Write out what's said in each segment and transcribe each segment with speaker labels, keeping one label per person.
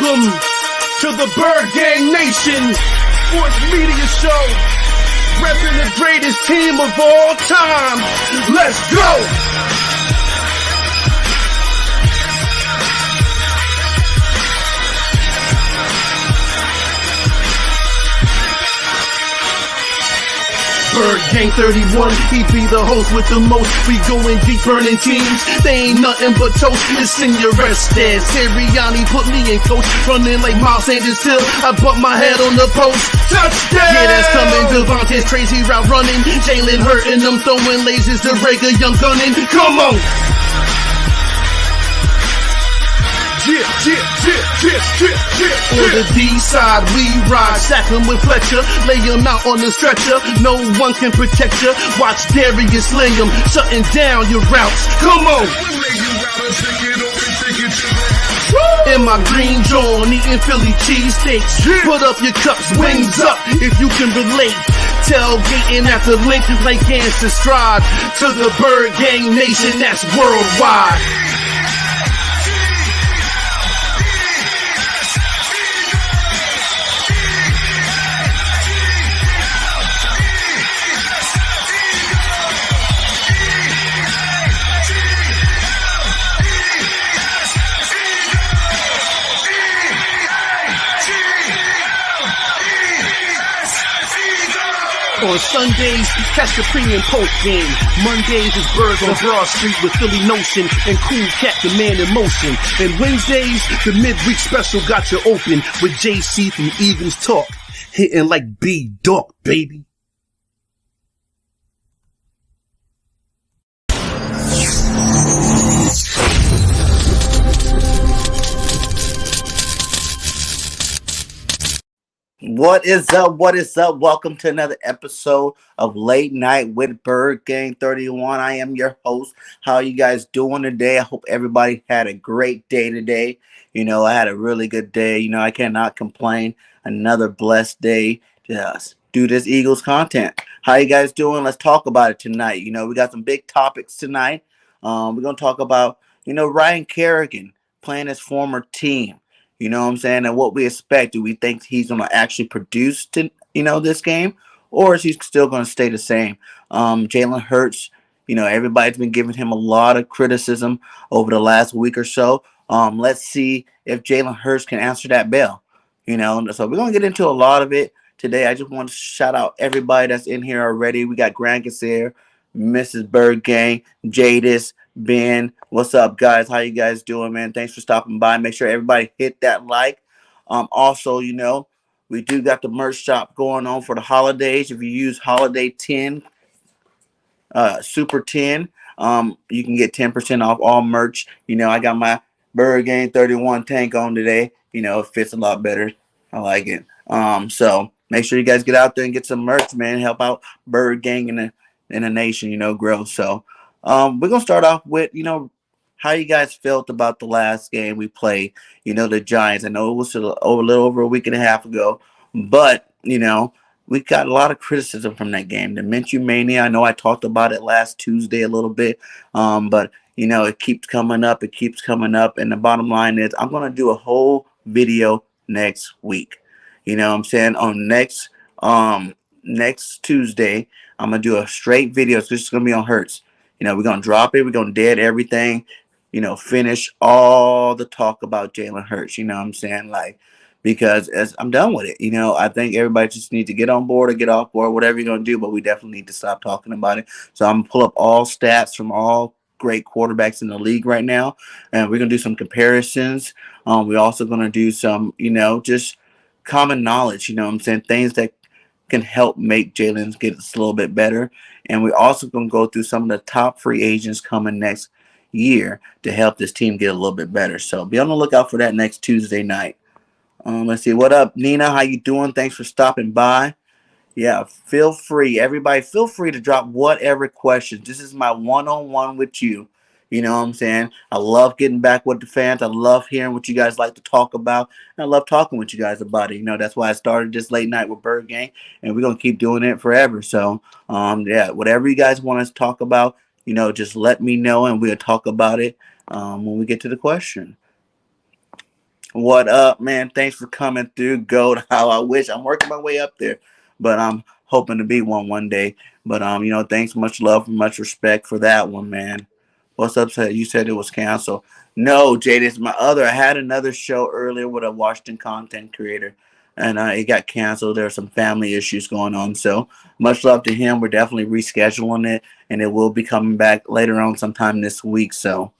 Speaker 1: Welcome to the Bird Gang Nation Sports Media Show, repping the greatest team of all time. Let's go! Bird Gang 31, he be the host with the most. We going deep, burning teams. They ain't nothing but toast. It's in your rest there. Sirianni put me in coach, running like Miles Sanders Hill. I bumped my head on the post. Touchdown! Yeah, that's coming. Devontae's crazy route running. Jalen hurting them, throwing lasers to Rager, young gunning. Come on! On the D side, we ride, sack him with Fletcher, lay him out on the stretcher. No one can protect you. Watch Darius lay him, shutting down your routes. Come on! In my green John, eating Philly cheesesteaks. Put up your cups, wings up, if you can relate. Tailgating at the link like hands to stride. To the Bird Gang Nation, that's worldwide. On Sundays, catch the pre and post game. Mondays is Birds on Broad Street with Philly Notion and Cool Cat, the man in motion. And Wednesdays, the midweek special got you open with JC from Eagles Talk, hitting like B-Dog, baby.
Speaker 2: What is up? What is up? Welcome to another episode of Late Night with Bird Gang 31. I am your host. How are you guys doing today? I hope everybody had a great day today. You know, I had a really good day. You know, I cannot complain. Another blessed day to do this Eagles content. How you guys doing? Let's talk about it tonight. You know, we got some big topics tonight. We're going to talk about, Ryan Kerrigan playing his former team. You know what I'm saying? And what we expect. Do we think he's going to actually produce this game? Or is he still going to stay the same? Jalen Hurts, everybody's been giving him a lot of criticism over the last week or so. Let's see if Jalen Hurts can answer that bell. So we're going to get into a lot of it today. I just want to shout out everybody that's in here already. We got Grant Gassier, Mrs. Bird Gang, Jadis, Ben, what's up, guys? How you guys doing, man? Thanks for stopping by. Make sure everybody hit that like. Also, we do got the merch shop going on for the holidays. If you use Holiday 10, Super 10, you can get 10% off all merch. I got my Bird Gang 31 tank on today. It fits a lot better. I like it. So make sure you guys get out there and get some merch, man. Help out Bird Gang in the nation, grow. So we're going to start off with, how you guys felt about the last game we played, the Giants. I know it was a little over a week and a half ago, but, we got a lot of criticism from that game. The Minshew Mania, I know I talked about it last Tuesday a little bit, but, it keeps coming up. It keeps coming up. And the bottom line is I'm going to do a whole video next week. You know what I'm saying? On next Tuesday, I'm going to do a straight video. It's just going to be on Hurts. We're going to drop it. We're going to dead everything, finish all the talk about Jalen Hurts. You know what I'm saying? Because I'm done with it. I think everybody just needs to get on board or get off board, whatever you're going to do. But we definitely need to stop talking about it. So I'm going to pull up all stats from all great quarterbacks in the league right now. And we're going to do some comparisons. We're also going to do some, just common knowledge. You know what I'm saying? Things that can help make Jalen get a little bit better. And we're also going to go through some of the top free agents coming next year to help this team get a little bit better. So be on the lookout for that next Tuesday night. Let's see. What up, Nina? How you doing? Thanks for stopping by. Yeah, feel free. Everybody, feel free to drop whatever questions. This is my one-on-one with you. You know what I'm saying? I love getting back with the fans. I love hearing what you guys like to talk about. And I love talking with you guys about it. That's why I started this Late Night with Bird Gang. And we're going to keep doing it forever. So, whatever you guys want us to talk about, just let me know and we'll talk about it when we get to the question. What up, man? Thanks for coming through, Goat. How I wish I'm working my way up there, but I'm hoping to be one day. But thanks, much love, much respect for that one, man. What's up? You said it was canceled. No, Jade, it's my other. I had another show earlier with a Washington content creator, and it got canceled. There are some family issues going on, so much love to him. We're definitely rescheduling it, and it will be coming back later on sometime this week. So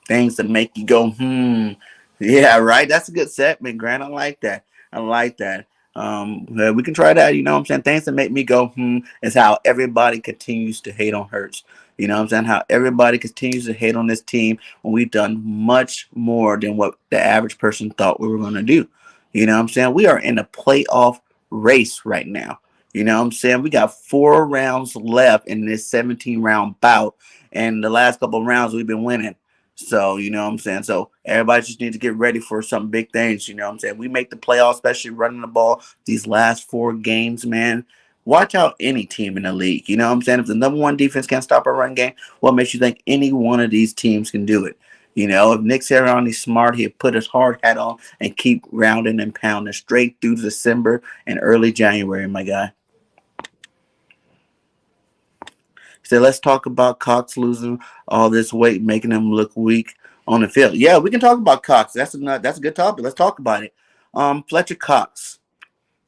Speaker 2: things that make you go, hmm. Yeah, right. That's a good segment, Grant. I like that. I like that. We can try that. You know what I'm saying? Things that make me go, hmm, is how everybody continues to hate on Hurts. You know what I'm saying? How everybody continues to hate on this team when we've done much more than what the average person thought we were going to do. You know what I'm saying? We are in a playoff race right now. You know what I'm saying? We got 4 rounds left in this 17 round bout. And the last couple of rounds we've been winning. So, you know what I'm saying? So, everybody just needs to get ready for some big things. You know what I'm saying? We make the playoffs, especially running the ball these last 4 games, man. Watch out any team in the league. You know what I'm saying? If the number one defense can't stop a run game, what makes you think any one of these teams can do it? You know, if Nick Sirianni's smart, he'll put his hard hat on and keep rounding and pounding straight through December and early January, my guy. So let's talk about Cox losing all this weight, making him look weak on the field. Yeah, we can talk about Cox. That's a good topic. Let's talk about it. Fletcher Cox.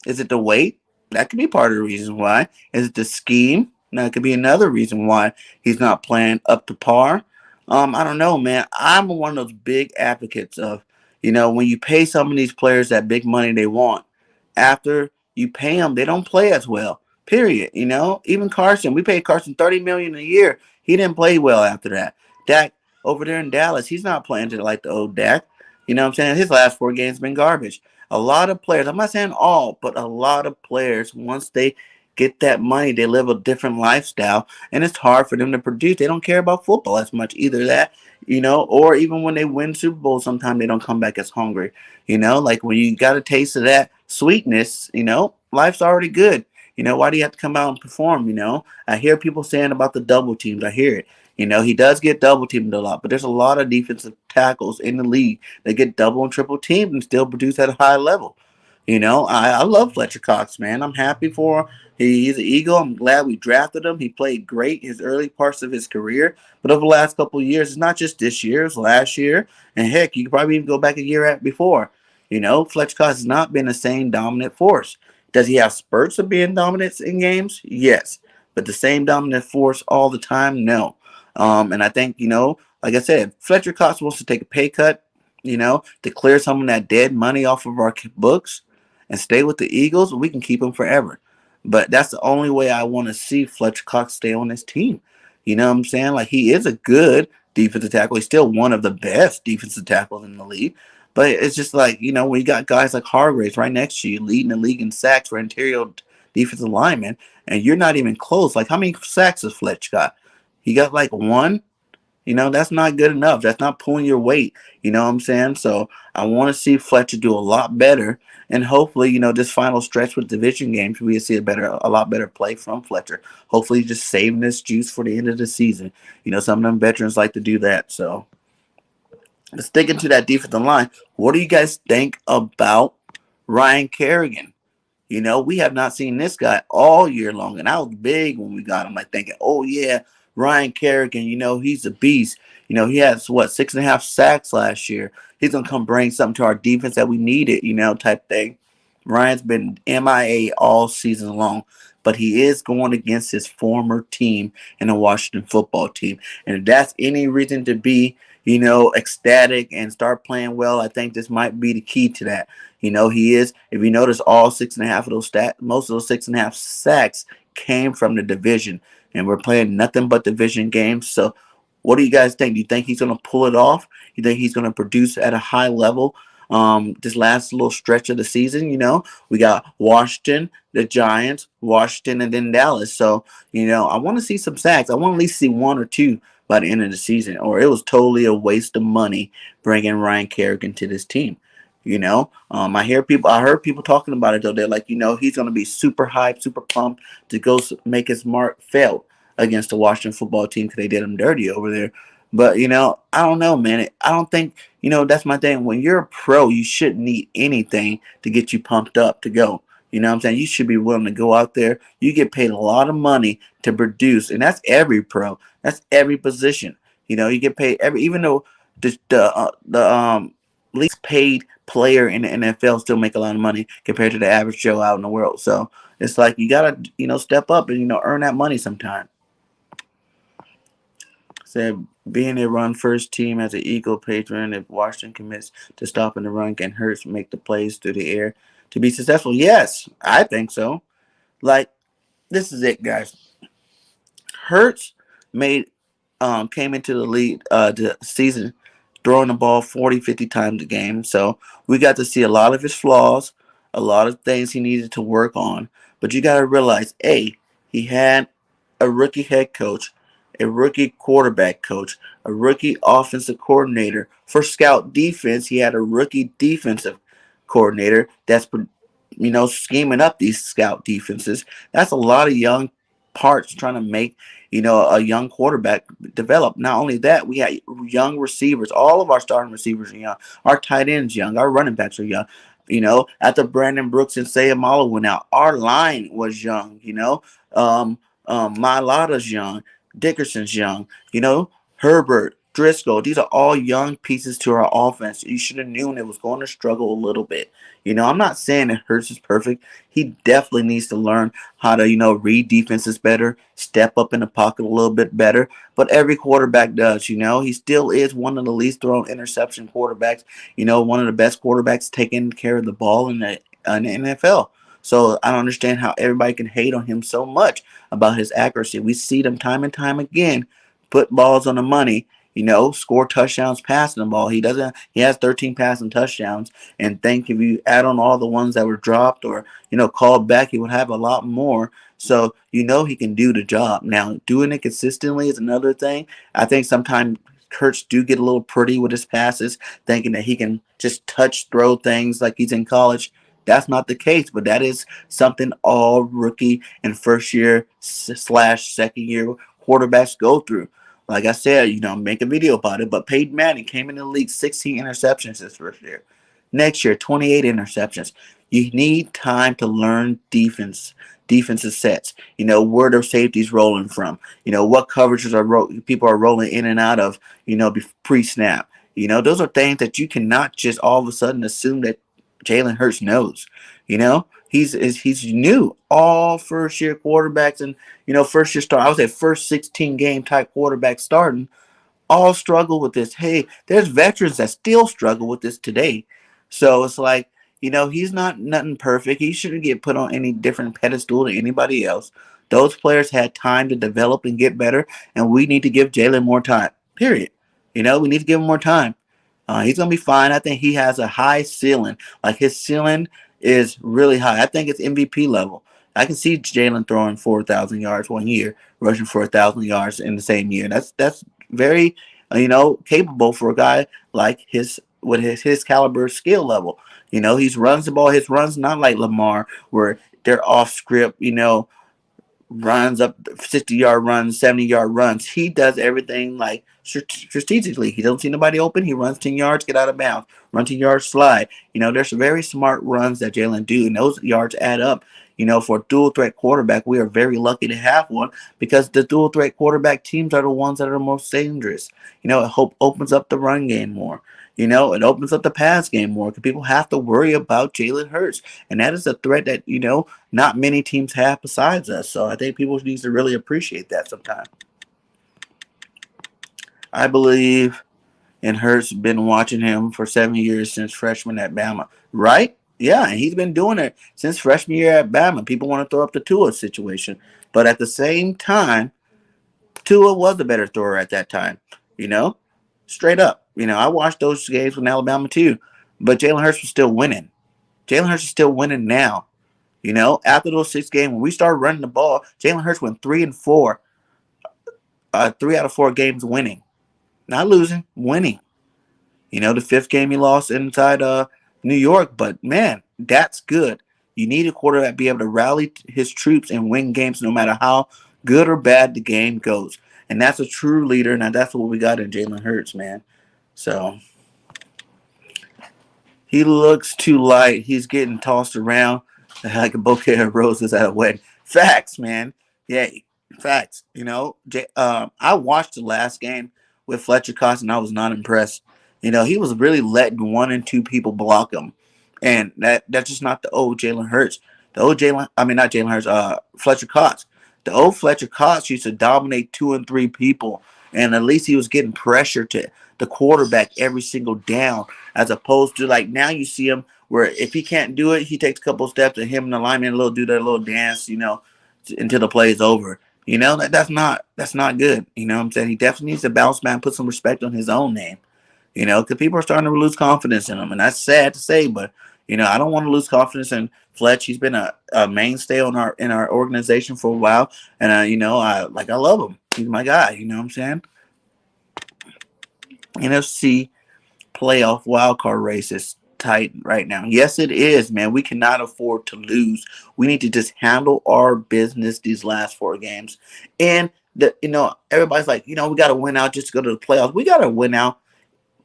Speaker 2: Is it the weight? That could be part of the reason why. Is it the scheme? That could be another reason why he's not playing up to par. I don't know, man. I'm one of those big advocates of, when you pay some of these players that big money they want, after you pay them, they don't play as well. Period. Even Carson, we paid Carson $30 million a year. He didn't play well after that. Dak over there in Dallas, he's not playing to like the old Dak. You know what I'm saying? His last 4 games been garbage. A lot of players, I'm not saying all, but a lot of players, once they get that money, they live a different lifestyle, and it's hard for them to produce. They don't care about football as much either. That, or even when they win Super Bowl, sometimes they don't come back as hungry. Like when you got a taste of that sweetness, life's already good. Why do you have to come out and perform? I hear people saying about the double teams. I hear it. He does get double teamed a lot, but there's a lot of defensive tackles in the league that get double and triple teamed and still produce at a high level. I love Fletcher Cox, man. I'm happy for him. He's an Eagle. I'm glad we drafted him. He played great his early parts of his career, but over the last couple of years, it's not just this year, it's last year, and heck, you could probably even go back a year before. Fletcher Cox has not been the same dominant force. Does he have spurts of being dominant in games? Yes, but the same dominant force all the time? No. And I think, like I said, Fletcher Cox wants to take a pay cut, to clear some of that dead money off of our books and stay with the Eagles, we can keep him forever. But that's the only way I want to see Fletcher Cox stay on this team. You know what I'm saying? Like, he is a good defensive tackle. He's still one of the best defensive tackles in the league. But it's just like, when you got guys like Hargraves right next to you, leading the league in sacks for interior defensive linemen, and you're not even close. Like, how many sacks has Fletch got? He got like 1. That's not good enough. That's not pulling your weight. You know what I'm saying? So I want to see Fletcher do a lot better. And hopefully, this final stretch with division games, we see a lot better play from Fletcher. Hopefully, just saving this juice for the end of the season. Some of them veterans like to do that. So sticking to that defensive line, what do you guys think about Ryan Kerrigan? We have not seen this guy all year long. And I was big when we got him, like thinking, oh, yeah, Ryan Kerrigan, he's a beast. He has, 6.5 sacks last year. He's going to come bring something to our defense that we needed, type thing. Ryan's been MIA all season long, but he is going against his former team in the Washington football team. And if that's any reason to be, ecstatic and start playing well, I think this might be the key to that. He is, if you notice, all 6.5 of those most of those 6.5 sacks came from the division, and we're playing nothing but division games. So what do you guys think? Do you think he's going to pull it off? You think he's going to produce at a high level this last little stretch of the season? We got Washington, the Giants, Washington, and then Dallas. So, I want to see some sacks. I want to at least see 1 or 2 by the end of the season, or it was totally a waste of money bringing Ryan Kerrigan to this team. I heard people talking about it though. They're like, he's going to be super hyped, super pumped to go make his mark felt against the Washington football team because they did him dirty over there. But I don't know, man. I don't think that's my thing. When you're a pro, you shouldn't need anything to get you pumped up to go. You know what I'm saying? You should be willing to go out there. You get paid a lot of money to produce, and that's every pro. That's every position. You get paid every, even though the least paid player in the NFL still make a lot of money compared to the average Joe out in the world. So it's like you gotta step up and earn that money sometime. Said being a run first team as an Eagle patron, if Washington commits to stopping the run, can Hurts make the plays through the air to be successful? Yes, I think so. Like, this is it, guys. Hurts made came into the league the season throwing the ball 40, 50 times a game. So we got to see a lot of his flaws, a lot of things he needed to work on. But you got to realize, A, he had a rookie head coach, a rookie quarterback coach, a rookie offensive coordinator. For scout defense, he had a rookie defensive coordinator that's scheming up these scout defenses. That's a lot of young parts trying to make a young quarterback develop. Not only that, we had young receivers. All of our starting receivers are young. Our tight ends young. Our running backs are young. After Brandon Brooks and Sayamala went out, our line was young. Mailata's young. Dickerson's young. Herbert, Driscoll. These are all young pieces to our offense. You should have known it was going to struggle a little bit. I'm not saying that Hurts is perfect. He definitely needs to learn how to, read defenses better, step up in the pocket a little bit better. But every quarterback does, He still is one of the least thrown interception quarterbacks, one of the best quarterbacks taking care of the ball in the NFL. So I don't understand how everybody can hate on him so much about his accuracy. We see them time and time again put balls on the money, score touchdowns passing the ball. He has 13 passing touchdowns. And think if you add on all the ones that were dropped or, called back, he would have a lot more. So, he can do the job. Now, doing it consistently is another thing. I think sometimes Kurtz do get a little pretty with his passes, thinking that he can just touch, throw things like he's in college. That's not the case, but that is something all rookie and first year / second year quarterbacks go through. Like I said, make a video about it. But Peyton Manning came in the league 16 interceptions his first year. Next year, 28 interceptions. You need time to learn defensive sets. Where their safeties rolling from. What coverages people are rolling in and out of. Pre-snap. Those are things that you cannot just all of a sudden assume that Jalen Hurts knows. He's new. All first year quarterbacks and first year start. I would say first 16 game type quarterback starting all struggle with this. Hey, there's veterans that still struggle with this today. So it's like, he's not nothing perfect. He shouldn't get put on any different pedestal than anybody else. Those players had time to develop and get better, and we need to give Jalen more time. Period. We need to give him more time. He's gonna be fine. I think he has a high ceiling. Like his ceiling is really high. I think it's MVP level. I can see Jalen throwing 4,000 yards one year, rushing for 1,000 yards in the same year. That's very capable for a guy like his caliber skill level. He runs the ball. His runs not like Lamar where they're off script. Runs up 60-yard runs, 70-yard runs. He does everything like strategically. He doesn't see nobody open. He runs 10 yards, get out of bounds. Run 10 yards, slide. There's very smart runs that Jalen do, and those yards add up. For a dual threat quarterback, we are very lucky to have one because the dual threat quarterback teams are the ones that are most dangerous. It opens up the run game more. It opens up the pass game more because people have to worry about Jalen Hurts. And that is a threat that, not many teams have besides us. So I think people need to really appreciate that sometimes. I believe in Hurts been watching him for 7 years since freshman at Bama. Right? Yeah, and he's been doing it since freshman year at Bama. People want to throw up the Tua situation. But at the same time, Tua was the better thrower at that time. Straight up. I watched those games with Alabama too. But Jalen Hurts was still winning. Jalen Hurts is still winning now. After those 6 games, when we started running the ball, Jalen Hurts went 3-4. 3 out of 4 games winning. Not losing, winning. The 5th game he lost inside New York. But, man, that's good. You need a quarterback to be able to rally his troops and win games no matter how good or bad the game goes. And that's a true leader, and that's what we got in Jalen Hurts, man. So he looks too light. He's getting tossed around like a bouquet of roses at a wedding. Facts, man. Yeah, facts. I watched the last game with Fletcher Cox, and I was not impressed. He was really letting one and two people block him, and that's just not the old Jalen Hurts. The old Jalen, I mean not Jalen Hurts, Fletcher Cox. The old Fletcher Cox used to dominate two and three people, and at least he was getting pressure to the quarterback every single down, as opposed to like now you see him where if he can't do it, he takes a couple steps and him and the lineman do that little dance, until the play is over. That's not good. You know what I'm saying? He definitely needs to bounce back and put some respect on his own name. Because people are starting to lose confidence in him, and that's sad to say, but I don't want to lose confidence in Fletch. He's been a mainstay in our organization for a while, and I love him. He's my guy. You know what I'm saying? NFC playoff wildcard race is tight right now. Yes, it is, man. We cannot afford to lose. We need to just handle our business these last four games. And everybody's like, we got to win out just to go to the playoffs. We got to win out.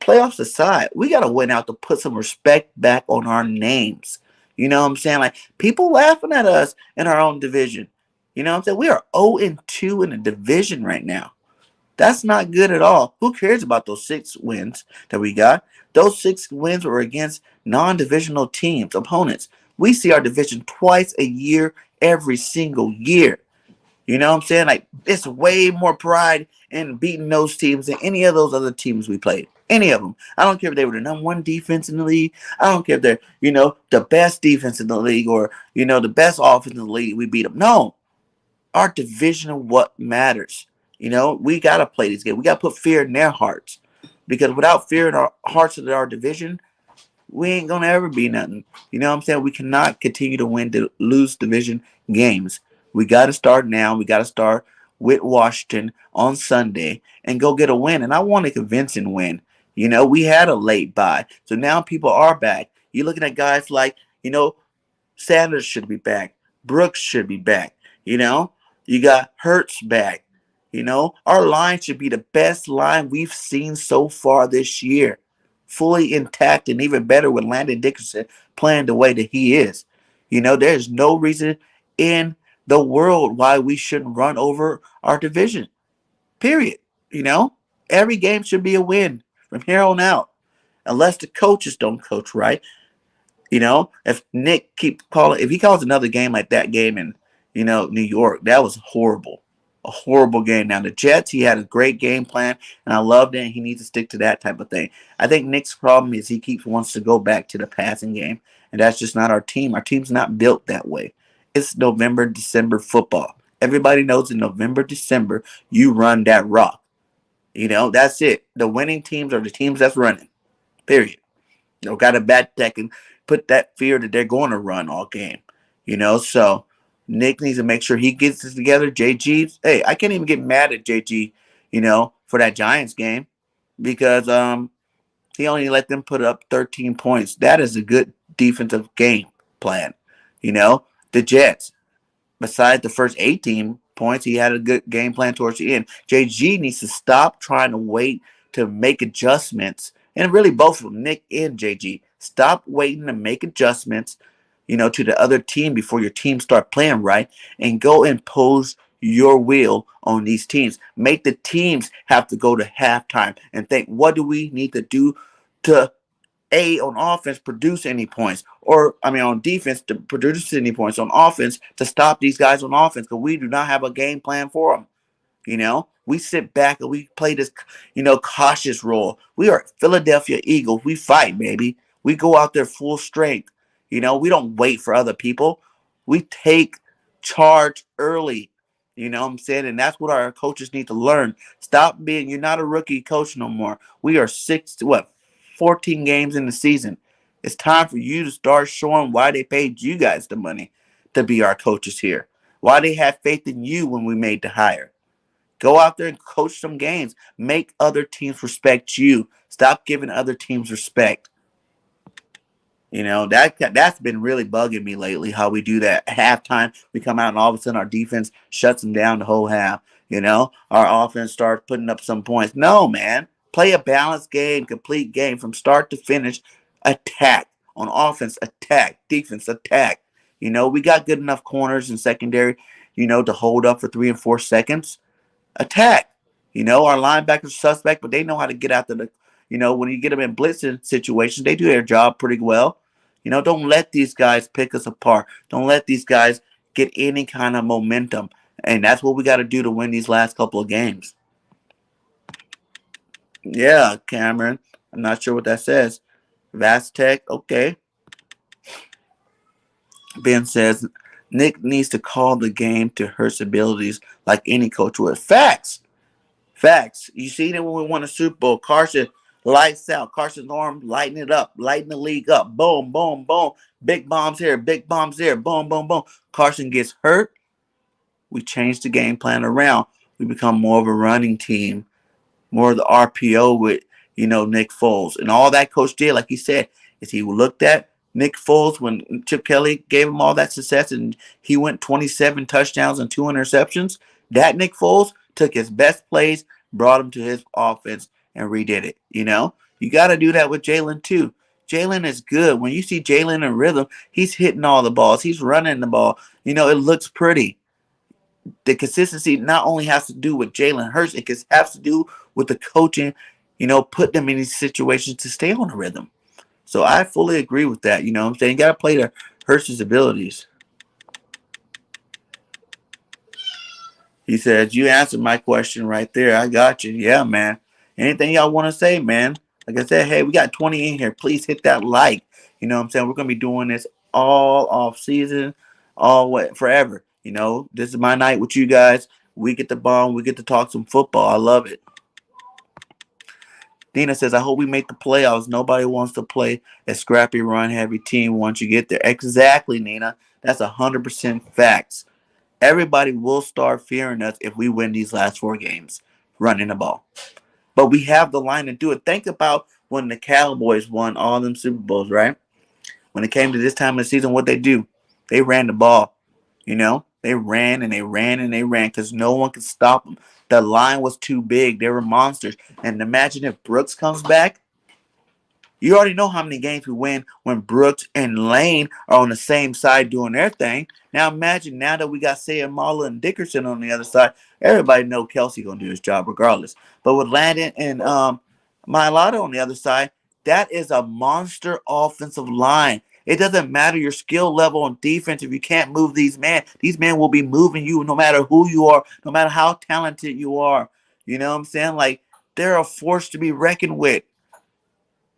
Speaker 2: Playoffs aside, we got to win out to put some respect back on our names. You know what I'm saying? Like, people laughing at us in our own division. You know what I'm saying? We are 0-2 in the division right now. That's not good at all. Who cares about those 6 wins that we got? Those 6 wins were against non-divisional teams, opponents. We see our division twice a year, every single year. You know what I'm saying? Like, it's way more pride in beating those teams than any of those other teams we played. Any of them. I don't care if they were the number 1 defense in the league. I don't care if they're, the best defense in the league or, the best offense in the league. We beat them. No. Our division is what matters. We got to play these games. We got to put fear in their hearts. Because without fear in our hearts of our division, we ain't going to ever be nothing. You know what I'm saying? We cannot continue to lose division games. We got to start now. We got to start with Washington on Sunday and go get a win. And I want a convincing win. We had a late bye. So now people are back. You're looking at guys like, Sanders should be back. Brooks should be back. You got Hurts back. Our line should be the best line we've seen so far this year. Fully intact and even better with Landon Dickerson playing the way that he is. There's no reason in the world why we shouldn't run over our division. Period. Every game should be a win from here on out. Unless the coaches don't coach right. If Nick if he calls another game like that game in, New York, that was horrible. A horrible game. Now, the Jets, he had a great game plan, and I loved it, and he needs to stick to that type of thing. I think Nick's problem is he wants to go back to the passing game, and that's just not our team. Our team's not built that way. It's November, December football. Everybody knows in November, December, you run that rock. That's it. The winning teams are the teams that's running. Period. Got a bat that can put that fear that they're going to run all game. So Nick needs to make sure he gets this together. JG, hey, I can't even get mad at JG, for that Giants game because he only let them put up 13 points. That is a good defensive game plan. The Jets, besides the first 18 points, he had a good game plan towards the end. JG needs to stop trying to wait to make adjustments. And really both of them, Nick and JG, stop waiting to make adjustments, to the other team before your team start playing right and go impose your will on these teams. Make the teams have to go to halftime and think, what do we need to do to on offense produce any points, or on defense to produce any points, on offense to stop these guys on offense, because we do not have a game plan for them. We sit back and we play this, cautious role. We are Philadelphia Eagles. We fight, baby. We go out there full strength. We don't wait for other people. We take charge early. You know what I'm saying? And that's what our coaches need to learn. Stop being, you're not a rookie coach no more. We are 14 games in the season. It's time for you to start showing why they paid you guys the money to be our coaches here. Why they had faith in you when we made the hire. Go out there and coach some games. Make other teams respect you. Stop giving other teams respect. That's been really bugging me lately, how we do that. At halftime, we come out and all of a sudden our defense shuts them down the whole half. Our offense starts putting up some points. No, man. Play a balanced game, complete game from start to finish. Attack on offense, attack, defense, attack. We got good enough corners and secondary, to hold up for 3 and 4 seconds. Attack. Our linebackers suspect, but they know how to get out when you get them in blitzing situations, they do their job pretty well. Don't let these guys pick us apart. Don't let these guys get any kind of momentum. And that's what we got to do to win these last couple of games. Yeah, Cameron. I'm not sure what that says. Vastech, okay. Ben says Nick needs to call the game to Hurt's abilities like any coach would. Facts. Facts. You see that when we won a Super Bowl, Carson lights out. Carson's arm lighting it up, lighting the league up. Boom, boom, boom. Big bombs here, big bombs there. Boom, boom, boom. Carson gets hurt. We change the game plan around. We become more of a running team, more of the RPO with, Nick Foles. And all that coach did, like he said, is he looked at Nick Foles when Chip Kelly gave him all that success and he went 27 touchdowns and 2 interceptions. That Nick Foles took his best plays, brought him to his offense, and redid it. You got to do that with Jalen too. Jalen is good. When you see Jalen in rhythm, he's hitting all the balls. He's running the ball. It looks pretty. The consistency not only has to do with Jalen Hurts, it has to do with the coaching, put them in these situations to stay on the rhythm. So I fully agree with that. What I'm saying? You got to play to Hurts' abilities. He says, you answered my question right there. I got you. Yeah, man. Anything y'all want to say, man? Like I said, hey, we got 20 in here. Please hit that like. What I'm saying? We're going to be doing this all off season, forever. This is my night with you guys. We get to bond. We get to talk some football. I love it. Dina says, I hope we make the playoffs. Nobody wants to play a scrappy, run-heavy team once you get there. Exactly, Nina. That's 100% facts. Everybody will start fearing us if we win these last 4 games running the ball. But we have the line to do it. Think about when the Cowboys won all them Super Bowls, right? When it came to this time of the season, what they do? They ran the ball. They ran and they ran and they ran because no one could stop them. The line was too big. They were monsters. And imagine if Brooks comes back. You already know how many games we win when Brooks and Lane are on the same side doing their thing. Now imagine now that we got Sayamala and Dickerson on the other side, everybody know Kelsey gonna do his job regardless. But with Landon and Mailata on the other side, that is a monster offensive line. It doesn't matter your skill level on defense if you can't move these men. These men will be moving you no matter who you are, no matter how talented you are. You know what I'm saying? Like they're a force to be reckoned with.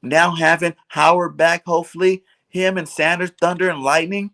Speaker 2: Now having Howard back, hopefully, him and Sanders, Thunder and Lightning,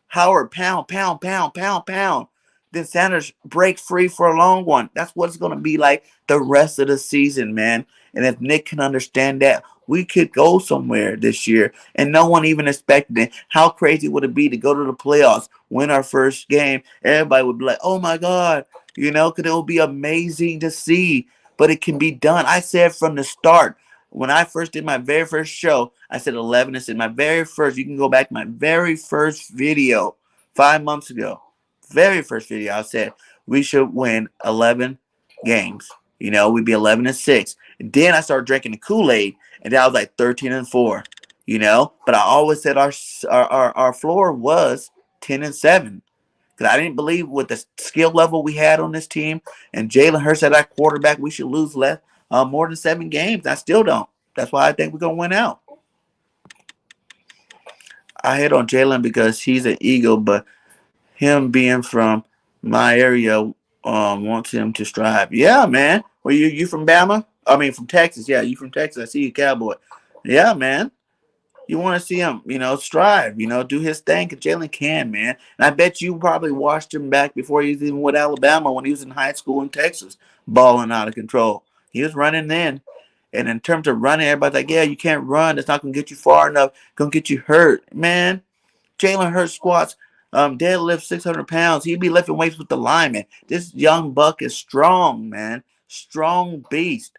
Speaker 2: Howard pound, pound, pound, pound, pound. Then Sanders break free for a long one. That's what it's going to be like the rest of the season, man. And if Nick can understand that, we could go somewhere this year. And no one even expected it. How crazy would it be to go to the playoffs, win our first game? Everybody would be like, oh my God, because it will be amazing to see. But it can be done. I said from the start, when I first did my very first show, I said 11. I said my very first, you can go back to my very first video 5 months ago. Very first video, I said we should win 11 games. We'd be 11-6. And then I started drinking the Kool-Aid, and then I was like 13-4. But I always said our floor was 10-7. Because I didn't believe with the skill level we had on this team and Jalen Hurts at our quarterback, we should lose more than 7 games. I still don't. That's why I think we're going to win out. I hit on Jalen because he's an ego, but him being from my area wants him to strive. Yeah, man. Well, you from Bama? I mean, from Texas. Yeah, you from Texas. I see you, Cowboy. Yeah, man. You want to see him, strive, do his thing. Cause Jalen can, man. And I bet you probably watched him back before he was even with Alabama when he was in high school in Texas, balling out of control. He was running then. And in terms of running, everybody's like, yeah, you can't run. It's not going to get you far enough. Going to get you hurt. Man, Jalen Hurts squats, deadlift 600 pounds. He'd be lifting weights with the lineman. This young buck is strong, man. Strong beast.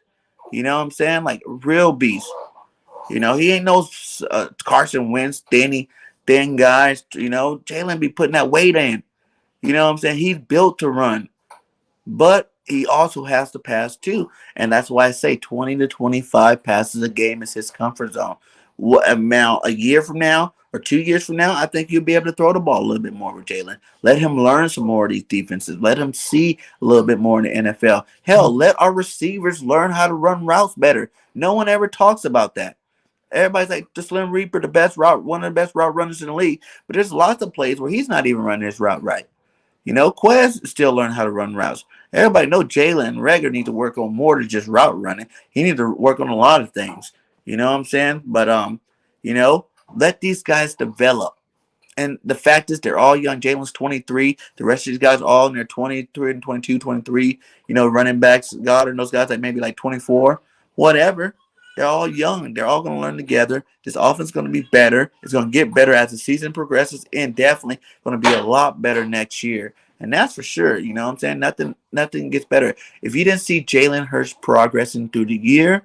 Speaker 2: You know what I'm saying? Like, real beast. He ain't no Carson Wentz, thin guys. Jalen be putting that weight in. You know what I'm saying? He's built to run. But he also has to pass too. And that's why I say 20 to 25 passes a game is his comfort zone. What amount a year from now or 2 years from now, I think you'll be able to throw the ball a little bit more with Jalen. Let him learn some more of these defenses. Let him see a little bit more in the NFL. Hell, let our receivers learn how to run routes better. No one ever talks about that. Everybody's like, the Slim Reaper, the best route, one of the best route runners in the league. But there's lots of plays where he's not even running his route right. Quez still learning how to run routes. Everybody know Jalen and Rager need to work on more than just route running. He needs to work on a lot of things. You know what I'm saying? But you know, let these guys develop. And the fact is, they're all young. Jalen's 23. The rest of these guys are all in their 23 and 22, 23. Running backs, God, and those guys like maybe like 24, whatever. They're all young. They're all going to learn together. This offense is going to be better. It's going to get better as the season progresses, and definitely going to be a lot better next year. And that's for sure. You know what I'm saying? Nothing gets better. If you didn't see Jalen Hurts progressing through the year,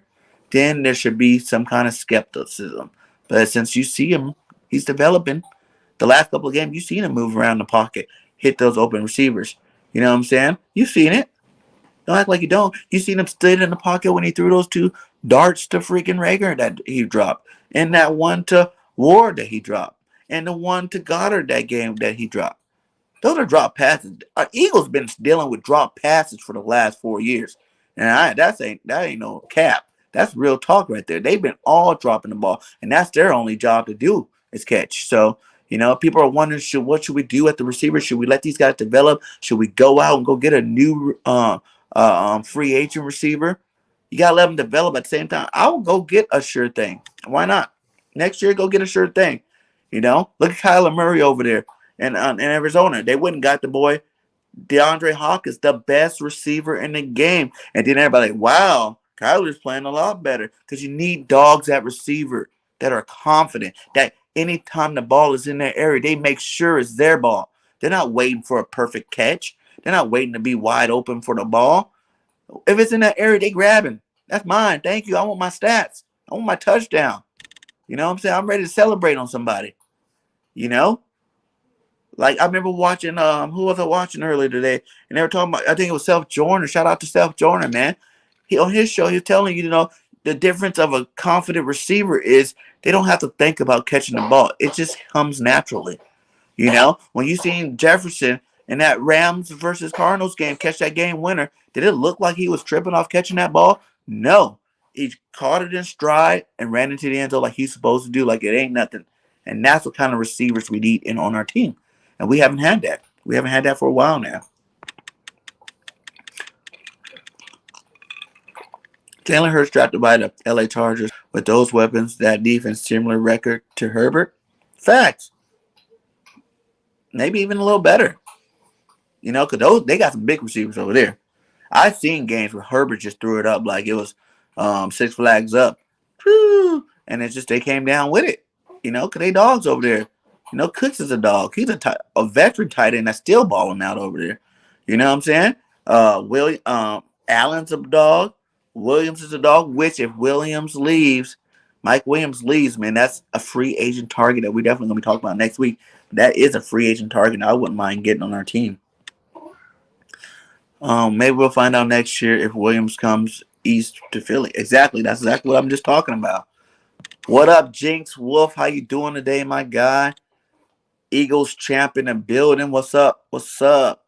Speaker 2: then there should be some kind of skepticism. But since you see him, he's developing. The last couple of games, you've seen him move around the pocket, hit those open receivers. You know what I'm saying? You've seen it. Don't act like you don't. You seen him stood in the pocket when he threw those two darts to freaking Rager that he dropped, and that one to Ward that he dropped, and the one to Goddard that game that he dropped. Those are drop passes. Our Eagles been dealing with drop passes for the last 4 years, and that ain't no cap. That's real talk right there. They've been all dropping the ball, and that's their only job to do is catch. So people are wondering, what should we do at the receiver? Should we let these guys develop? Should we go out and go get a new free agent receiver? You gotta let them develop at the same time. I will go get a sure thing. Why not? Next year, go get a sure thing. Look at Kyler Murray over there in Arizona. They wouldn't got the boy DeAndre Hopkins, the best receiver in the game. And then everybody like, wow, Kyler's playing a lot better, because you need dogs at receiver that are confident that anytime the ball is in their area, they make sure it's their ball. They're not waiting for a perfect catch. They're not waiting to be wide open for the ball. If it's in that area, they grabbing. That's mine. Thank you. I want my stats. I want my touchdown. You know what I'm saying? I'm ready to celebrate on somebody. Like, I remember watching, who was I watching earlier today? And they were talking about, I think it was Self Jordan. Shout out to Self Jordan, man. He on his show, he was telling the difference of a confident receiver is they don't have to think about catching the ball. It just comes naturally. When you seen Jefferson in that Rams versus Cardinals game catch that game winner, did it look like he was tripping off catching that ball? No. He caught it in stride and ran into the end zone like he's supposed to do, like it ain't nothing. And that's what kind of receivers we need on our team. And we haven't had that. We haven't had that for a while now. Jalen Hurts drafted by the LA Chargers with those weapons, that defense, similar record to Herbert. Facts. Maybe even a little better. Because they got some big receivers over there. I've seen games where Herbert just threw it up like it was 6 flags up. Whew, and it's just they came down with it. Because they dogs over there. Cooks is a dog. He's a veteran tight end that's still balling out over there. You know what I'm saying? Allen's a dog. Williams is a dog, which if Mike Williams leaves, man, that's a free agent target that we definitely going to be talking about next week. That is a free agent target I wouldn't mind getting on our team. Maybe we'll find out next year if Williams comes east to Philly. Exactly. That's exactly what I'm just talking about. What up, Jinx Wolf? How you doing today, my guy? Eagles champion and building. What's up? What's up?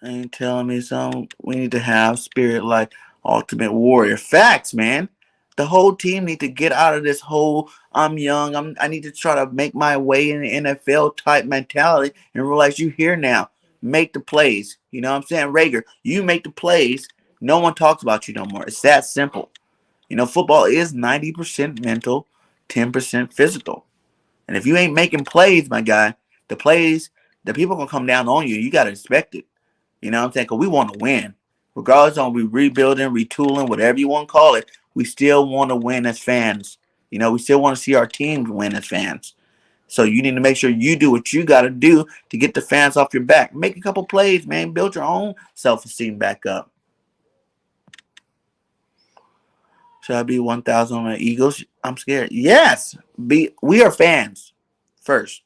Speaker 2: Ain't telling me something. We need to have spirit like Ultimate Warrior. Facts, man. The whole team need to get out of this whole I'm young. I need to try to make my way in the NFL type mentality and realize you here now. Make the plays. You know what I'm saying? Rager, you make the plays. No one talks about you no more. It's that simple. Football is 90% mental, 10% physical. And if you ain't making plays, my guy, the people going to come down on you. You got to expect it. You know what I'm saying? Because we want to win. Regardless of we rebuilding, retooling, whatever you want to call it, we still want to win as fans. We still want to see our teams win as fans. So you need to make sure you do what you got to do to get the fans off your back. Make a couple plays, man. Build your own self-esteem back up. Should I be 1,000 on the Eagles? I'm scared. Yes. We are fans first.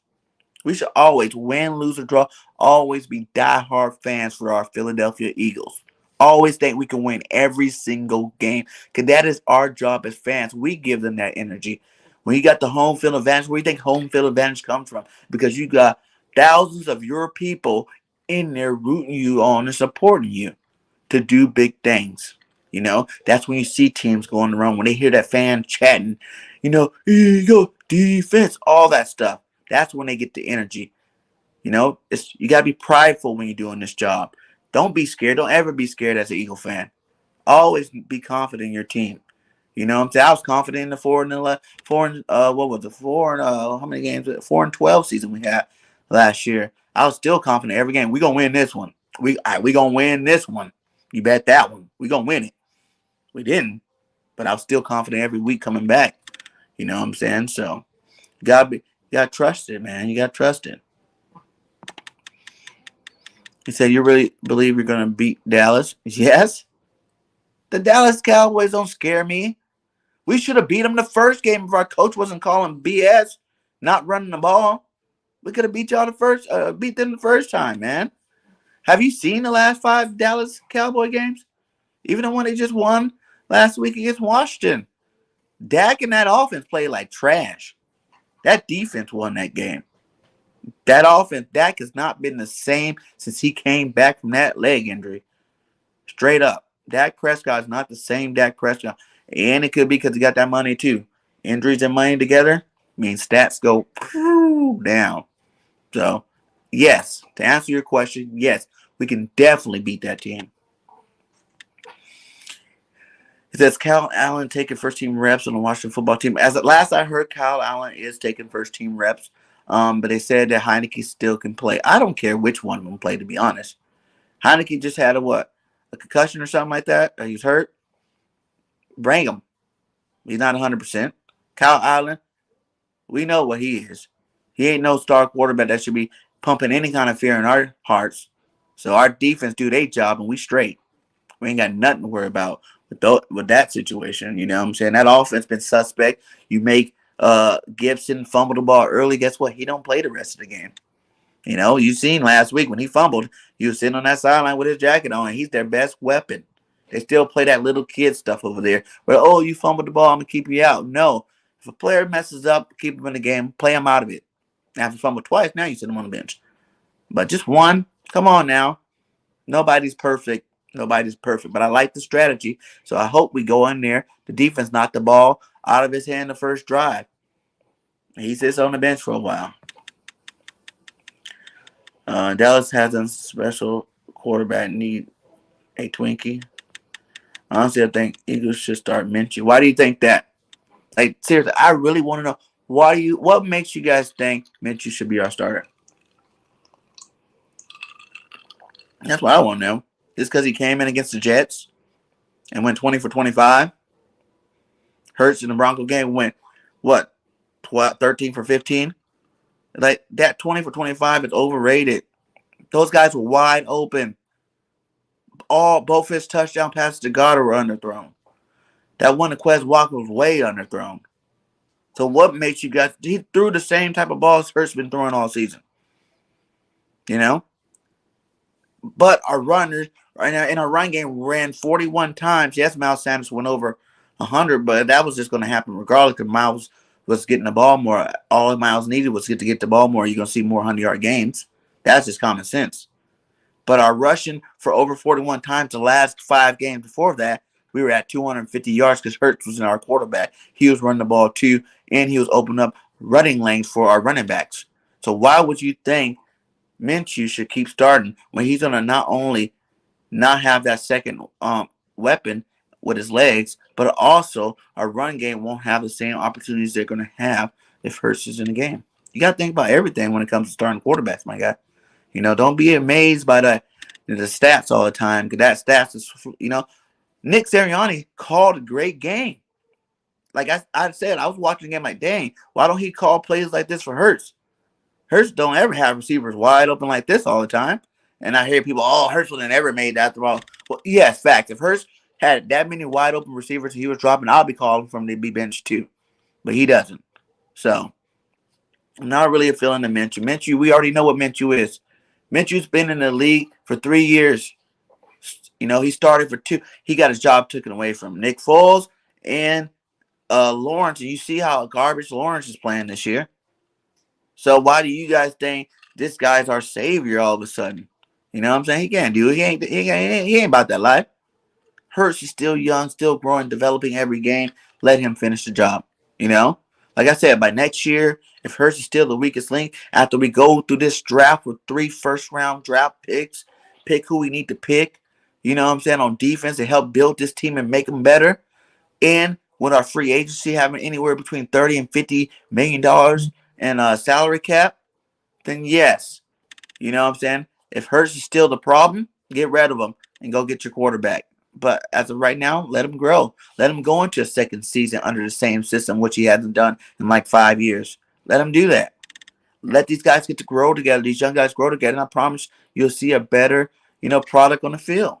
Speaker 2: We should always win, lose, or draw. Always be diehard fans for our Philadelphia Eagles. Always think we can win every single game. Because that is our job as fans. We give them that energy. When you got the home field advantage, where do you think home field advantage comes from? Because you got thousands of your people in there rooting you on and supporting you to do big things. That's when you see teams going around when they hear that fan chatting, Eagle defense, all that stuff. That's when they get the energy. You gotta be prideful when you're doing this job. Don't be scared. Don't ever be scared as an Eagle fan. Always be confident in your team. You know what I'm saying? I was confident in the 4 and how many games? 4-12 season we had last year. I was still confident every game. We gonna win this one. We gonna win this one. You bet that one. We gonna win it. We didn't, but I was still confident every week coming back. You know what I'm saying? So you gotta trust it, man. You gotta trust it. He said, "You really believe you're gonna beat Dallas?" Yes. The Dallas Cowboys don't scare me. We should have beat them the first game if our coach wasn't calling BS, not running the ball. We could have beat them the first time, man. Have you seen the last 5 Dallas Cowboy games? Even the one they just won last week against Washington. Dak and that offense played like trash. That defense won that game. That offense, Dak has not been the same since he came back from that leg injury. Straight up. Dak Prescott is not the same Dak Prescott. And it could be because he got that money too. Injuries and money together means stats go down. So, yes, to answer your question, yes, we can definitely beat that team. It says Kyle Allen taking first team reps on the Washington football team. As at last I heard, Kyle Allen is taking first team reps. But they said that Heineke still can play. I don't care which one of them play, to be honest. Heineke just had a concussion or something like that. Or he's hurt. Bring him. He's not 100%. Kyle Allen, we know what he is. He ain't no star quarterback that should be pumping any kind of fear in our hearts. So our defense do their job and we straight. We ain't got nothing to worry about with that situation. You know what I'm saying? That offense been suspect. You make Gibson fumble the ball early. Guess what? He don't play the rest of the game. You seen last week when he fumbled, he was sitting on that sideline with his jacket on, and he's their best weapon. They still play that little kid stuff over there where, oh, you fumbled the ball, I'm going to keep you out. No. If a player messes up, keep him in the game, play him out of it. After you fumble twice, now you sit him on the bench. But just one, come on now. Nobody's perfect. Nobody's perfect. But I like the strategy, so I hope we go in there. The defense knocked the ball out of his hand the first drive. He sits on the bench for a while. Dallas has a special quarterback need a Twinkie. Honestly, I think Eagles should start Minshew. Why do you think that? Like, seriously, I really want to know what makes you guys think Minshew should be our starter? That's what I want to know. Just because he came in against the Jets and went 20 for 25. Hurts in the Bronco game went, 13 for 15? Like, that 20 for 25 is overrated. Those guys were wide open. Both his touchdown passes to Goddard were underthrown. That one to Quez Walker was way underthrown. So what makes you guys? He threw the same type of balls Hurts been throwing all season. But our runners in our run game ran 41 times. Yes, Miles Sanders went over 100, but that was just going to happen regardless because Miles was getting the ball more. All Miles needed was to get the ball more. You're going to see more 100-yard games. That's just common sense. But our rushing for over 41 times the last 5 games before that, we were at 250 yards because Hurts was in our quarterback. He was running the ball too, and he was opening up running lanes for our running backs. So why would you think Minshew should keep starting when he's going to not only not have that second weapon with his legs, but also our run game won't have the same opportunities they're going to have if Hurts is in the game. You got to think about everything when it comes to starting quarterbacks, my guy. Don't be amazed by the stats all the time because that stats is, Nick Sirianni called a great game. Like I said, I was watching the game like, dang, why don't he call plays like this for Hurts? Hurts don't ever have receivers wide open like this all the time. And I hear people, Hurts wouldn't ever made that throw. Well, yes, fact. If Hurts had that many wide open receivers he was dropping, I'll be calling for him to be benched too. But he doesn't. So I'm not really a feeling of Minshew. Minshew, we already know what Minshew is. Minshew's been in the league for 3 years. He started for two. He got his job taken away from Nick Foles and Lawrence. And you see how garbage Lawrence is playing this year. So why do you guys think this guy's our savior all of a sudden? You know what I'm saying? He can't do it. He ain't about that life. Hurts is still young, still growing, developing every game. Let him finish the job. You know? Like I said, by next year, if Hurts is still the weakest link, after we go through this draft with 3 first-round draft picks, pick who we need to pick, you know what I'm saying, on defense to help build this team and make them better. And with our free agency having anywhere between $30 and $50 million and salary cap, then yes. You know what I'm saying? If Hurts is still the problem, get rid of him and go get your quarterback. But as of right now, let him grow. Let him go into a second season under the same system, which he hasn't done in like 5 years. Let him do that. Let these guys get to grow together. These young guys grow together, and I promise you'll see a better, product on the field.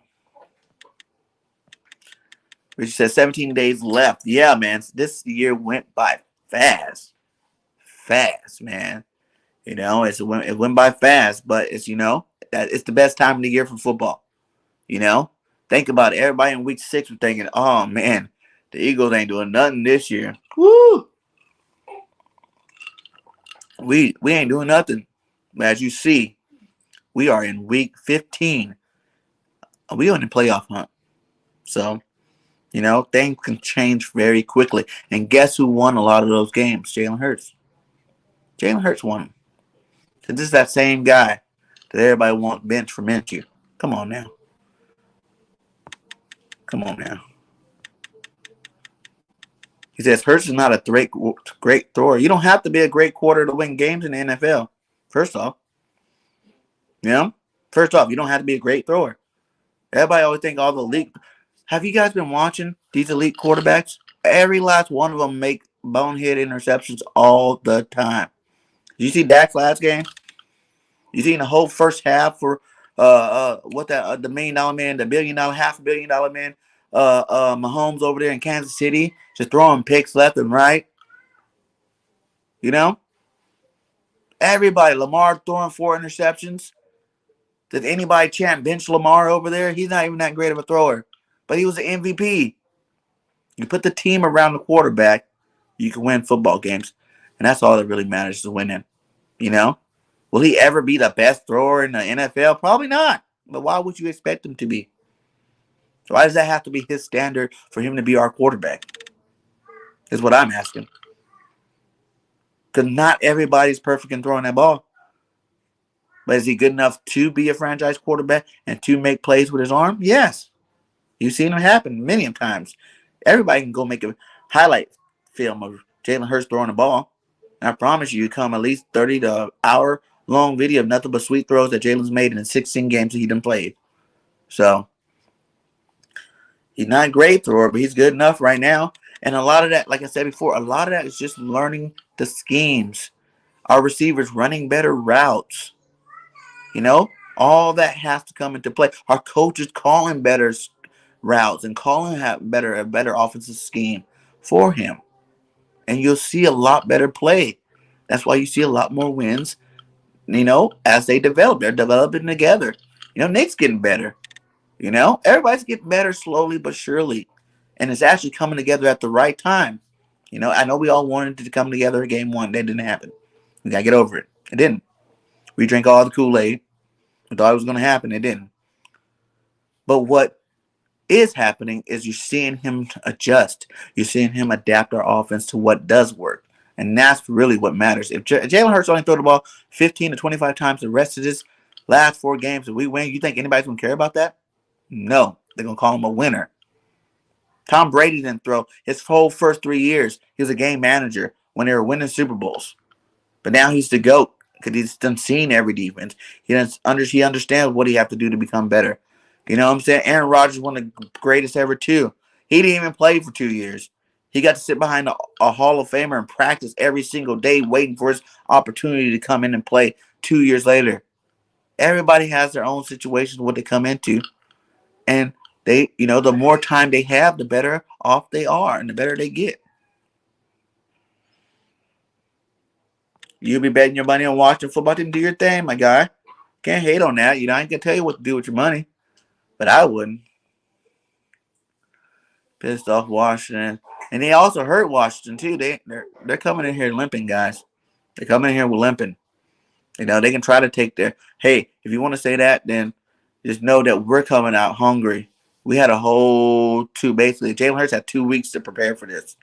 Speaker 2: Richard said 17 days left. Yeah, man. This year went by fast. Fast, man. It went by fast, but that it's the best time of the year for football. Think about it. Everybody in week 6 was thinking, "Oh man, the Eagles ain't doing nothing this year." Woo! We ain't doing nothing. As you see, we are in week 15. We on the playoff hunt. So things can change very quickly. And guess who won a lot of those games? Jalen Hurts. Jalen Hurts won them. So this is that same guy that everybody wants bench for Minshew. Come on now. Come on now. He says Hurts is not a great thrower. You don't have to be a great quarter to win games in the NFL. First off, you don't have to be a great thrower. Everybody always think all the elite. Have you guys been watching these elite quarterbacks? Every last one of them make bonehead interceptions all the time. Did you see Dak's last game? You seen the whole first half for the $1 million man, the $500 million man, Mahomes over there in Kansas City, just throwing picks left and right. Everybody, Lamar throwing 4 interceptions. Did anybody chant bench Lamar over there? He's not even that great of a thrower, but he was the MVP. You put the team around the quarterback, you can win football games, and that's all that really matters is winning. Will he ever be the best thrower in the NFL? Probably not. But why would you expect him to be? Why does that have to be his standard for him to be our quarterback? Is what I'm asking. Because not everybody's perfect in throwing that ball. But is he good enough to be a franchise quarterback and to make plays with his arm? Yes. You've seen it happen many times. Everybody can go make a highlight film of Jalen Hurts throwing the ball. And I promise you, come at least 30 to an hour long video of nothing but sweet throws that Jalen's made in the 16 games that he done played. So he's not a great thrower, but he's good enough right now. And a lot of that, like I said before, a lot of that is just learning the schemes. Our receivers running better routes. All that has to come into play. Our coaches calling better routes and calling a better offensive scheme for him. And you'll see a lot better play. That's why you see a lot more wins, as they develop. They're developing together. Nick's getting better. Everybody's getting better slowly but surely. And it's actually coming together at the right time. I know we all wanted it to come together in game 1. That didn't happen. We got to get over it. It didn't. We drank all the Kool-Aid. We thought it was going to happen. It didn't. But what is happening is you're seeing him adjust. You're seeing him adapt our offense to what does work. And that's really what matters. If Jalen Hurts only throw the ball 15 to 25 times the rest of this last 4 games that we win, you think anybody's going to care about that? No. They're going to call him a winner. Tom Brady didn't throw his whole first 3 years. He was a game manager when they were winning Super Bowls. But now he's the GOAT because he's done seen every defense. He understands what he have to do to become better. You know what I'm saying? Aaron Rodgers, one of the greatest ever, too. He didn't even play for 2 years. He got to sit behind a Hall of Famer and practice every single day, waiting for his opportunity to come in and play 2 years later. Everybody has their own situations, what they come into. And they, the more time they have, the better off they are and the better they get. You be betting your money on watching football team. Do your thing, my guy. Can't hate on that. I ain't gonna tell you what to do with your money, but I wouldn't. Pissed off Washington, and they also hurt Washington too. They're coming in here limping, guys. They're coming in here with limping. They can try to take their. Hey, if you want to say that, then just know that we're coming out hungry. We had a whole basically. Jalen Hurts had 2 weeks to prepare for this.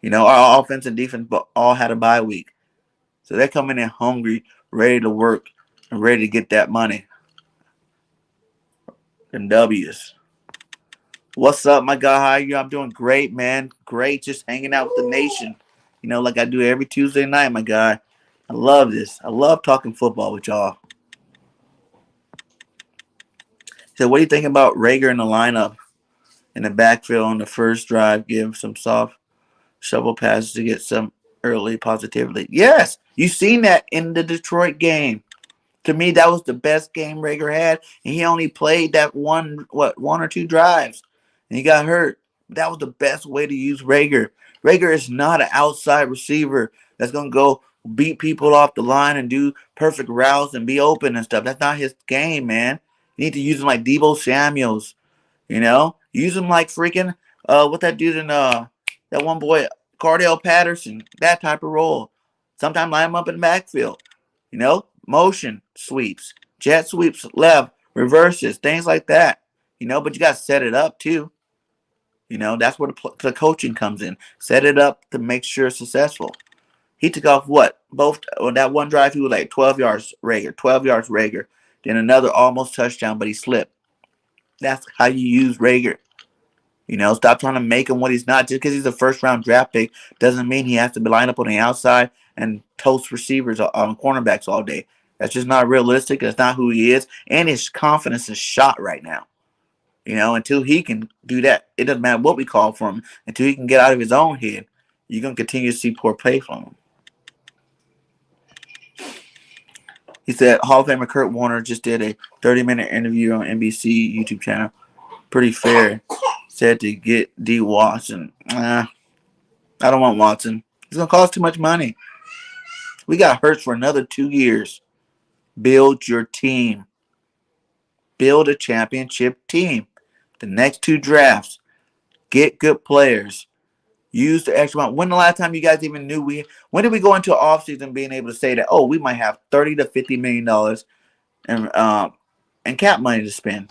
Speaker 2: Our offense and defense all had a bye week, so they're coming in hungry, ready to work, and ready to get that money. Them W's. What's up, my guy? How are you? I'm doing great, man. Great, just hanging out with the nation. Like I do every Tuesday night, my guy. I love this. I love talking football with y'all. So, what do you think about Rager in the lineup in the backfield on the first drive? Give some soft shovel passes to get some early positivity. Yes, you seen that in the Detroit game. To me, that was the best game Rager had, and he only played that one or two drives, and he got hurt. That was the best way to use Rager. Rager is not an outside receiver that's gonna go beat people off the line and do perfect routes and be open and stuff. That's not his game, man. You need to use him like Deebo Samuels. Use him like freaking what that dude in that one boy Cardell Patterson. That type of role. Sometimes line him up in the backfield. Motion sweeps, jet sweeps left, reverses, things like that. But you got to set it up too. That's where the coaching comes in. Set it up to make sure it's successful. He took off both on that one drive. He was like 12 yards Rager, 12 yards Rager, then another almost touchdown, but he slipped. That's how you use Rager. Stop trying to make him what he's not. Just because he's a first-round draft pick doesn't mean he has to be lined up on the outside and toast receivers on cornerbacks all day. That's just not realistic. That's not who he is. And his confidence is shot right now. Until he can do that, it doesn't matter what we call for him. Until he can get out of his own head, you're going to continue to see poor play from him. He said Hall of Famer Kurt Warner just did a 30-minute interview on NBC YouTube channel. Pretty fair. Said to get D. Watson. I don't want Watson. It's going to cost too much money. We got Hurts for another 2 years. Build your team. Build a championship team. The next 2 drafts. Get good players. Use the extra money. When the last time you guys even knew when did we go into offseason being able to say that, we might have $30 to $50 million and cap money to spend?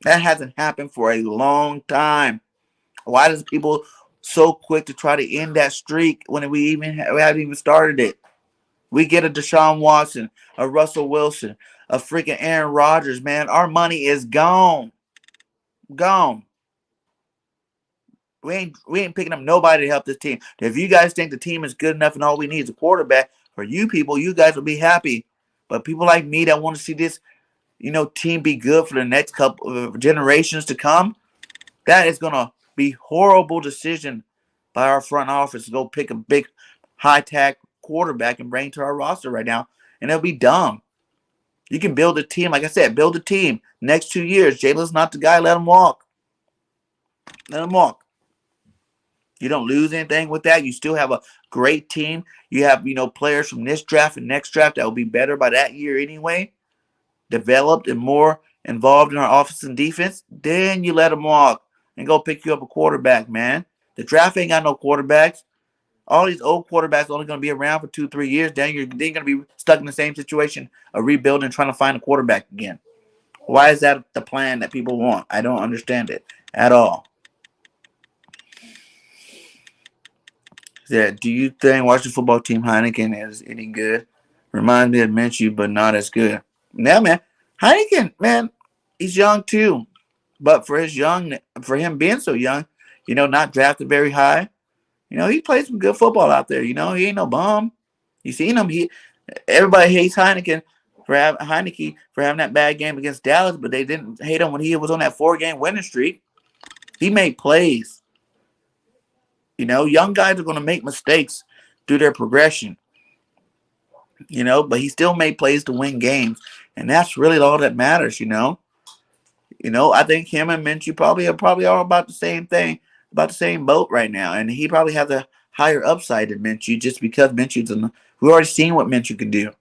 Speaker 2: That hasn't happened for a long time. Why does people so quick to try to end that streak when we haven't even started it? We get a Deshaun Watson, a Russell Wilson, a freaking Aaron Rodgers, man. Our money is gone. Gone. We ain't picking up nobody to help this team. If you guys think the team is good enough and all we need is a quarterback, for you people, you guys will be happy. But people like me that want to see this, team be good for the next couple of generations to come, that is going to be horrible decision by our front office to go pick a big high-tech quarterback and bring to our roster right now, and it'll be dumb. You can build a team. Like I said, build a team. Next 2 years, Jalen's not the guy. Let him walk. Let him walk. You don't lose anything with that. You still have a great team. You have, players from this draft and next draft that will be better by that year anyway. Developed and more involved in our offense and defense. Then you let them walk and go pick you up a quarterback, man. The draft ain't got no quarterbacks. All these old quarterbacks are only going to be around for 2-3 years. Then you're going to be stuck in the same situation of rebuilding, trying to find a quarterback again. Why is that the plan that people want? I don't understand it at all. Yeah, do you think Washington football team Heineken is any good? Reminds me of Minshew, but not as good. Yeah, man. Heineken, man, he's young too. But for him being so young, not drafted very high, he plays some good football out there. He ain't no bum. You seen him. Everybody hates Heineken for having that bad game against Dallas, but they didn't hate him when he was on that 4-game winning streak. He made plays. Young guys are going to make mistakes through their progression. But he still made plays to win games, and that's really all that matters. I think him and Minshew probably are about the same thing, about the same boat right now, and he probably has a higher upside than Minshew just because Minshew's We already seen what Minshew can do.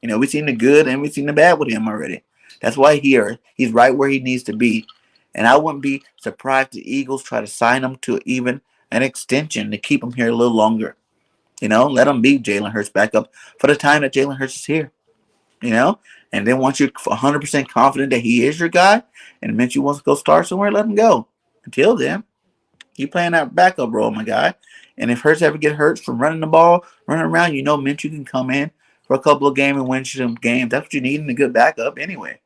Speaker 2: We've seen the good and we've seen the bad with him already. That's why he's right where he needs to be. And I wouldn't be surprised if the Eagles try to sign him to even an extension to keep him here a little longer. Let him be Jalen Hurts back up for the time that Jalen Hurts is here. And then once you're 100% confident that he is your guy and Minshew wants to go start somewhere, let him go. Until then, you playing that backup role, my guy. And if Hurts ever get hurt from running the ball, running around, Minshew can come in for a couple of games and win some games. That's what you need in a good backup anyway.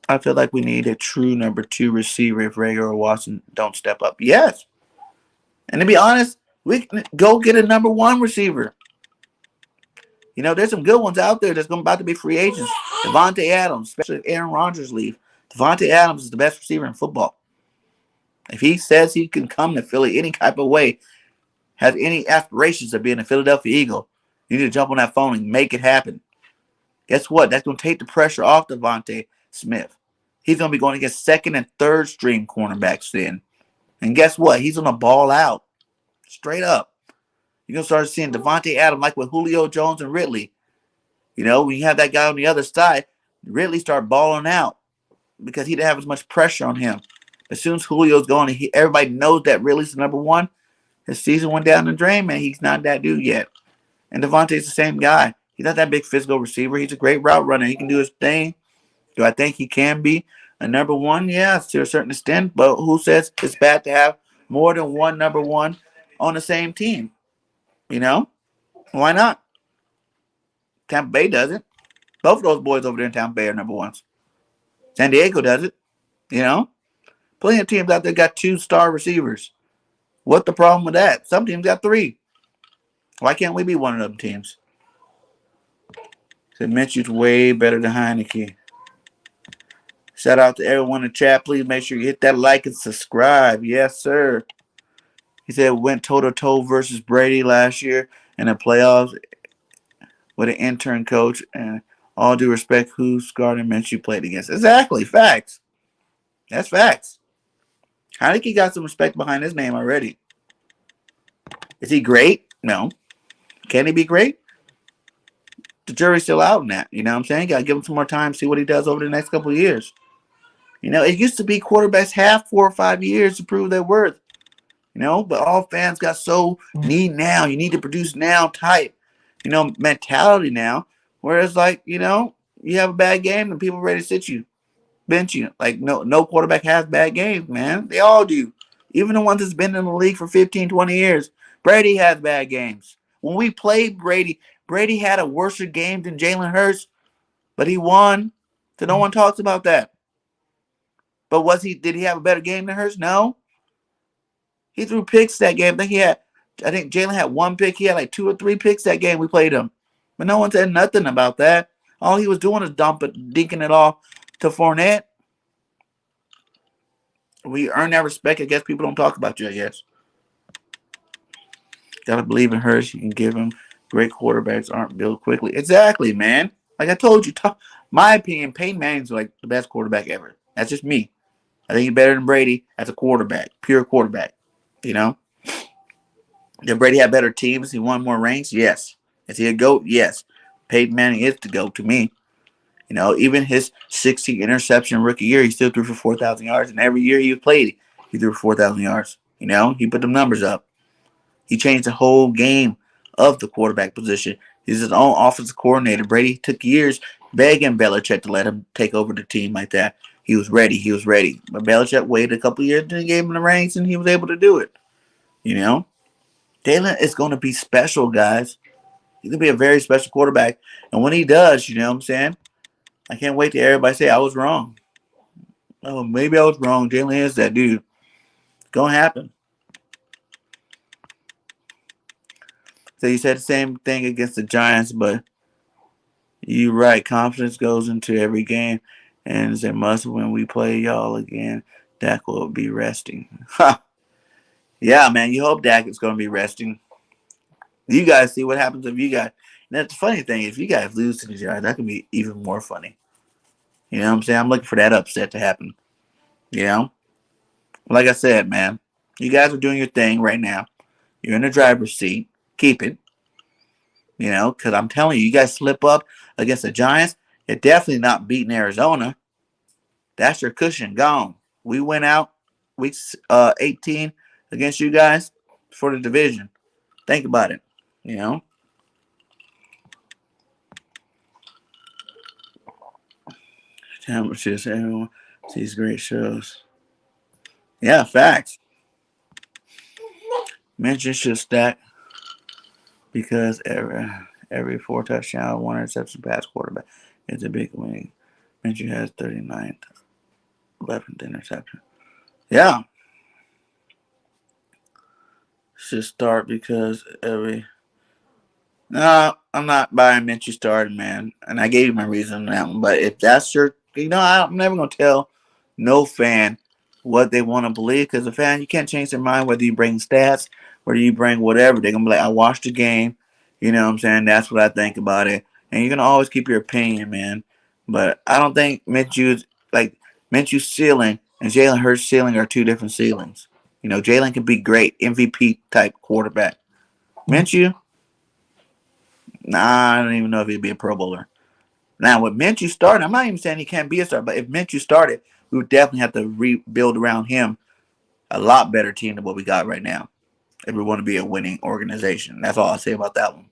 Speaker 2: I feel like we need a true number 2 receiver if Rager or Watson don't step up. Yes. And to be honest, we can go get a number 1 receiver. There's some good ones out there that's about to be free agents. Devontae Adams, especially if Aaron Rodgers leaves. Devontae Adams is the best receiver in football. If he says he can come to Philly any type of way, has any aspirations of being a Philadelphia Eagle, you need to jump on that phone and make it happen. Guess what? That's going to take the pressure off Devontae Smith. He's going to be going against second and third string cornerbacks then. And guess what? He's going to ball out. Straight up. You're going to start seeing Devontae Adams like with Julio Jones and Ridley. When you have that guy on the other side, Ridley start balling out because he didn't have as much pressure on him. As soon as Julio's going, everybody knows that Ridley's the number 1. His season went down the drain, man. He's not that dude yet. And Devontae's the same guy. He's not that big physical receiver. He's a great route runner. He can do his thing. Do I think he can be a number 1? Yeah, to a certain extent. But who says it's bad to have more than one number 1 on the same team? Why not? Tampa Bay does it. Both of those boys over there in Tampa Bay are number 1s. San Diego does it. Plenty of teams out there got 2-star receivers. What's the problem with that? Some teams got 3. Why can't we be one of them teams? Said Minshew's way better than Heineke. Shout out to everyone in the chat. Please make sure you hit that like and subscribe. Yes, sir. He said went toe-to-toe versus Brady last year in the playoffs with an intern coach. And all due respect, who's guarding Minshew played against. Exactly. Facts. That's facts. Heineke got some respect behind his name already. Is he great? No. Can he be great? The jury's still out in that. You know what I'm saying? Got to give him some more time, see what he does over the next couple of years. It used to be quarterbacks have 4 or 5 years to prove their worth. But all fans got so need now. You need to produce now type, mentality now. Whereas, you have a bad game and people are ready to sit you, bench you. No quarterback has bad games, man. They all do. Even the ones that's been in the league for 15, 20 years. Brady has bad games. When we played Brady had a worse game than Jalen Hurts, but he won. So no one talks about that. But did he have a better game than Hurts? No. He threw picks that game. I think Jalen had 1 pick. He had 2 or 3 picks that game we played him. But no one said nothing about that. All he was doing is dinking it off to Fournette. We earn that respect. I guess people don't talk about you, I guess. Gotta believe in Hurts. You can give him. Great quarterbacks aren't built quickly. Exactly, man. Like I told you, my opinion, Peyton Manning's the best quarterback ever. That's just me. I think he's better than Brady as a quarterback, pure quarterback. Did Brady have better teams? He won more rings? Yes. Is he a GOAT? Yes. Peyton Manning is the GOAT to me. Even his 16 interception rookie year, he still threw for 4,000 yards. And every year he played, he threw for 4,000 yards. He put them numbers up. He changed the whole game of the quarterback position. He's his own offensive coordinator. Brady took years begging Belichick to let him take over the team like that. He was ready. But Belichick waited a couple years and gave him the reins, and he was able to do it. Jalen is going to be special, guys. He's going to be a very special quarterback. And when he does, you know what I'm saying? I can't wait to everybody say I was wrong. Oh, maybe I was wrong. Jalen is that dude. It's going to happen. So you said the same thing against the Giants, but you're right. Confidence goes into every game, and it's a must when we play y'all again. Dak will be resting. Yeah, man. You hope Dak is going to be resting. You guys see what happens if you guys. And that's the funny thing. If you guys lose to the Giants, that could be even more funny. You know what I'm saying? I'm looking for that upset to happen. Like I said, man, you guys are doing your thing right now. You're in the driver's seat. Keep it. Because I'm telling you, you guys slip up against the Giants, you're definitely not beating Arizona. That's your cushion gone. We went out week 18 against you guys for the division. Think about it. You know, temperatures, everyone sees great shows. Yeah, facts. Mention should stack because every 4 touchdown, 1 interception pass quarterback is a big win. Mention has 39th, 11th interception. Yeah, should start because every. No, I'm not buying Minshew starting, man. And I gave you my reason on that one. But if that's your, I'm never gonna tell no fan what they want to believe because the fan, you can't change their mind whether you bring stats, whether you bring whatever. They're gonna be like, I watched the game. You know what I'm saying? That's what I think about it. And you're gonna always keep your opinion, man. But I don't think Minshew's ceiling and Jalen Hurts' ceiling are two different ceilings. Jalen can be great, MVP type quarterback. Minshew, nah, I don't even know if he'd be a Pro Bowler. Now, with Minshew started, I'm not even saying he can't be a starter, but if Minshew started, we would definitely have to rebuild around him a lot better team than what we got right now if we want to be a winning organization. That's all I'll say about that one.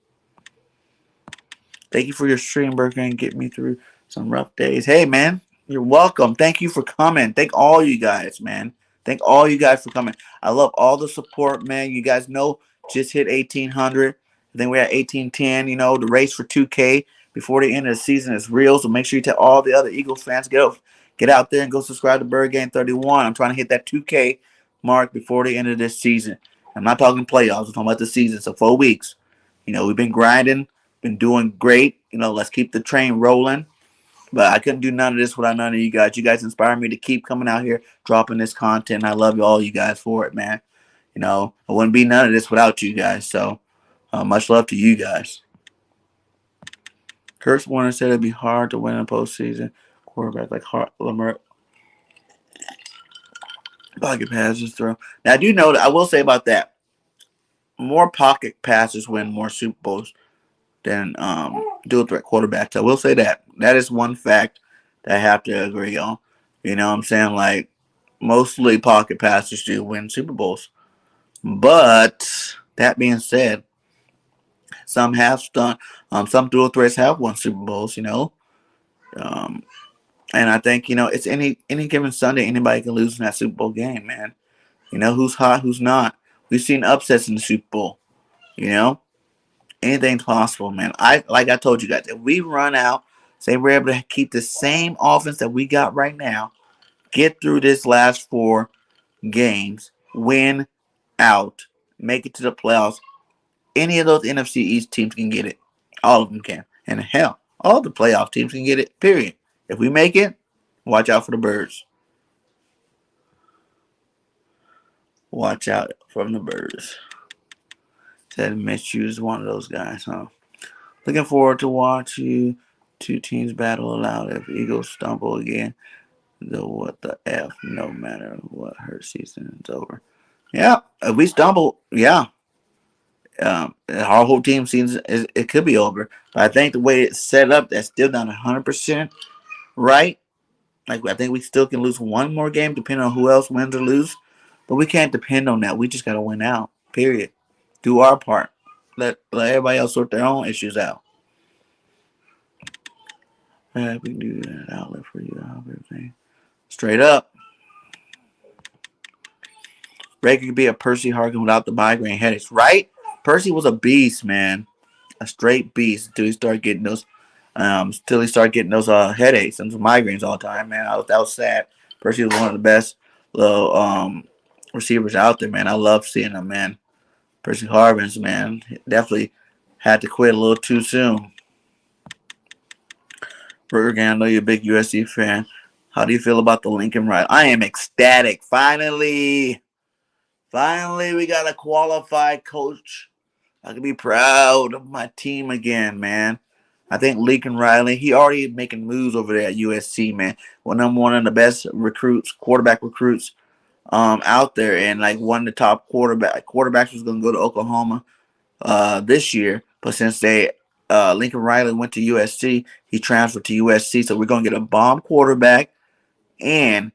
Speaker 2: Thank you for your stream, Burger, and get me through some rough days. Hey, man, you're welcome. Thank you for coming. Thank all you guys, man. Thank all you guys for coming. I love all the support, man. You guys know just hit 1,800. I think we're at 1,810. The race for 2K before the end of the season is real. So make sure you tell all the other Eagles fans, get out there and go subscribe to Bird Game 31. I'm trying to hit that 2K mark before the end of this season. I'm not talking playoffs. I'm talking about the season. So 4 weeks. We've been grinding, been doing great. Let's keep the train rolling. But I couldn't do none of this without none of you guys. You guys inspire me to keep coming out here, dropping this content. I love all you guys for it, man. I wouldn't be none of this without you guys. So much love to you guys. Kurt Warner said it'd be hard to win in postseason. Quarterback like Lamar. Pocket passes throw. Now I do know that I will say about that. More pocket passes win more Super Bowls than dual threat quarterbacks. I will say that. That is one fact that I have to agree on. You know what I'm saying? Like, mostly pocket passers do win Super Bowls. But that being said, some have done. Some dual threats have won Super Bowls. And I think it's any given Sunday, anybody can lose in that Super Bowl game, man. Who's hot, who's not. We've seen upsets in the Super Bowl. Anything's possible, man. Like I told you guys, if we run out, say we're able to keep the same offense that we got right now, get through this last 4 games, win out, make it to the playoffs. Any of those NFC East teams can get it. All of them can. And hell, all the playoff teams can get it, period. If we make it, watch out for the birds. Watch out from the birds. Said Minshew is one of those guys, huh? Looking forward to watch you 2 teams battle it out. If Eagles stumble again, what the F, no matter what, her season is over. Yeah, if we stumble, yeah. Our whole team seems it could be over. But I think the way it's set up, that's still not 100% right. Like, I think we still can lose one more game depending on who else wins or lose. But we can't depend on that. We just got to win out, period. Do our part. Let everybody else sort their own issues out. We can do that outlet for you. Everything. Straight up. Reagan could be a Percy Harkin without the migraine headaches, right? Percy was a beast, man. A straight beast until he started getting those headaches and migraines all the time, man. That was sad. Percy was one of the best little receivers out there, man. I love seeing him, man. Percy Harvins, man, definitely had to quit a little too soon. Kerrigan, I know you're a big USC fan. How do you feel about the Lincoln ride? I am ecstatic. Finally, we got a qualified coach. I can be proud of my team again, man. I think Lincoln Riley, he already making moves over there at USC, man. One of the best recruits, quarterback recruits out there, and like one of the top quarterbacks was going to go to Oklahoma this year, but since they Lincoln Riley went to USC, he transferred to USC. So we're gonna get a bomb quarterback, and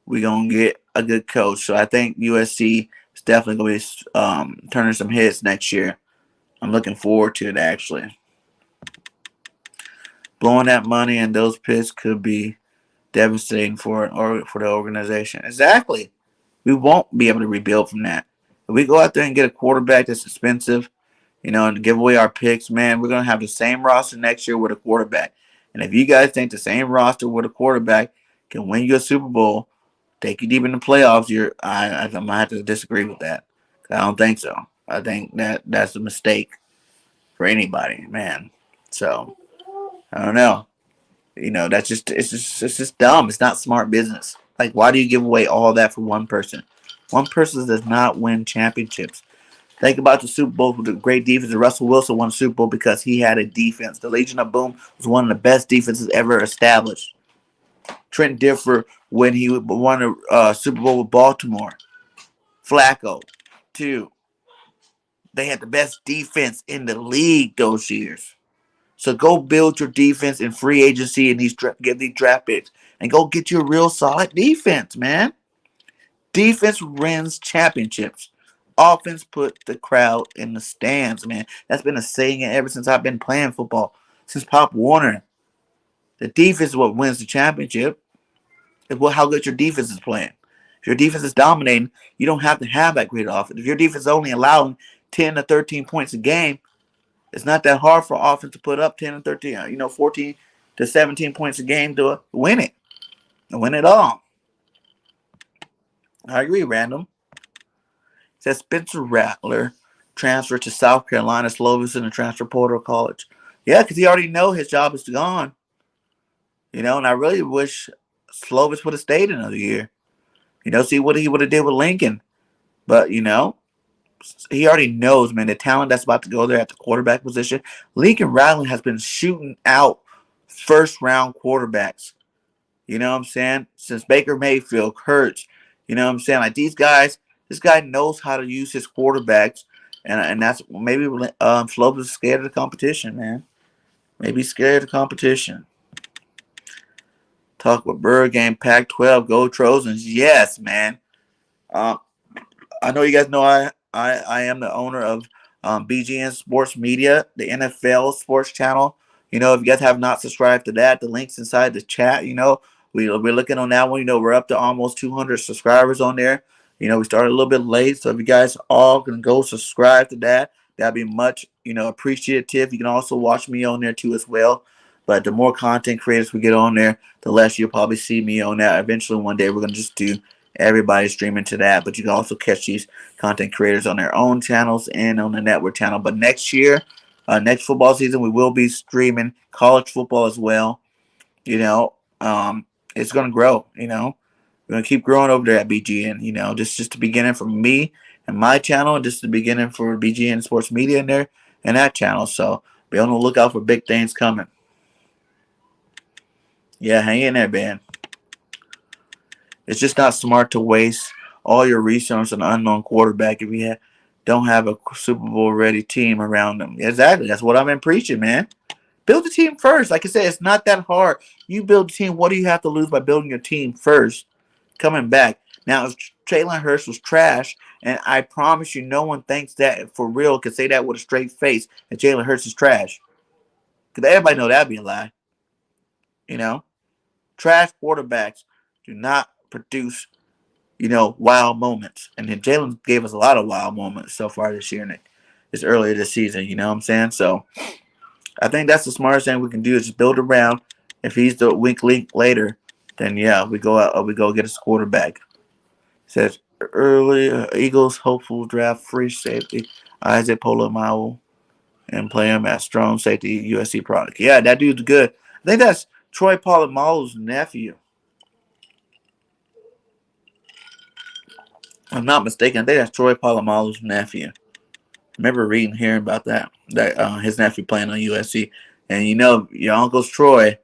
Speaker 2: we're gonna get a good coach. So I think USC is definitely gonna be turning some heads next year. I'm looking forward to it actually. Blowing that money and those picks could be devastating for the organization. Exactly. We won't be able to rebuild from that. If we go out there and get a quarterback that's expensive, and give away our picks, man, we're going to have the same roster next year with a quarterback. And if you guys think the same roster with a quarterback can win you a Super Bowl, take you deep in the playoffs, I'm going to have to disagree with that. I don't think so. I think that's a mistake for anybody, man. So, I don't know. That's it's just dumb. It's not smart business. Like, why do you give away all that for one person? One person does not win championships. Think about the Super Bowl with the great defense. Russell Wilson won the Super Bowl because he had a defense. The Legion of Boom was one of the best defenses ever established. Trent Dilfer, when he won a Super Bowl with Baltimore. Flacco, too. They had the best defense in the league those years. So go build your defense in free agency and get these draft picks. And go get your real solid defense, man. Defense wins championships. Offense put the crowd in the stands, man. That's been a saying ever since I've been playing football. Since Pop Warner. The defense is what wins the championship. It's how good your defense is playing. If your defense is dominating, you don't have to have that great offense. If your defense is only allowing 10 to 13 points a game, it's not that hard for offense to put up 10 to 13, 14 to 17 points a game to win it. And win it all. I agree, Random. It says Spencer Rattler transferred to South Carolina. Slovis in the transfer portal college. Yeah, because he already know his job is gone. And I really wish Slovis would have stayed another year. See what he would have did with Lincoln. But, he already knows, man, the talent that's about to go there at the quarterback position. Lincoln Riley has been shooting out first-round quarterbacks. You know what I'm saying? Since Baker Mayfield, Hurts. You know what I'm saying? Like these guys, this guy knows how to use his quarterbacks. And that's maybe Slovis is scared of the competition, man. Maybe scared of the competition. Talk with Bird Game, Pac-12, Go Trojans. Yes, man. I know you guys know I am the owner of BGN Sports Media, the NFL sports channel. If you guys have not subscribed to that, the link's inside the chat. We're looking on that one. We're up to almost 200 subscribers on there. We started a little bit late, so if you guys all can go subscribe to that, that'd be much, appreciative. You can also watch me on there too as well. But the more content creators we get on there, the less you'll probably see me on that. Eventually, one day, we're going to just do everybody streaming to that. But you can also catch these content creators on their own channels and on the network channel. But next year, next football season, we will be streaming college football as well. It's going to grow, We're going to keep growing over there at BGN, just the beginning for me and my channel, just the beginning for BGN Sports Media in there and that channel. So be on the lookout for big things coming. Yeah, hang in there, man. It's just not smart to waste all your resources on an unknown quarterback if you don't have a Super Bowl ready team around them. Exactly. That's what I've been preaching, man. Build the team first. Like I said, it's not that hard. You build a team. What do you have to lose by building your team first? Coming back. Now, if Jalen Hurts was trash, and I promise you no one thinks that for real could say that with a straight face that Jalen Hurts is trash. Because everybody know that'd be a lie. Trash quarterbacks do not produce, wild moments. And then Jalen gave us a lot of wild moments so far this year and this earlier this season. You know what I'm saying? So I think that's the smartest thing we can do is just build around. If he's the weak link later, then yeah, we go out. We go get his quarterback. It says early Eagles hopeful draft free safety Isaac Polamalu and play him at strong safety USC product. Yeah, that dude's good. I think that's Troy Polamalu's nephew. If I'm not mistaken, I think that's Troy Polamalu's nephew. I remember hearing about that his nephew playing on USC. And your uncle's Troy,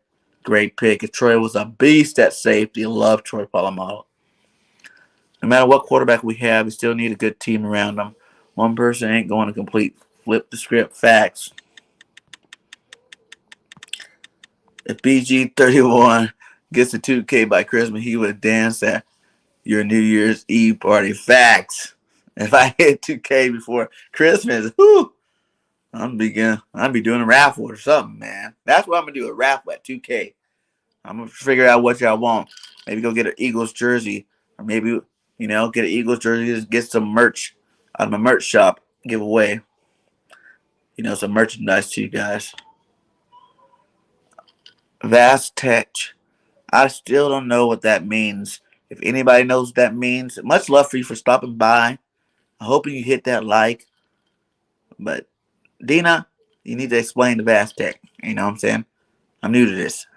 Speaker 2: great pick. Troy was a beast at safety. Love Troy Polamalu. No matter what quarterback we have, we still need a good team around them. One person ain't going to complete flip the script. Facts. If BG31 gets a 2K by Christmas, he would dance at your New Year's Eve party. Facts. If I hit 2K before Christmas, whoo, I'm be doing a raffle or something, man. That's what I'm gonna do, a raffle at 2K. I'm gonna figure out what y'all want. Maybe go get an Eagles jersey, or maybe get an Eagles jersey. Get some merch out of my merch shop. Give away, some merchandise to you guys. Vast Tech. I still don't know what that means. If anybody knows what that means, much love for you for stopping by. I hope you hit that like. But Dina, you need to explain the Vast Tech. You know what I'm saying? I'm new to this.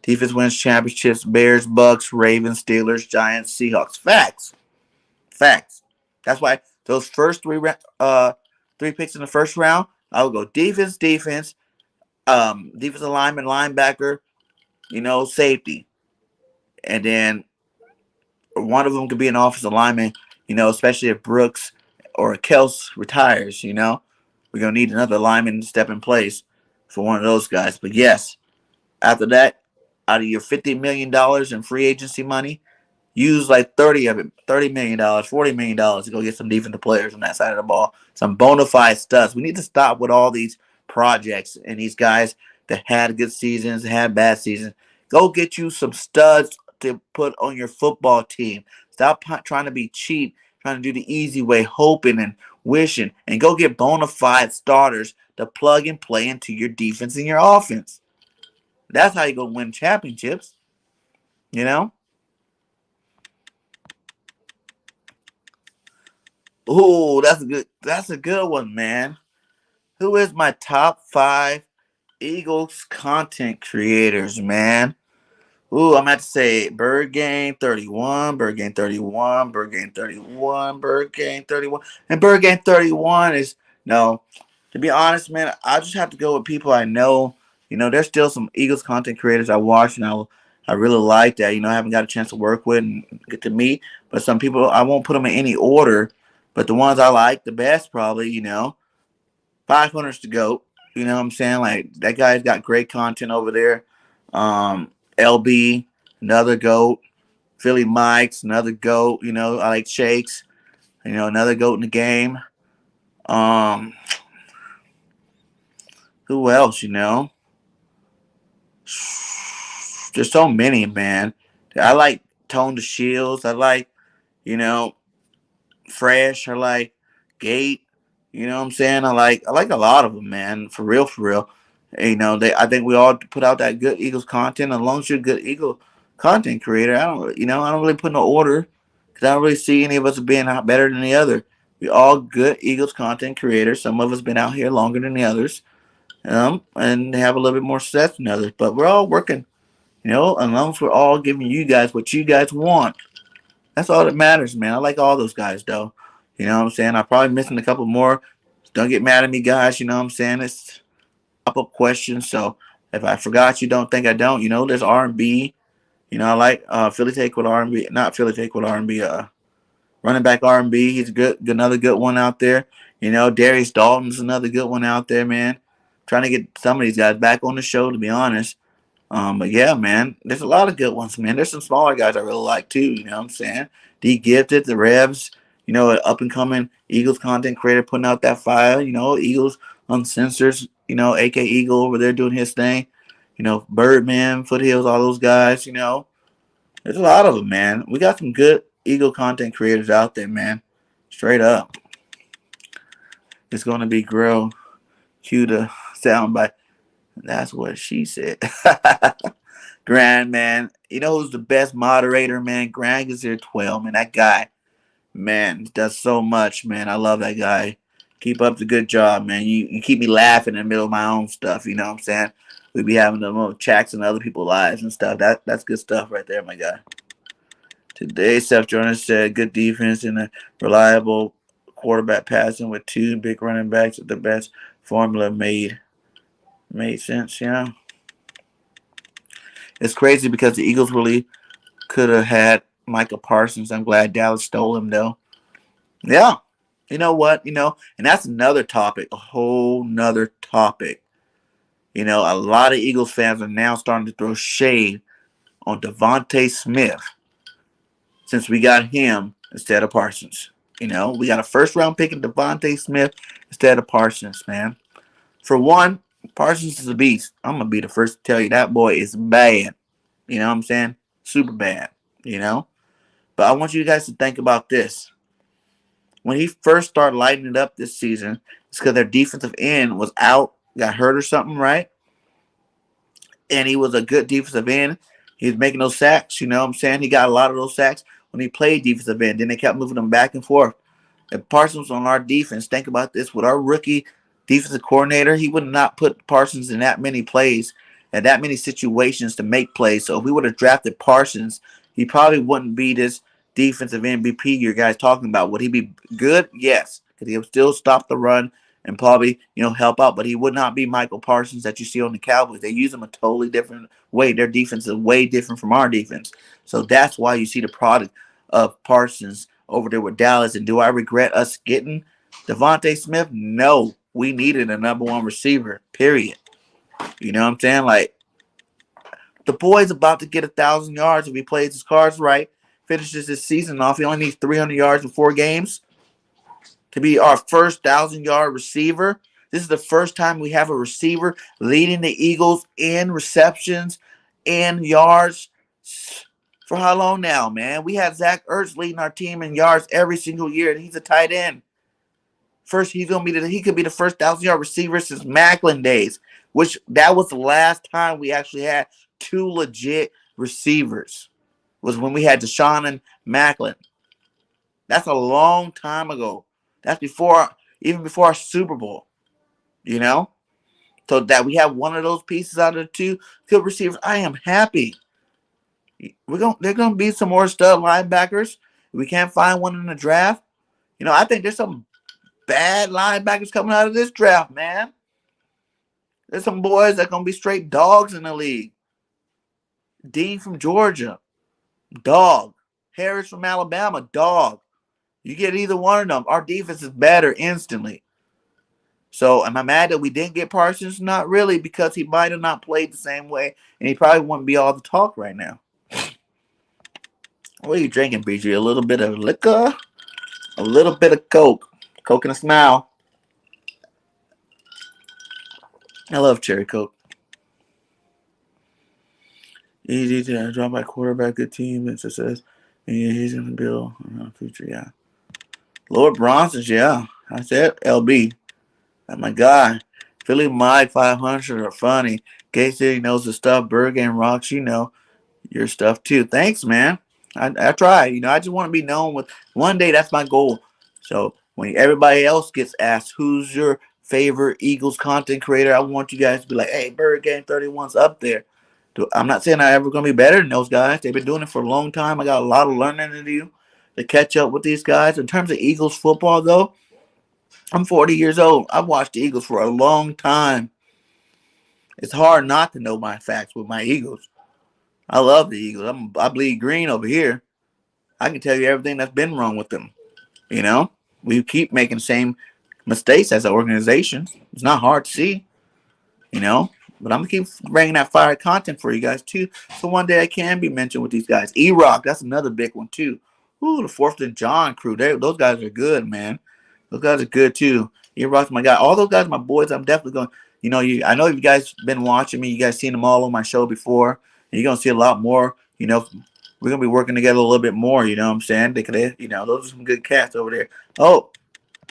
Speaker 2: Defense wins championships: Bears, Bucks, Ravens, Steelers, Giants, Seahawks. Facts. That's why those first three picks in the first round, I would go defense, defensive lineman, linebacker, safety, and then one of them could be an offensive lineman. Especially if Brooks or Kels retires. We're gonna need another lineman to step in place for one of those guys. But yes, after that, out of your $50 million in free agency money, use like 30 of it, $30 million, $40 million to go get some defensive players on that side of the ball. Some bona fide studs. We need to stop with all these projects and these guys that had good seasons, had bad seasons. Go get you some studs to put on your football team. Stop trying to be cheap, trying to do the easy way, hoping and wishing, and go get bona fide starters to plug and play into your defense and your offense. That's how you go win championships. Oh, that's a good one, man. Who is my top 5 Eagles content creators, man? Ooh, I'm about to say Bird Game 31, Bird Game 31, Bird Game 31, Bird Game 31. And Bird Game 31 is, no, to be honest, man, I just have to go with people I know. There's still some Eagles content creators I watch and I really like that. I haven't got a chance to work with and get to meet. But some people, I won't put them in any order. But the ones I like the best, probably, 500's to go. You know what I'm saying? Like, that guy's got great content over there. LB, another GOAT. Philly Mike's, another GOAT. I like Shakes. Another GOAT in the game. Who else, There's so many, man. I like Tone the Shields. I like, you know, Fresh. I like Gate. You know what I'm saying? I like a lot of them, man. For real, for real. I think we all put out that good Eagles content. As long as you're a good Eagle content creator, I don't really put no order because I don't really see any of us being better than the other. We all good Eagles content creators. Some of us been out here longer than the others, and have a little bit more success than others. But we're all working, as long as we're all giving you guys what you guys want. That's all that matters, man. I like all those guys, though. You know what I'm saying? I'm probably missing a couple more. Don't get mad at me, guys. You know what I'm saying? It's pop-up questions. So if I forgot you, don't think I don't. There's R&B. I like Philly Take with R&B. Not Philly Take with R&B. Running back R&B. He's another good one out there. Darius Dalton's another good one out there, man. Trying to get some of these guys back on the show, to be honest. But yeah, man, there's a lot of good ones, man. There's some smaller guys I really like too. You know what I'm saying? D Gifted, the Revs, an up and coming Eagles content creator putting out that file. Eagles Uncensored, AK Eagle over there doing his thing. Birdman, Foothills, all those guys. There's a lot of them, man. We got some good Eagle content creators out there, man. Straight up. It's gonna be grow. Cue the soundbite. That's what she said. Grand, man. You know who's the best moderator, man? Grand is here 12, man. That guy, man, does so much, man. I love that guy. Keep up the good job, man. You keep me laughing in the middle of my own stuff, you know what I'm saying? We be having the little chats in other people's lives and stuff. That's good stuff right there, my guy. Today, Seth Jonas said, good defense and a reliable quarterback passing with 2 big running backs at the best formula made sense, It's crazy because the Eagles really Could have had Micah Parsons. I'm glad Dallas stole him though. Yeah. You know what? And that's another topic, a whole nother topic. A lot of Eagles fans are now starting to throw shade on Devontae Smith since we got him instead of Parsons. We got a first round pick in Devontae Smith instead of Parsons, man. For one, Parsons is a beast. I'm going to be the first to tell you that boy is bad. You know what I'm saying? Super bad, But I want you guys to think about this. When he first started lighting it up this season, it's because their defensive end was out, got hurt or something, right? And he was a good defensive end. He was making those sacks, you know what I'm saying? He got a lot of those sacks when he played defensive end. Then they kept moving him back and forth. If Parsons on our defense, think about this, with our rookie defensive coordinator, he would not put Parsons in that many plays and that many situations to make plays. So if we would have drafted Parsons, he probably wouldn't be this defensive MVP you guys talking about. Would he be good? Yes, because he would still stop the run and probably, help out. But he would not be Michael Parsons that you see on the Cowboys. They use him a totally different way. Their defense is way different from our defense. So that's why you see the product of Parsons over there with Dallas. And do I regret us getting Devontae Smith? No. We needed a number one receiver, period. You know what I'm saying? Like, the boy's about to get 1,000 yards if he plays his cards right, finishes his season off. He only needs 300 yards in 4 games to be our first 1,000-yard receiver. This is the first time we have a receiver leading the Eagles in receptions and yards. For how long now, man? We had Zach Ertz leading our team in yards every single year, and he's a tight end. First, he could be the first 1,000-yard receiver since Macklin days, which that was the last time we actually had 2 legit receivers. Was when we had Deshaun and Macklin. That's a long time ago. That's even before our Super Bowl. So that we have one of those pieces out of the 2 good receivers, I am happy. They're gonna be some more stud linebackers. We can't find one in the draft. I think there's some bad linebackers coming out of this draft, man. There's some boys that are gonna be straight dogs in the league. Dean from Georgia, dog. Harris from Alabama, dog. You get either one of them, our defense is better instantly. So am I mad that we didn't get Parsons? Not really, because he might have not played the same way, and he probably wouldn't be all the talk right now. What are you drinking, BG? A little bit of liquor? A little bit of Coke. Coke and a smile. I love cherry Coke. Easy to drop by quarterback, good team, and success. And he's going to build around future, yeah. Lord Bronson's, yeah. I said LB. That's my guy. Philly Mike 500 are funny. K-City knows the stuff. Berg and Rocks, your stuff too. Thanks, man. I try. I just want to be known with one day. That's my goal. So when everybody else gets asked, who's your favorite Eagles content creator, I want you guys to be like, hey, Bird Game 31's up there. I'm not saying I'm ever going to be better than those guys. They've been doing it for a long time. I got a lot of learning to do to catch up with these guys. In terms of Eagles football, though, I'm 40 years old. I've watched the Eagles for a long time. It's hard not to know my facts with my Eagles. I love the Eagles. I bleed green over here. I can tell you everything that's been wrong with them. We keep making the same mistakes as an organization. It's not hard to see, But I'm going to keep bringing that fire content for you guys, too. So one day I can be mentioned with these guys. E-Rock, that's another big one, too. Ooh, the 4th and John crew. Those guys are good, man. Those guys are good, too. E-Rock's my guy. All those guys are my boys. I'm definitely going, I know you guys been watching me. You guys seen them all on my show before. And you're going to see a lot more, we're going to be working together a little bit more, you know what I'm saying? Those are some good cats over there. Oh,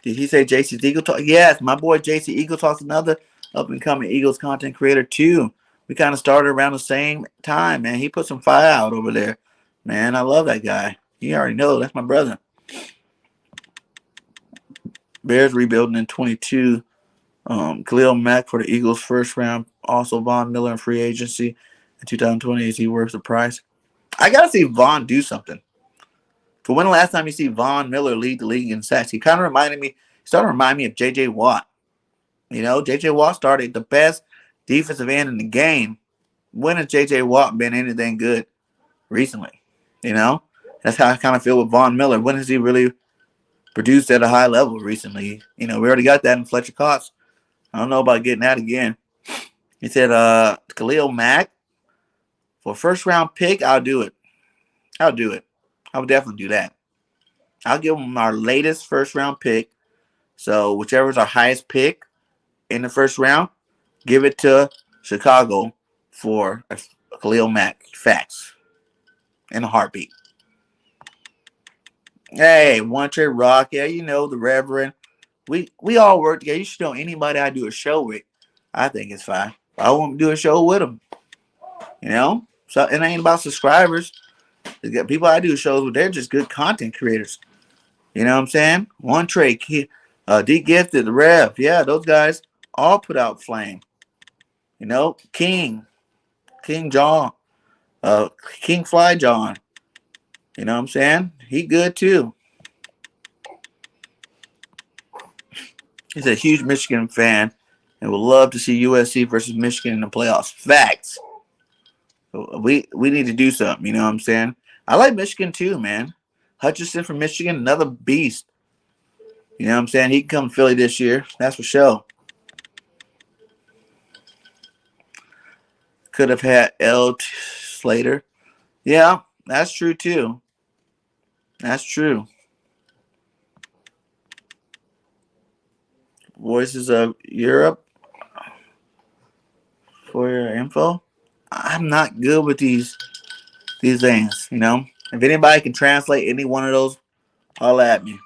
Speaker 2: did he say JC's Eagle Talk? Yes, my boy JC Eagle Talk's another up-and-coming Eagles content creator, too. We kind of started around the same time, man. He put some fire out over there. Man, I love that guy. You already know. That's my brother. Bears rebuilding in 22. Khalil Mack for the Eagles first round. Also Von Miller in free agency in 2020 as he works the price. I got to see Von do something. For when the last time you see Von Miller lead the league in sacks? He kind of started to remind me of J.J. Watt. J.J. Watt started the best defensive end in the game. When has J.J. Watt been anything good recently? You know, that's how I kind of feel with Von Miller. When has he really produced at a high level recently? You know, we already got that in Fletcher Cox. I don't know about getting that again. He said, Khalil Mack for first round pick. I'll do it. I'll do it. I would definitely do that. I'll give him our latest first round pick. So whichever is our highest pick in the first round, give it to Chicago for a Khalil Mack. Facts. In a heartbeat. Hey, One Trade Rock. Yeah, you know the Reverend. We all work together. You should know anybody I do a show with. I think it's fine. I won't do a show with them. You know? So it ain't about subscribers. People I do shows with, they're just good content creators. You know what I'm saying? One Trade, D Gifted, the Rev. Yeah, those guys all put out flame. You know, King John, King Fly John. You know what I'm saying? He good too. He's a huge Michigan fan and would love to see USC versus Michigan in the playoffs. Facts. We need to do something. You know what I'm saying? I like Michigan too, man. Hutchinson from Michigan, another beast. You know what I'm saying? He can come to Philly this year. That's for sure. Could have had Slater. Yeah, that's true too. That's true. Voices of Europe for your info. I'm not good with these things, you know. If anybody can translate any one of those, holla at me.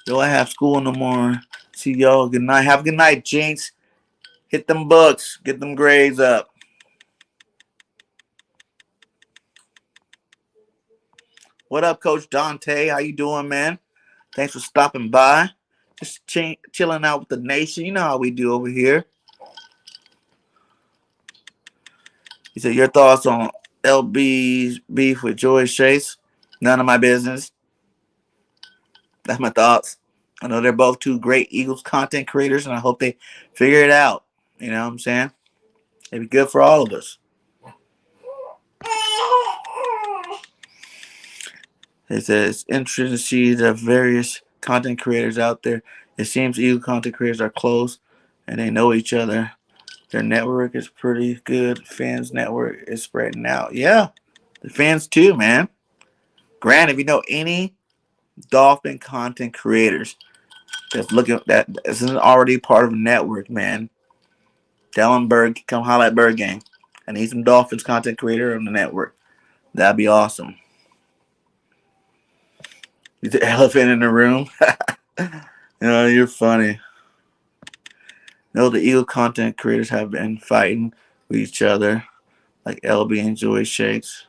Speaker 2: Yo, I have school no more. See y'all. Good night. Have a good night, Jinx. Hit them books. Get them grades up. What up, Coach Dante? How you doing, man? Thanks for stopping by. Just chilling out with the nation. You know how we do over here. He said, your thoughts on LB's beef with Joyce Chase? None of my business. That's my thoughts. I know they're both two great Eagles content creators, and I hope they figure it out. You know what I'm saying? It'd be good for all of us. It says, it's interesting to see the various content creators out there. It seems Eagle content creators are close, and they know each other. Their network is pretty good. Fans' network is spreading out. Yeah, the fans too, man. Grant, if you know any Dolphin content creators that's looking that isn't already part of a network, man, tell them Berg, come holler at Bird Gang. I need some Dolphins content creator on the network. That'd be awesome. You the elephant in the room. You're funny. No, the Eagle content creators have been fighting with each other, like LB and Joy Shakes.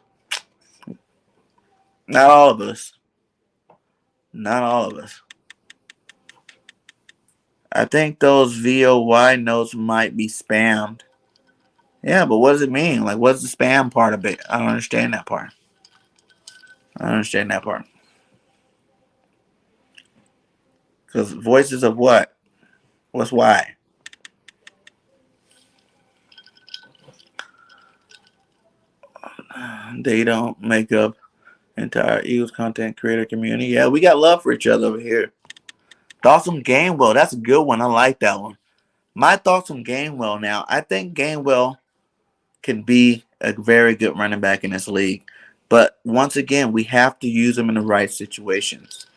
Speaker 2: Not all of us. Not all of us. I think those VOY notes might be spammed. Yeah, but what does it mean? Like, what's the spam part of it? I don't understand that part. Because voices of what? What's why? They don't make up entire Eagles content creator community. Yeah, we got love for each other over here. Thoughts on Gainwell. That's a good one. I like that one. My thoughts on Gainwell now. I think Gainwell can be a very good running back in this league. But once again, we have to use him in the right situations.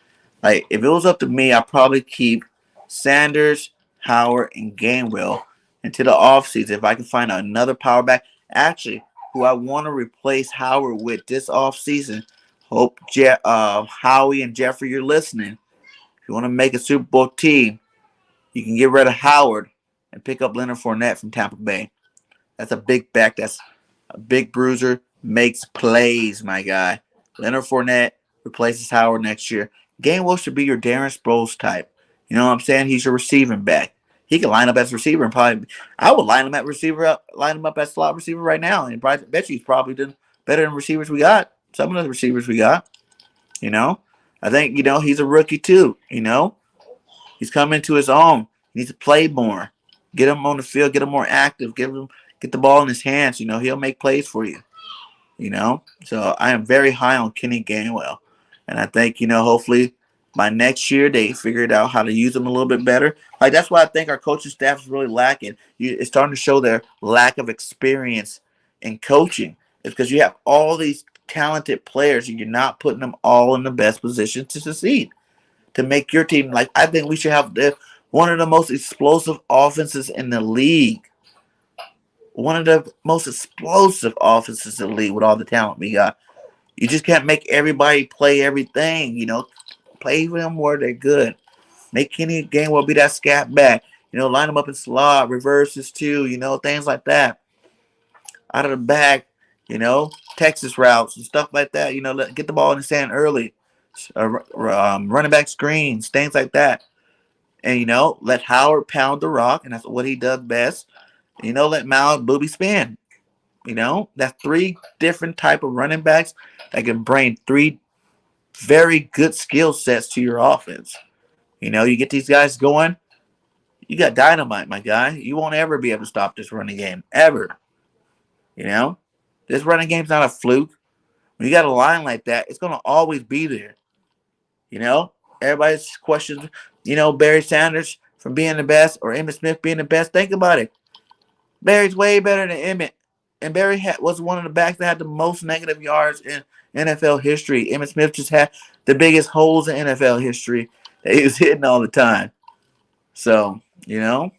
Speaker 2: Like, if it was up to me, I'd probably keep Sanders, Howard, and Gainwell into the offseason. If I can find another power back, actually, who I want to replace Howard with this offseason. Hope Howie and Jeffrey, you're listening. If you want to make a Super Bowl team, you can get rid of Howard and pick up Leonard Fournette from Tampa Bay. That's a big back. That's a big bruiser. Makes plays, my guy. Leonard Fournette replaces Howard next year. Gainwell should be your Darren Sproles type. You know what I'm saying? He's your receiving back. He can line up as receiver and probably. I would line him at receiver line him up as slot receiver right now, and I bet you he's probably done better than receivers we got. Some of the receivers we got. You know, I think he's a rookie too. He's coming to his own. He needs to play more. Get him on the field. Get him more active. Get the ball in his hands. He'll make plays for you. So I am very high on Kenny Gainwell, and I think hopefully by next year they figured out how to use him a little bit better. Like that's why I think our coaching staff is really lacking. It's starting to show their lack of experience in coaching. It's because you have all these talented players and you're not putting them all in the best position to succeed, to make your team. Like I think we should have one of the most explosive offenses in the league. One of the most explosive offenses in the league with all the talent we got. You just can't make everybody play everything. Play them where they're good. Make Kenny Gainwell be that scat back. Line them up in slot, reverses too. Things like that. Out of the back. Texas routes and stuff like that. Get the ball in the sand early. Running back screens, things like that. And let Howard pound the rock, and that's what he does best. Let Mal booby spin. That's three different type of running backs that can bring three very good skill sets to your offense. You get these guys going, you got dynamite, my guy. You won't ever be able to stop this running game. Ever. This running game's not a fluke. When you got a line like that, it's gonna always be there. Everybody's questions, Barry Sanders from being the best or Emmitt Smith being the best. Think about it. Barry's way better than Emmitt. And Barry was one of the backs that had the most negative yards in NFL history. Emmitt Smith just had the biggest holes in NFL history that he was hitting all the time. So, it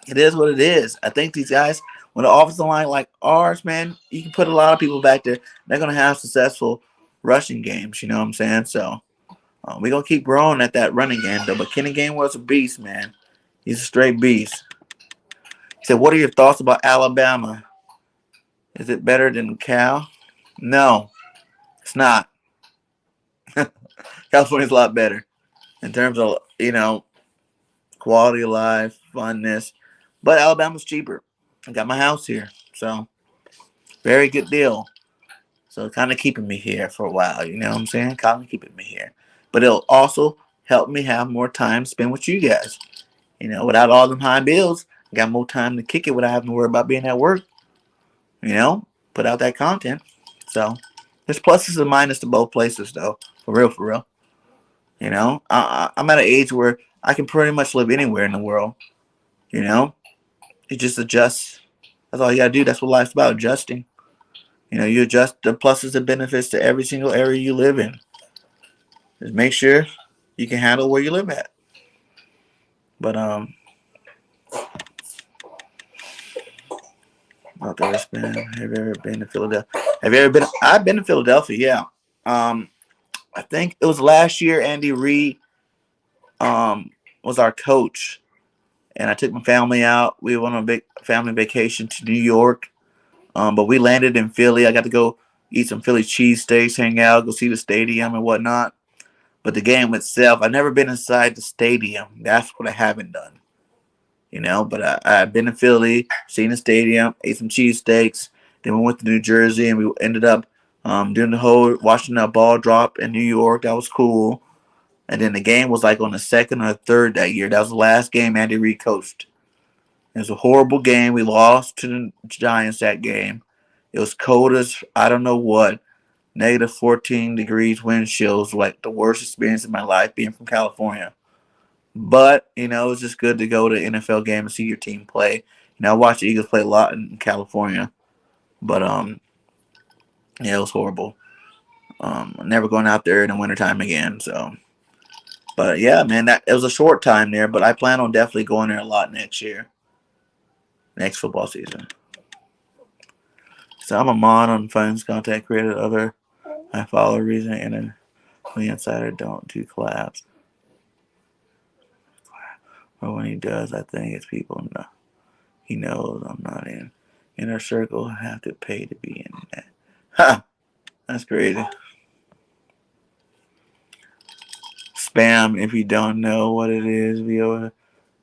Speaker 2: is what it is. I think these guys, when the offensive line like ours, man, you can put a lot of people back there. They're going to have successful rushing games. You know what I'm saying? So, we're going to keep growing at that running game, though. But Kenny Gainwell's a beast, man. He's a straight beast. He said, what are your thoughts about Alabama? Is it better than Cal? No, it's not. California's a lot better in terms of, quality of life, funness. But Alabama's cheaper. I got my house here. So, very good deal. So, kind of keeping me here for a while. You know what I'm saying? Kind of keeping me here. But it'll also help me have more time to spend with you guys. Without all them high bills, I got more time to kick it without having to worry about being at work. Put out that content. So, there's pluses and minuses to both places, though. For real, for real. I'm at an age where I can pretty much live anywhere in the world. You just adjust. That's all you gotta do. That's what life's about, adjusting. You adjust the pluses and benefits to every single area you live in. Just make sure you can handle where you live at. But have you ever been to Philadelphia? Have you ever been? I've been to Philadelphia. Yeah. I think it was last year. Andy Reid was our coach, and I took my family out. We went on a big family vacation to New York, but we landed in Philly. I got to go eat some Philly cheesesteaks, hang out, go see the stadium and whatnot. But the game itself, I've never been inside the stadium. That's what I haven't done. But I've been in Philly, seen the stadium, ate some cheesesteaks. Then we went to New Jersey, and we ended up doing the whole watching that ball drop in New York. That was cool. And then the game was like on the second or third that year. That was the last game Andy Reid coached. It was a horrible game. We lost to the Giants that game. It was cold as I don't know what. Negative 14 degrees wind chills, like the worst experience in my life being from California. But, it was just good to go to an NFL game and see your team play. I watched the Eagles play a lot in California. But, yeah, it was horrible. Never going out there in the wintertime again, so. But, yeah, man, it was a short time there, but I plan on definitely going there a lot next year. Next football season. So I'm a mod on Funds Contact Creator. Other I follow reason and the insider don't do collabs. But when he does, I think it's people know. He knows I'm not in inner circle. I have to pay to be in that. Ha! That's crazy. Spam, if you don't know what it is,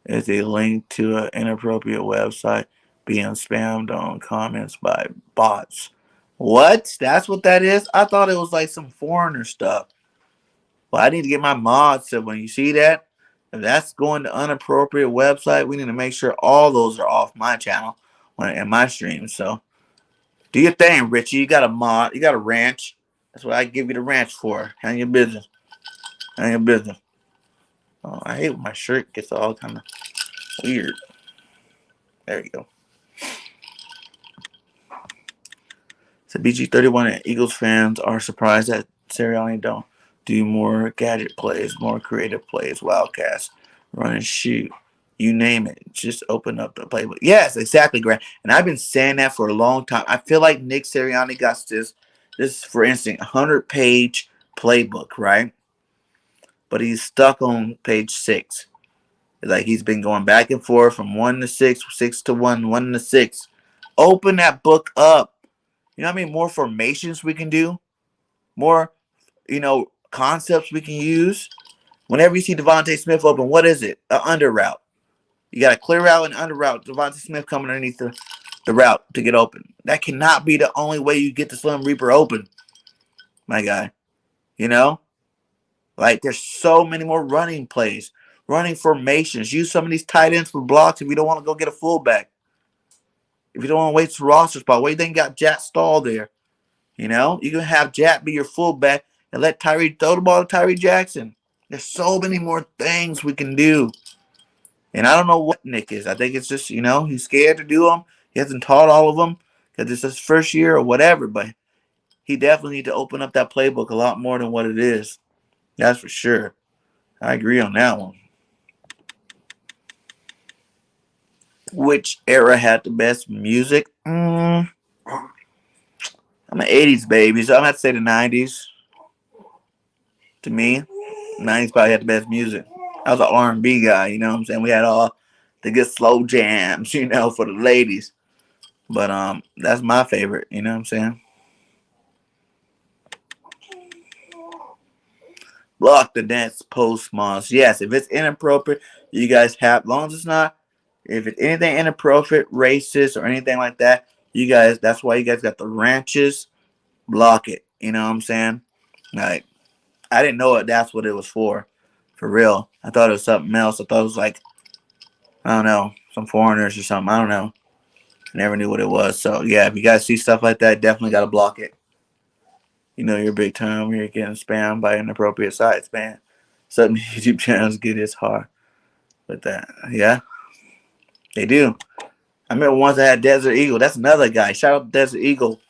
Speaker 2: is a link to an inappropriate website being spammed on comments by bots. What? That's what that is? I thought it was like some foreigner stuff. Well, I need to get my mods so when you see that, if that's going to inappropriate website, we need to make sure all those are off my channel and my stream. So Do your thing, Richie. You got a mod. You got a ranch. That's what I give you the ranch for. Handle your business. Handle your business. Oh, I hate when my shirt gets all kind of weird. There you go. So BG31 and Eagles fans are surprised that Sirianni don't do more gadget plays, more creative plays, wildcats, run and shoot. You name it. Just open up the playbook. Yes, exactly, Grant. And I've been saying that for a long time. I feel like Nick Sirianni got this, for instance, 100-page playbook, right? But he's stuck on page 6. Like he's been going back and forth from 1 to 6, 6 to 1, 1 to 6. Open that book up. You know what I mean? More formations we can do. More, concepts we can use. Whenever you see Devontae Smith open, what is it? An under route. You got a clear route and under route. Devontae Smith coming underneath the route to get open. That cannot be the only way you get the Slim Reaper open, my guy. Like there's so many more running plays, running formations. Use some of these tight ends for blocks if you don't want to go get a fullback. If you don't want to waste the roster spot, why you think you got Jack Stall there? You can have Jack be your fullback and let Tyree throw the ball to Tyree Jackson. There's so many more things we can do. And I don't know what Nick is. I think it's just, he's scared to do them. He hasn't taught all of them because it's his first year or whatever. But he definitely need to open up that playbook a lot more than what it is. That's for sure. I agree on that one. Which era had the best music? I'm an 80s baby, so I'm going to have to say the 90s. To me, 90s probably had the best music. I was an R&B guy, you know what I'm saying? We had all the good slow jams, for the ladies. But that's my favorite, you know what I'm saying? Block the dance post months. Yes, if it's inappropriate, you guys have, as long as it's not, if it's anything inappropriate, racist, or anything like that, you guys, that's why you guys got the ranches. Block it, you know what I'm saying? Like, I didn't know that's what it was for real. I thought it was something else. I thought it was like, I don't know, some foreigners or something. I don't know. Never knew what it was. So, yeah, if you guys see stuff like that, definitely got to block it. You're big time. You're getting spammed by inappropriate sites, man. Some YouTube channels get as hard with that. Yeah, they do. I remember once I had Desert Eagle. That's another guy. Shout out to Desert Eagle.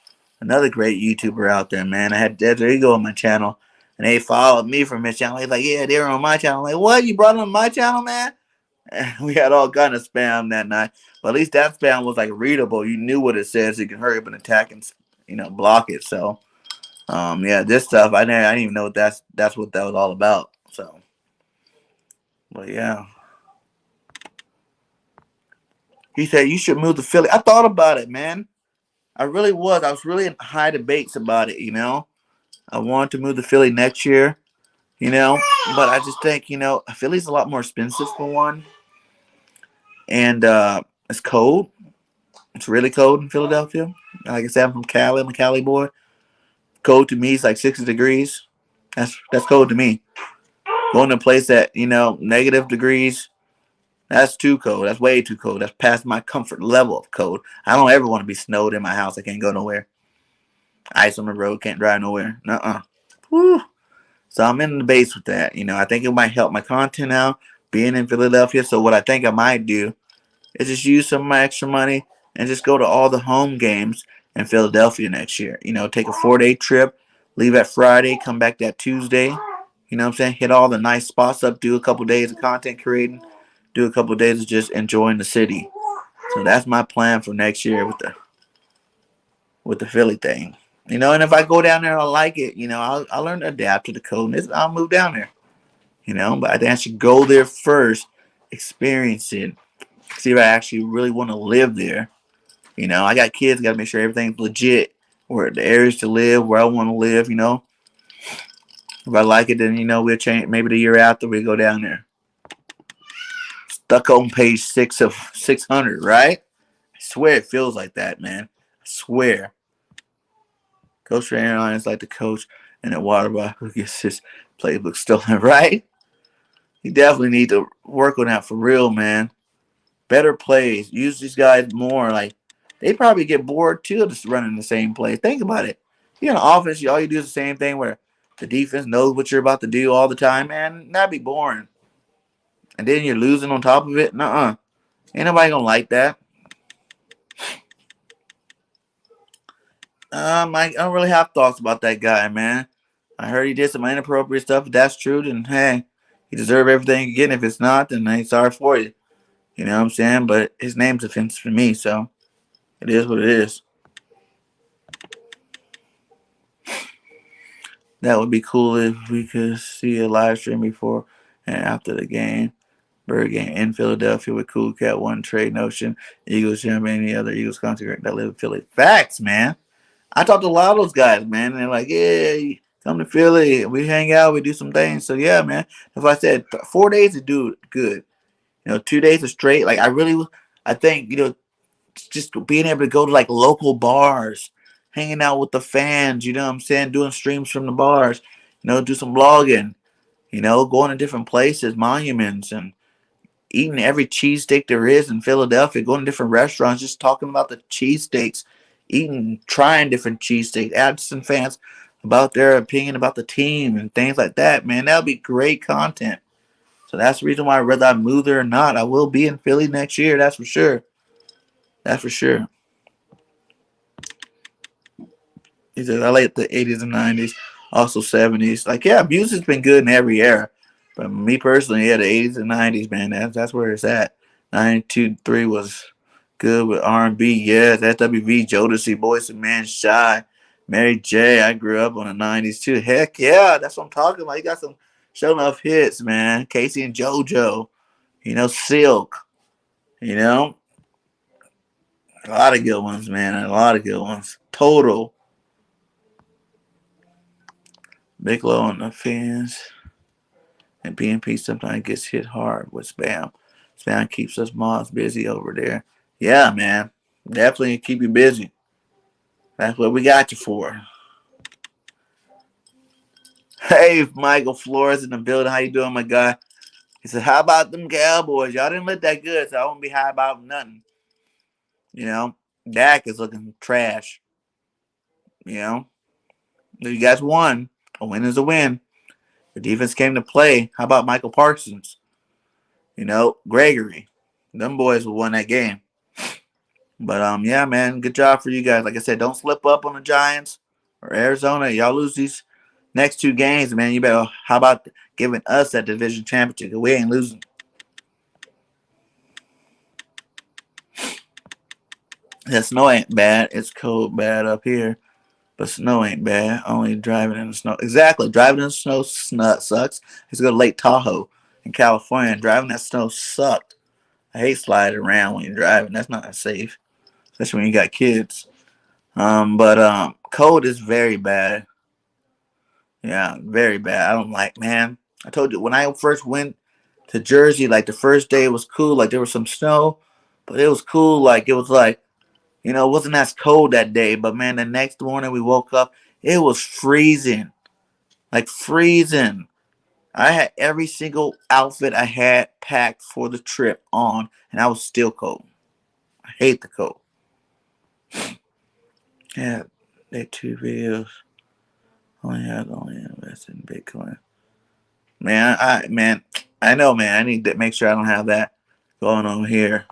Speaker 2: Another great YouTuber out there, man. I had Desert Eagle on my channel, and they followed me from his channel. He's like, yeah, they were on my channel. I'm like, what? You brought them on my channel, man? And we had all kind of spam that night. But at least that spam was, like, readable. You knew what it said, so you can hurry up and attack and, block it. So, yeah, this stuff, I didn't even know that's what that was all about. So, but, yeah. He said, you should move to Philly. I thought about it, man. I really was. I was really in high debates about it, I wanted to move to Philly next year, But I just think, Philly's a lot more expensive for one. And it's cold. It's really cold in Philadelphia. Like I said, I'm from Cali. I'm a Cali boy. Cold to me is like 60 degrees. That's cold to me. Going to a place that, negative degrees, that's too cold. That's way too cold. That's past my comfort level of cold. I don't ever want to be snowed in my house. I can't go nowhere. Ice on the road, can't drive nowhere. Nuh-uh. Whew. So I'm in the base with that. I think it might help my content out being in Philadelphia. So what I think I might do is just use some of my extra money and just go to all the home games in Philadelphia next year. Take a 4-day trip, leave at Friday, come back that Tuesday. You know what I'm saying? Hit all the nice spots up, do a couple days of content creating, do a couple of days of just enjoying the city. So that's my plan for next year with the Philly thing. And if I go down there and I like it, I'll learn to adapt to the coldness. I'll move down there. But I think I should go there first, experience it, see if I actually really want to live there. I got kids, got to make sure everything's legit, where the areas to live, where I want to live, If I like it, then, we'll change. Maybe the year after we go down there. Stuck on page 6 of 600, right? I swear it feels like that, man. I swear. Coach for Airlines like the coach and the water bottle who gets his playbook stolen, right? You definitely need to work on that for real, man. Better plays. Use these guys more. Like, they probably get bored too just running the same play. Think about it. You in an offense, all you do is the same thing where the defense knows what you're about to do all the time, man. That'd be boring. And then you're losing on top of it. Nuh-uh. Ain't nobody gonna like that. I don't really have thoughts about that guy, man. I heard he did some inappropriate stuff. If that's true, then hey, he deserves everything again. If it's not, then hey, sorry for you. You know what I'm saying? But his name's offensive for me, so it is what it is. That would be cool if we could see a live stream before and after the game. Bird game in Philadelphia with Cool Cat One Trade Notion, Eagles Jim, any other Eagles concert that live in Philly. Facts, man. I talked to a lot of those guys, man. And they're like, yeah, come to Philly. We hang out. We do some things. So, yeah, man. As I said, 4 days to do good. 2 days are straight. Like, I think, just being able to go to, like, local bars, hanging out with the fans, you know what I'm saying? Doing streams from the bars, do some vlogging, going to different places, monuments, and eating every cheesesteak there is in Philadelphia, going to different restaurants, just talking about the cheesesteaks, trying different cheesesteaks, asking fans about their opinion about the team and things like that, man. That would be great content. So that's the reason why, whether I move there or not, I will be in Philly next year. That's for sure. That's for sure. He says, I like the 80s and 90s, also 70s. Like, yeah, music's been good in every era. But me personally, yeah, the 80s and 90s, man, that's where it's at. 92, 3 was good with R&B. Yes, SWV, Jodeci, Boys and Men, Shy, Mary J. I grew up on the 90s too. Heck yeah, that's what I'm talking about. You got some show enough hits, man. Casey and JoJo, Silk, you know. A lot of good ones, man. A lot of good ones. Total. Big Low on the fans. And BNP sometimes gets hit hard with spam. Spam keeps us moms busy over there. Yeah, man. Definitely keep you busy. That's what we got you for. Hey, Michael Flores in the building. How you doing, my guy? He said, how about them Cowboys? Y'all didn't look that good, so I won't be high about nothing. Dak is looking trash. You guys won. A win is a win. The defense came to play. How about Michael Parsons? Gregory. Them boys won that game. But yeah, man, good job for you guys. Like I said, don't slip up on the Giants or Arizona. Y'all lose these next two games, man. You better. How about giving us that division championship? We ain't losing. The snow ain't bad. It's cold bad up here, but snow ain't bad. Only driving in the snow. Exactly, driving in the snow sucks. Let's go to Lake Tahoe in California. And driving that snow sucked. I hate sliding around when you're driving. That's not that safe, especially when you got kids. But cold is very bad. Yeah, very bad. I don't like, man. I told you when I first went to Jersey, like the first day it was cool. Like there was some snow, but it was cool. Like it was like, it wasn't as cold that day. But man, the next morning we woke up, it was freezing. Like freezing. I had every single outfit I had packed for the trip on, and I was still cold. I hate the cold. Yeah, they 2 videos. Only invest in Bitcoin. Man, I know, man. I need to make sure I don't have that going on here.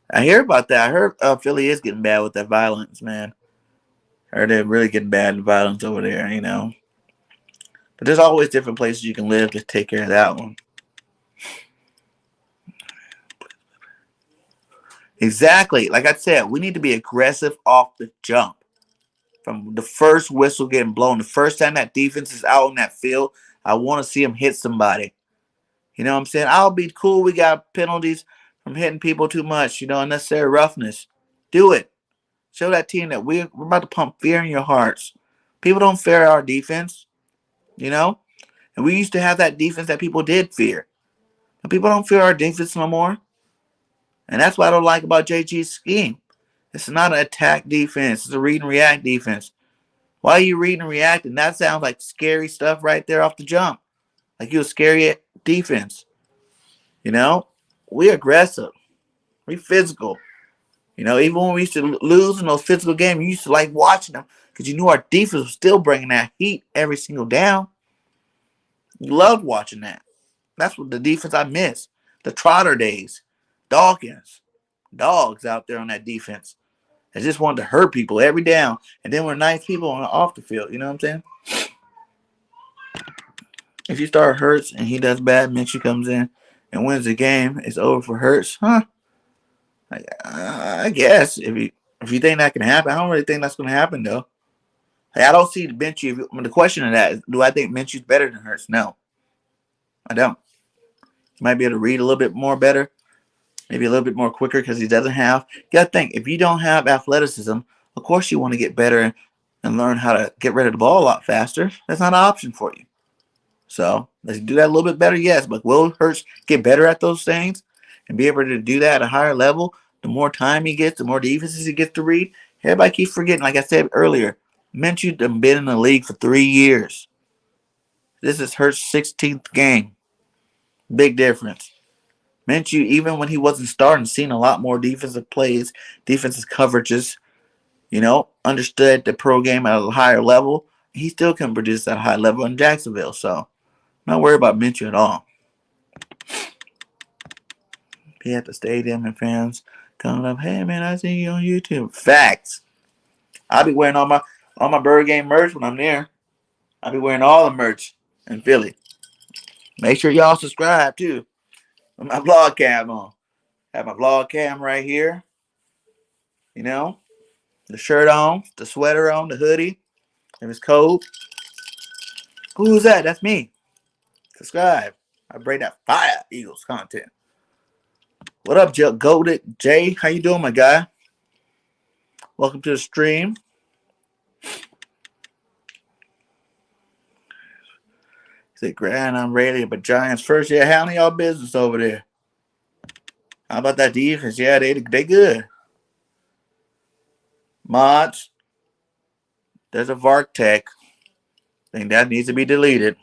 Speaker 2: I hear about that. I heard Philly is getting bad with that violence, man. I heard they're really getting bad in violence over there, But there's always different places you can live to take care of that one. Exactly. Like I said, we need to be aggressive off the jump. From the first whistle getting blown, the first time that defense is out on that field, I want to see them hit somebody. You know what I'm saying? I'll be cool. We got penalties from hitting people too much, unnecessary roughness. Do it. Show that team that we're about to pump fear in your hearts. People don't fear our defense, And we used to have that defense that people did fear. But people don't fear our defense no more. And that's what I don't like about JG's scheme. It's not an attack defense. It's a read and react defense. Why are you reading and reacting? That sounds like scary stuff right there off the jump. Like you're a scary defense. We aggressive. We physical. Even when we used to lose in those physical games, you used to like watching them because you knew our defense was still bringing that heat every single down. You loved watching that. That's what the defense I miss. The Trotter days. Dawkins. Dogs out there on that defense. I just wanted to hurt people every down. And then we're nice people on off the field. You know what I'm saying? If you start Hurts and he does bad, Minshew comes in and wins the game, it's over for Hurts. Huh? I guess if you think that can happen, I don't really think that's going to happen though. Hey, I don't see Minshew. The question of that is, do I think Minshew's better than Hurts? No, I don't. He might be able to read a little bit more better, maybe a little bit more quicker because he doesn't have. You got to think, if you don't have athleticism, of course you want to get better and learn how to get rid of the ball a lot faster. That's not an option for you. So let's do that a little bit better, yes. But will Hurts get better at those things and be able to do that at a higher level? The more time he gets, the more defenses he gets to read. Everybody keeps forgetting, like I said earlier, Minshew has been in the league for 3 years. This is Hurts' 16th game. Big difference. Minshew, even when he wasn't starting, seen a lot more defensive plays, defensive coverages, understood the pro game at a higher level. He still can produce at a high level in Jacksonville. So, not worried about Minshew at all. He at the stadium and fans coming up, hey man, I see you on YouTube. Facts. I'll be wearing all my Bird Game merch when I'm there. I'll be wearing all the merch in Philly. Make sure y'all subscribe too. With my vlog cam on. Have my vlog cam right here. The shirt on, the sweater on, the hoodie. If it's cold. Who's that? That's me. Subscribe. I bring that fire Eagles content. What up, Golded Jay? How you doing, my guy? Welcome to the stream. He said, Grant, I'm ready, but Giants first. Yeah, handle y'all business over there. How about that defense? Yeah, they good. Mods. There's a VARC tech. I think that needs to be deleted.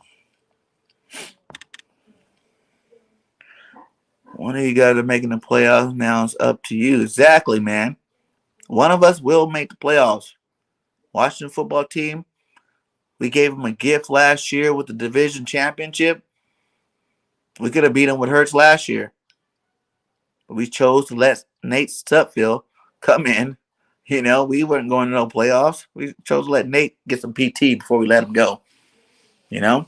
Speaker 2: One of you guys are making the playoffs now. It's up to you. Exactly, man. One of us will make the playoffs. Washington football team, we gave them a gift last year with the division championship. We could have beat them with Hurts last year. But we chose to let Nate Sutfield come in. We weren't going to no playoffs. We chose to let Nate get some PT before we let him go. It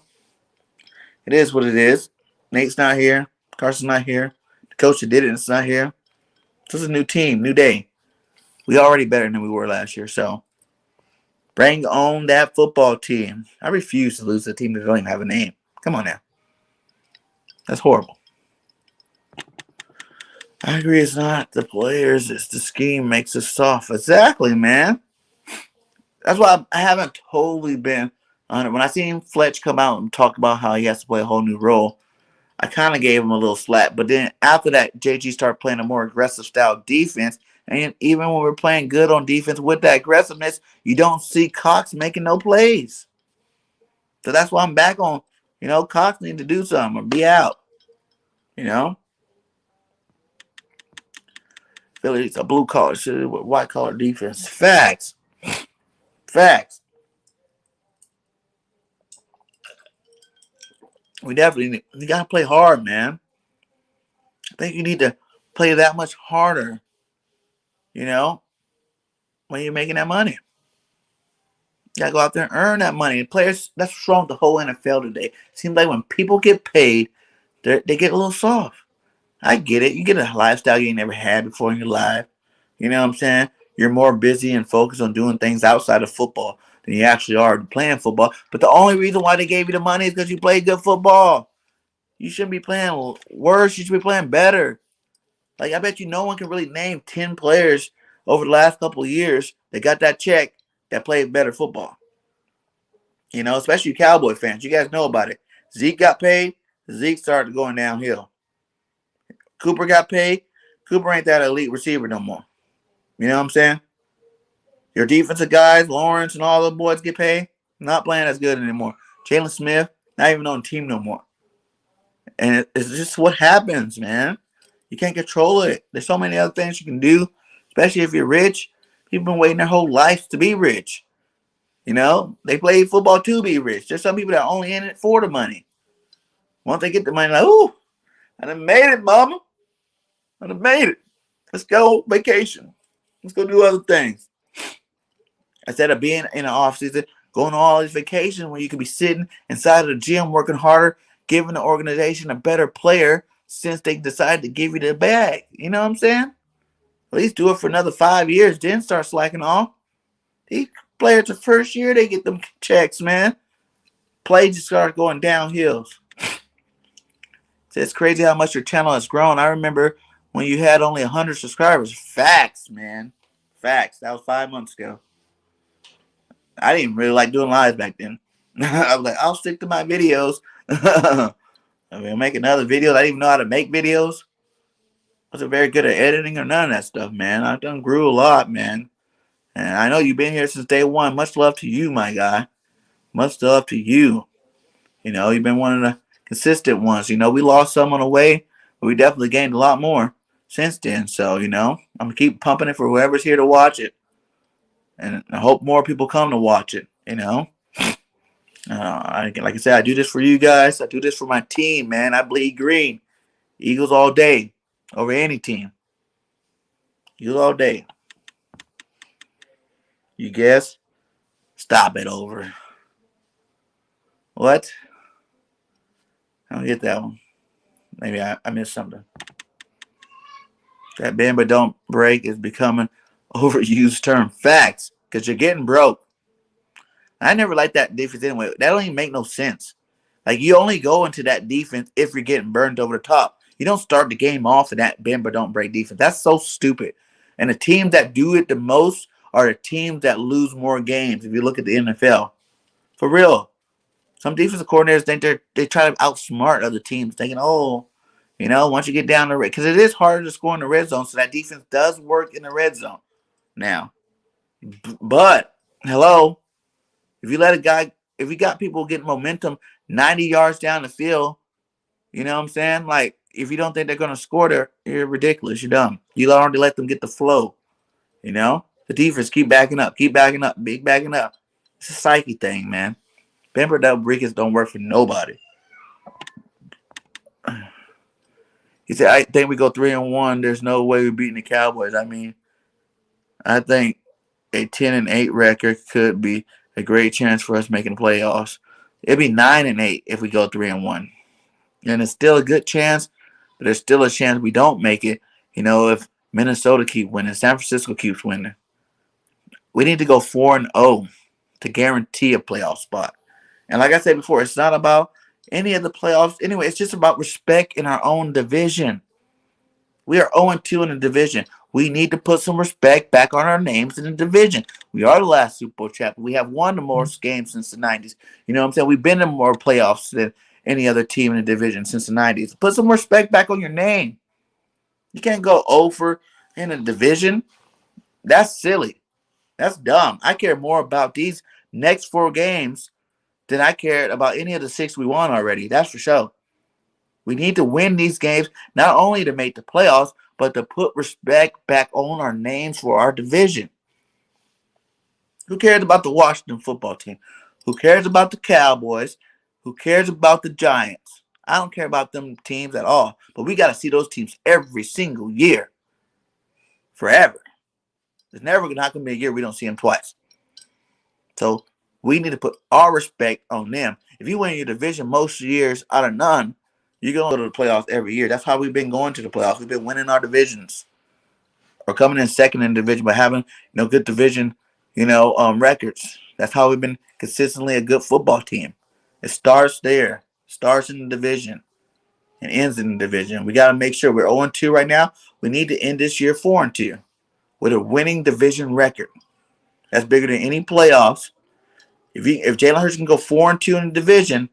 Speaker 2: is what it is. Nate's not here. Carson's not here. The coach that did it's not here. This is a new team, new day. We already better than we were last year, so bring on that football team. I refuse to lose to a team that don't even have a name. Come on now. That's horrible. I agree it's not the players, it's the scheme makes us soft. Exactly, man. That's why I haven't totally been on it. When I seen Fletch come out and talk about how he has to play a whole new role, I kind of gave him a little slack. But then after that, JG started playing a more aggressive style defense. And even when we're playing good on defense with that aggressiveness, you don't see Cox making no plays. So that's why I'm back on, Cox need to do something or be out. Philly's a blue collar city with white collar defense. Facts. We definitely you gotta play hard, man. I think you need to play that much harder, when you're making that money. You gotta go out there and earn that money. Players, that's what's wrong with the whole NFL today. It seems like when people get paid, they get a little soft. I get it. You get a lifestyle you ain't never had before in your life. You know what I'm saying? You're more busy and focused on doing things outside of football than you actually are playing football. But the only reason why they gave you the money is because you played good football. You shouldn't be playing worse. You should be playing better. Like, I bet you no one can really name 10 players over the last couple of years that got that check that played better football. Especially Cowboy fans. You guys know about it. Zeke got paid. Zeke started going downhill. Cooper got paid. Cooper ain't that elite receiver no more. You know what I'm saying? Your defensive guys, Lawrence and all the boys get paid. Not playing as good anymore. Jalen Smith, not even on the team no more. And it's just what happens, man. You can't control it. There's so many other things you can do. Especially if you're rich. People been waiting their whole life to be rich. They play football to be rich. There's some people that are only in it for the money. Once they get the money, like, ooh, I done made it, mama. I done made it. Let's go vacation. Let's go do other things. Instead of being in the off season, going on all these vacations when you could be sitting inside of the gym working harder, giving the organization a better player since they decided to give you the bag. You know what I'm saying? At least do it for another 5 years, then start slacking off. These players, the first year they get them checks, man. Play just starts going downhill. It's crazy how much your channel has grown. I remember when you had only 100 subscribers. Facts, man. Facts. That was 5 months ago. I didn't really like doing lives back then. I was like, I'll stick to my videos. I mean, I'm making other videos. I didn't even know how to make videos. I wasn't very good at editing or none of that stuff, man. I've done grew a lot, man. And I know you've been here since day one. Much love to you, my guy. Much love to you. You've been one of the consistent ones. We lost some on the way, but we definitely gained a lot more since then. So, I'm going to keep pumping it for whoever's here to watch it. And I hope more people come to watch it, like I said, I do this for you guys. I do this for my team, man. I bleed green. Eagles all day over any team. Eagles all day. You guess? Stop it over. What? I don't get that one. Maybe I missed something. That bend but don't break is becoming overused term. Facts. Because you're getting broke. I never liked that defense anyway. That don't even make no sense. Like, you only go into that defense if you're getting burned over the top. You don't start the game off in that bend but don't break defense. That's so stupid. And the teams that do it the most are the teams that lose more games if you look at the NFL. For real. Some defensive coordinators think they try to outsmart other teams, thinking, once you get down the red, because it is harder to score in the red zone, so that defense does work in the red zone now. But, hello, if you got people getting momentum 90 yards down the field, you know what I'm saying? Like, if you don't think they're going to score there, you're ridiculous. You're dumb. You already let them get the flow, The defense keep backing up, big backing up. It's a psyche thing, man. Bend double breakers don't work for nobody. He said, I think we go 3-1. There's no way we're beating the Cowboys. I mean, I think a 10-8 record could be a great chance for us making the playoffs. It'd be 9-8 if we go 3-1. And it's still a good chance, but there's still a chance we don't make it, if Minnesota keep winning, San Francisco keeps winning. We need to go 4-0 to guarantee a playoff spot. And like I said before, it's not about any of the playoffs. Anyway, it's just about respect in our own division. We are 0-2 in the division. We need to put some respect back on our names in the division. We are the last Super Bowl champion. We have won the most games since the 90s. You know what I'm saying? We've been in more playoffs than any other team in the division since the 90s. Put some respect back on your name. You can't go over in a division. That's silly. That's dumb. I care more about these next 4 games than I cared about any of the 6 we won already. That's for sure. We need to win these games, not only to make the playoffs, but to put respect back on our names for our division. Who cares about the Washington football team? Who cares about the Cowboys? Who cares about the Giants? I don't care about them teams at all. But we got to see those teams every single year. Forever. There's never not going to be a year we don't see them twice. So we need to put our respect on them. If you win your division most years out of none, you're going to go to the playoffs every year. That's how we've been going to the playoffs. We've been winning our divisions. Or coming in second in the division by having good division records. That's how we've been consistently a good football team. It starts there. Starts in the division and ends in the division. We got to make sure we're 0-2 right now. We need to end this year 4-2 with a winning division record. That's bigger than any playoffs. If Jalen Hurts can go 4-2 in the division,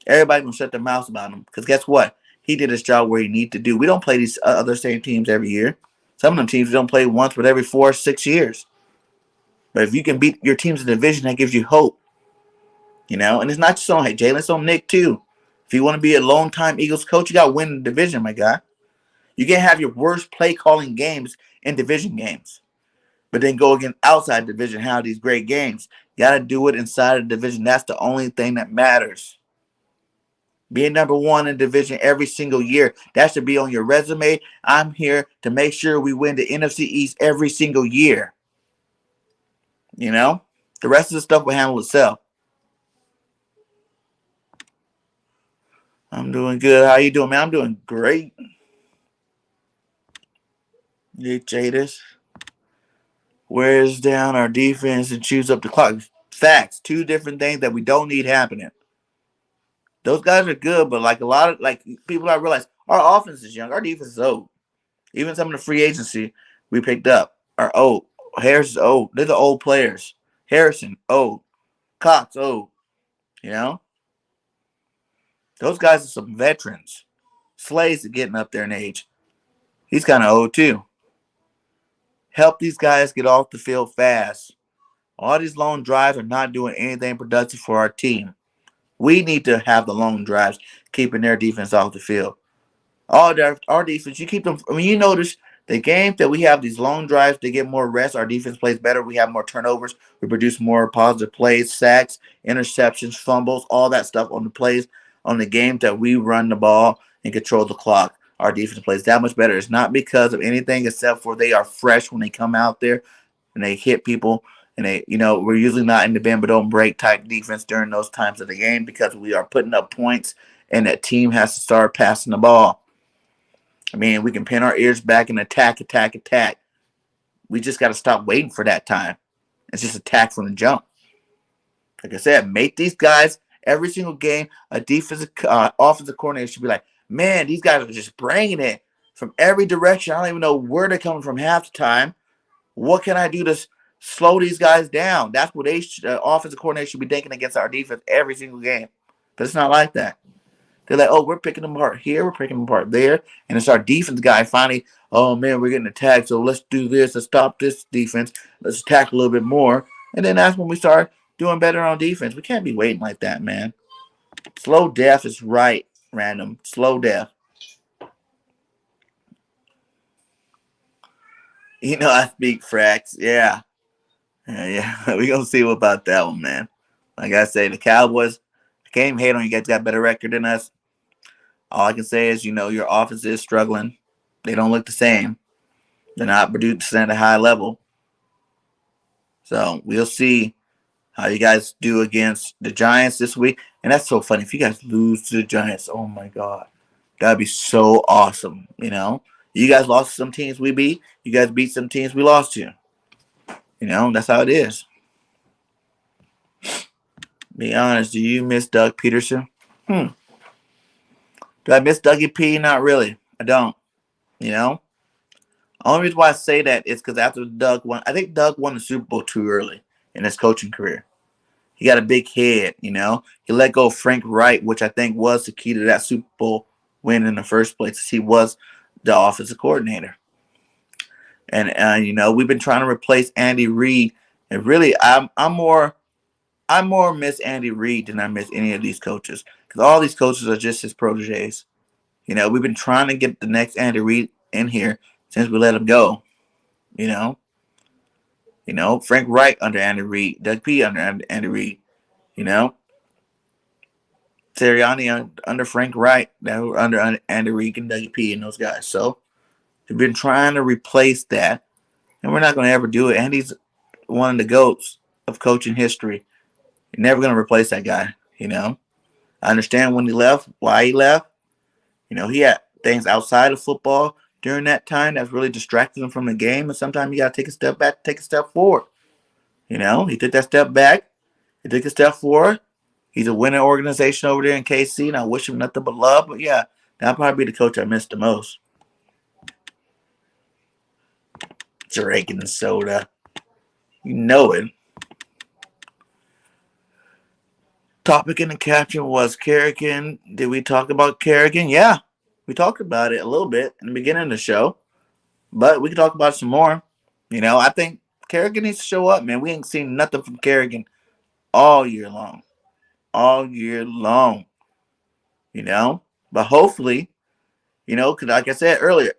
Speaker 2: everybody's going to shut their mouths about him. Because guess what? He did his job where he needed to do. We don't play these other same teams every year. Some of them teams don't play once but every 4 or 6 years. But if you can beat your teams in the division, that gives you hope. And it's not just on Jalen, it's on Nick too. If you want to be a long-time Eagles coach, you got to win the division, my guy. You can have your worst play calling games in division games, but then go against outside division, have these great games. You got to do it inside of the division. That's the only thing that matters. Being number one in division every single year, that should be on your resume. I'm here to make sure we win the NFC East every single year. You know, the rest of the stuff will handle itself. I'm doing good. How you doing, man? I'm doing great. You Jadis. Wears down our defense and chews up the clock. Facts. Two different things that we don't need happening. Those guys are good, but like a lot of people I realize our offense is young. Our defense is old. Even some of the free agency we picked up are old. Harris is old. They're the old players. Harrison, old. Cox, old. You know? Those guys are some veterans. Slay's getting up there in age. He's kind of old too. Help these guys get off the field fast. All these long drives are not doing anything productive for our team. We need to have the long drives, keeping their defense off the field. Our defense, you keep them. I mean, you notice the games that we have these long drives, they get more rest. Our defense plays better. We have more turnovers. We produce more positive plays, sacks, interceptions, fumbles, all that stuff on the plays on the games that we run the ball and control the clock. Our defense plays that much better. It's not because of anything except for they are fresh when they come out there and they hit people. And we're usually not in the bend but don't break type defense during those times of the game because we are putting up points and that team has to start passing the ball. I mean, we can pin our ears back and attack. We just got to stop waiting for that time. It's just attack from the jump. Like I said, make these guys every single game a defensive offensive coordinator should be like, man, these guys are just bringing it from every direction. I don't even know where they're coming from half the time. What can I do to slow these guys down? That's what offensive coordinator should be thinking against our defense every single game. But it's not like that. They're like, oh, we're picking them apart here, we're picking them apart there. And it's our defense guy finally, oh, man, we're getting attacked, so let's do this. Let's stop this defense. Let's attack a little bit more. And then that's when we start doing better on defense. We can't be waiting like that, man. Slow death is right, random. Slow death. I speak fracks. Yeah. Yeah. We're going to see about that one, man. Like I say, the Cowboys, I can't even hate on you guys got a better record than us. All I can say is, your offense is struggling. They don't look the same. They're not producing at a high level. So we'll see how you guys do against the Giants this week. And that's so funny. If you guys lose to the Giants, oh my God. That'd be so awesome. You guys lost to some teams we beat. You guys beat some teams we lost to. That's how it is. Be honest, do you miss Doug Peterson? Do I miss Dougie P? Not really. I don't. Only reason why I say that is because after Doug won, I think Doug won the Super Bowl too early in his coaching career. He got a big head, He let go of Frank Wright, which I think was the key to that Super Bowl win in the first place. He was the offensive coordinator. And we've been trying to replace Andy Reid. And really, I more miss Andy Reid than I miss any of these coaches. Because all these coaches are just his proteges. We've been trying to get the next Andy Reid in here since we let him go. Frank Wright under Andy Reid, Doug P under Andy Reid. Sirianni under Frank Wright, that were under Andy Reid and Doug P and those guys. So we've been trying to replace that, and we're not going to ever do it. Andy's one of the GOATs of coaching history. You're never going to replace that guy. I understand when he left, why he left. He had things outside of football during that time that's really distracted him from the game. And sometimes you got to take a step back, take a step forward. He took that step back. He took a step forward. He's a winning organization over there in KC, and I wish him nothing but love. But, yeah, that'll probably be the coach I miss the most. Drake and soda. You know it. Topic in the caption was Kerrigan. Did we talk about Kerrigan? Yeah, we talked about it a little bit in the beginning of the show, but we can talk about it some more. I think Kerrigan needs to show up, man. We ain't seen nothing from Kerrigan all year long. All year long. But hopefully, because like I said earlier,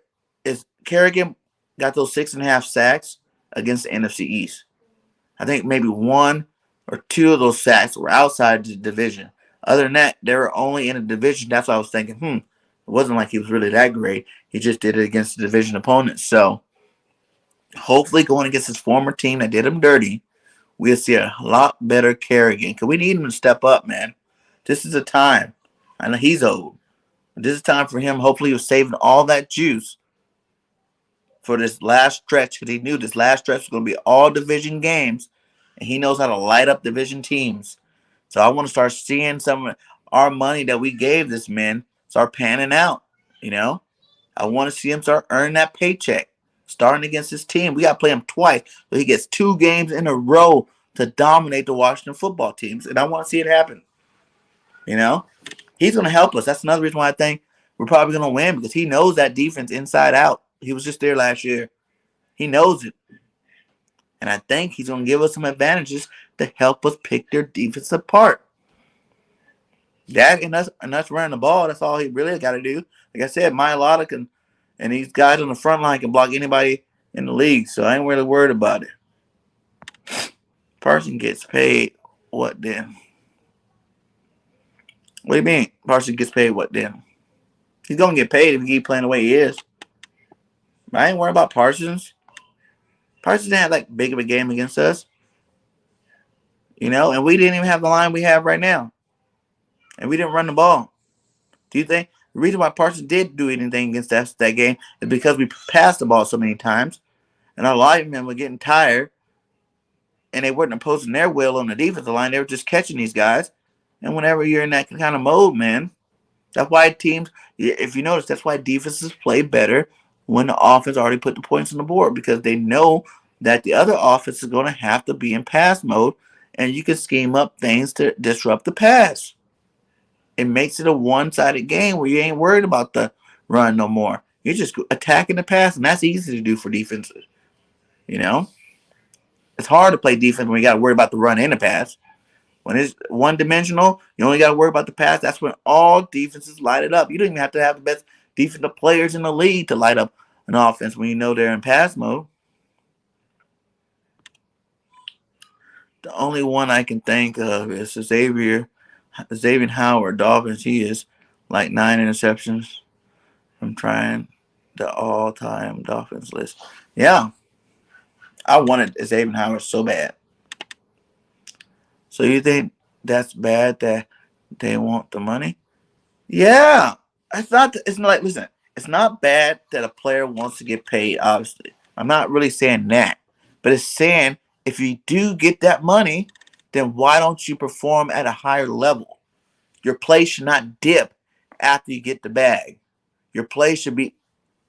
Speaker 2: Kerrigan got those 6.5 sacks against the NFC East. I think maybe one or two of those sacks were outside the division. Other than that, they were only in a division. That's why I was thinking, it wasn't like he was really that great. He just did it against the division opponents. So hopefully going against his former team that did him dirty, we'll see a lot better Kerrigan. Because we need him to step up, man. This is a time. I know he's old. This is time for him. Hopefully he was saving all that juice for this last stretch, because he knew this last stretch was going to be all division games, and he knows how to light up division teams. So I want to start seeing some of our money that we gave this man start panning out. I want to see him start earning that paycheck, starting against his team. We got to play him twice, so he gets 2 games in a row to dominate the Washington football teams, and I want to see it happen. He's going to help us. That's another reason why I think we're probably going to win, because he knows that defense inside out. He was just there last year. He knows it. And I think he's going to give us some advantages to help us pick their defense apart. That and us running the ball, that's all he really got to do. Like I said, Mailata and these guys on the front line can block anybody in the league, so I ain't really worried about it. Person gets paid what then? What do you mean? Person gets paid what then? He's going to get paid if he keep playing the way he is. But I ain't worried about Parsons. Parsons didn't have like big of a game against us. And we didn't even have the line we have right now. And we didn't run the ball. Do you think the reason why Parsons did do anything against that game is because we passed the ball so many times, and our linemen were getting tired, and they weren't imposing their will on the defensive line. They were just catching these guys. And whenever you're in that kind of mode, man, that's why teams, if you notice, that's why defenses play better when the offense already put the points on the board, because they know that the other offense is going to have to be in pass mode, and you can scheme up things to disrupt the pass. It makes it a one-sided game where you ain't worried about the run no more. You're just attacking the pass, and that's easy to do for defenses. It's hard to play defense when you got to worry about the run and the pass. When it's one-dimensional, you only got to worry about the pass. That's when all defenses light it up. You don't even have to have the best defensive players in the league to light up an offense when you know they're in pass mode. The only one I can think of is Xavier Howard, Dolphins. He is like 9 interceptions. I'm trying the all-time Dolphins list. Yeah. I wanted Xavier Howard so bad. So you think that's bad that they want the money? Yeah. Listen, it's not bad that a player wants to get paid, obviously. I'm not really saying that. But it's saying if you do get that money, then why don't you perform at a higher level? Your play should not dip after you get the bag. Your play should be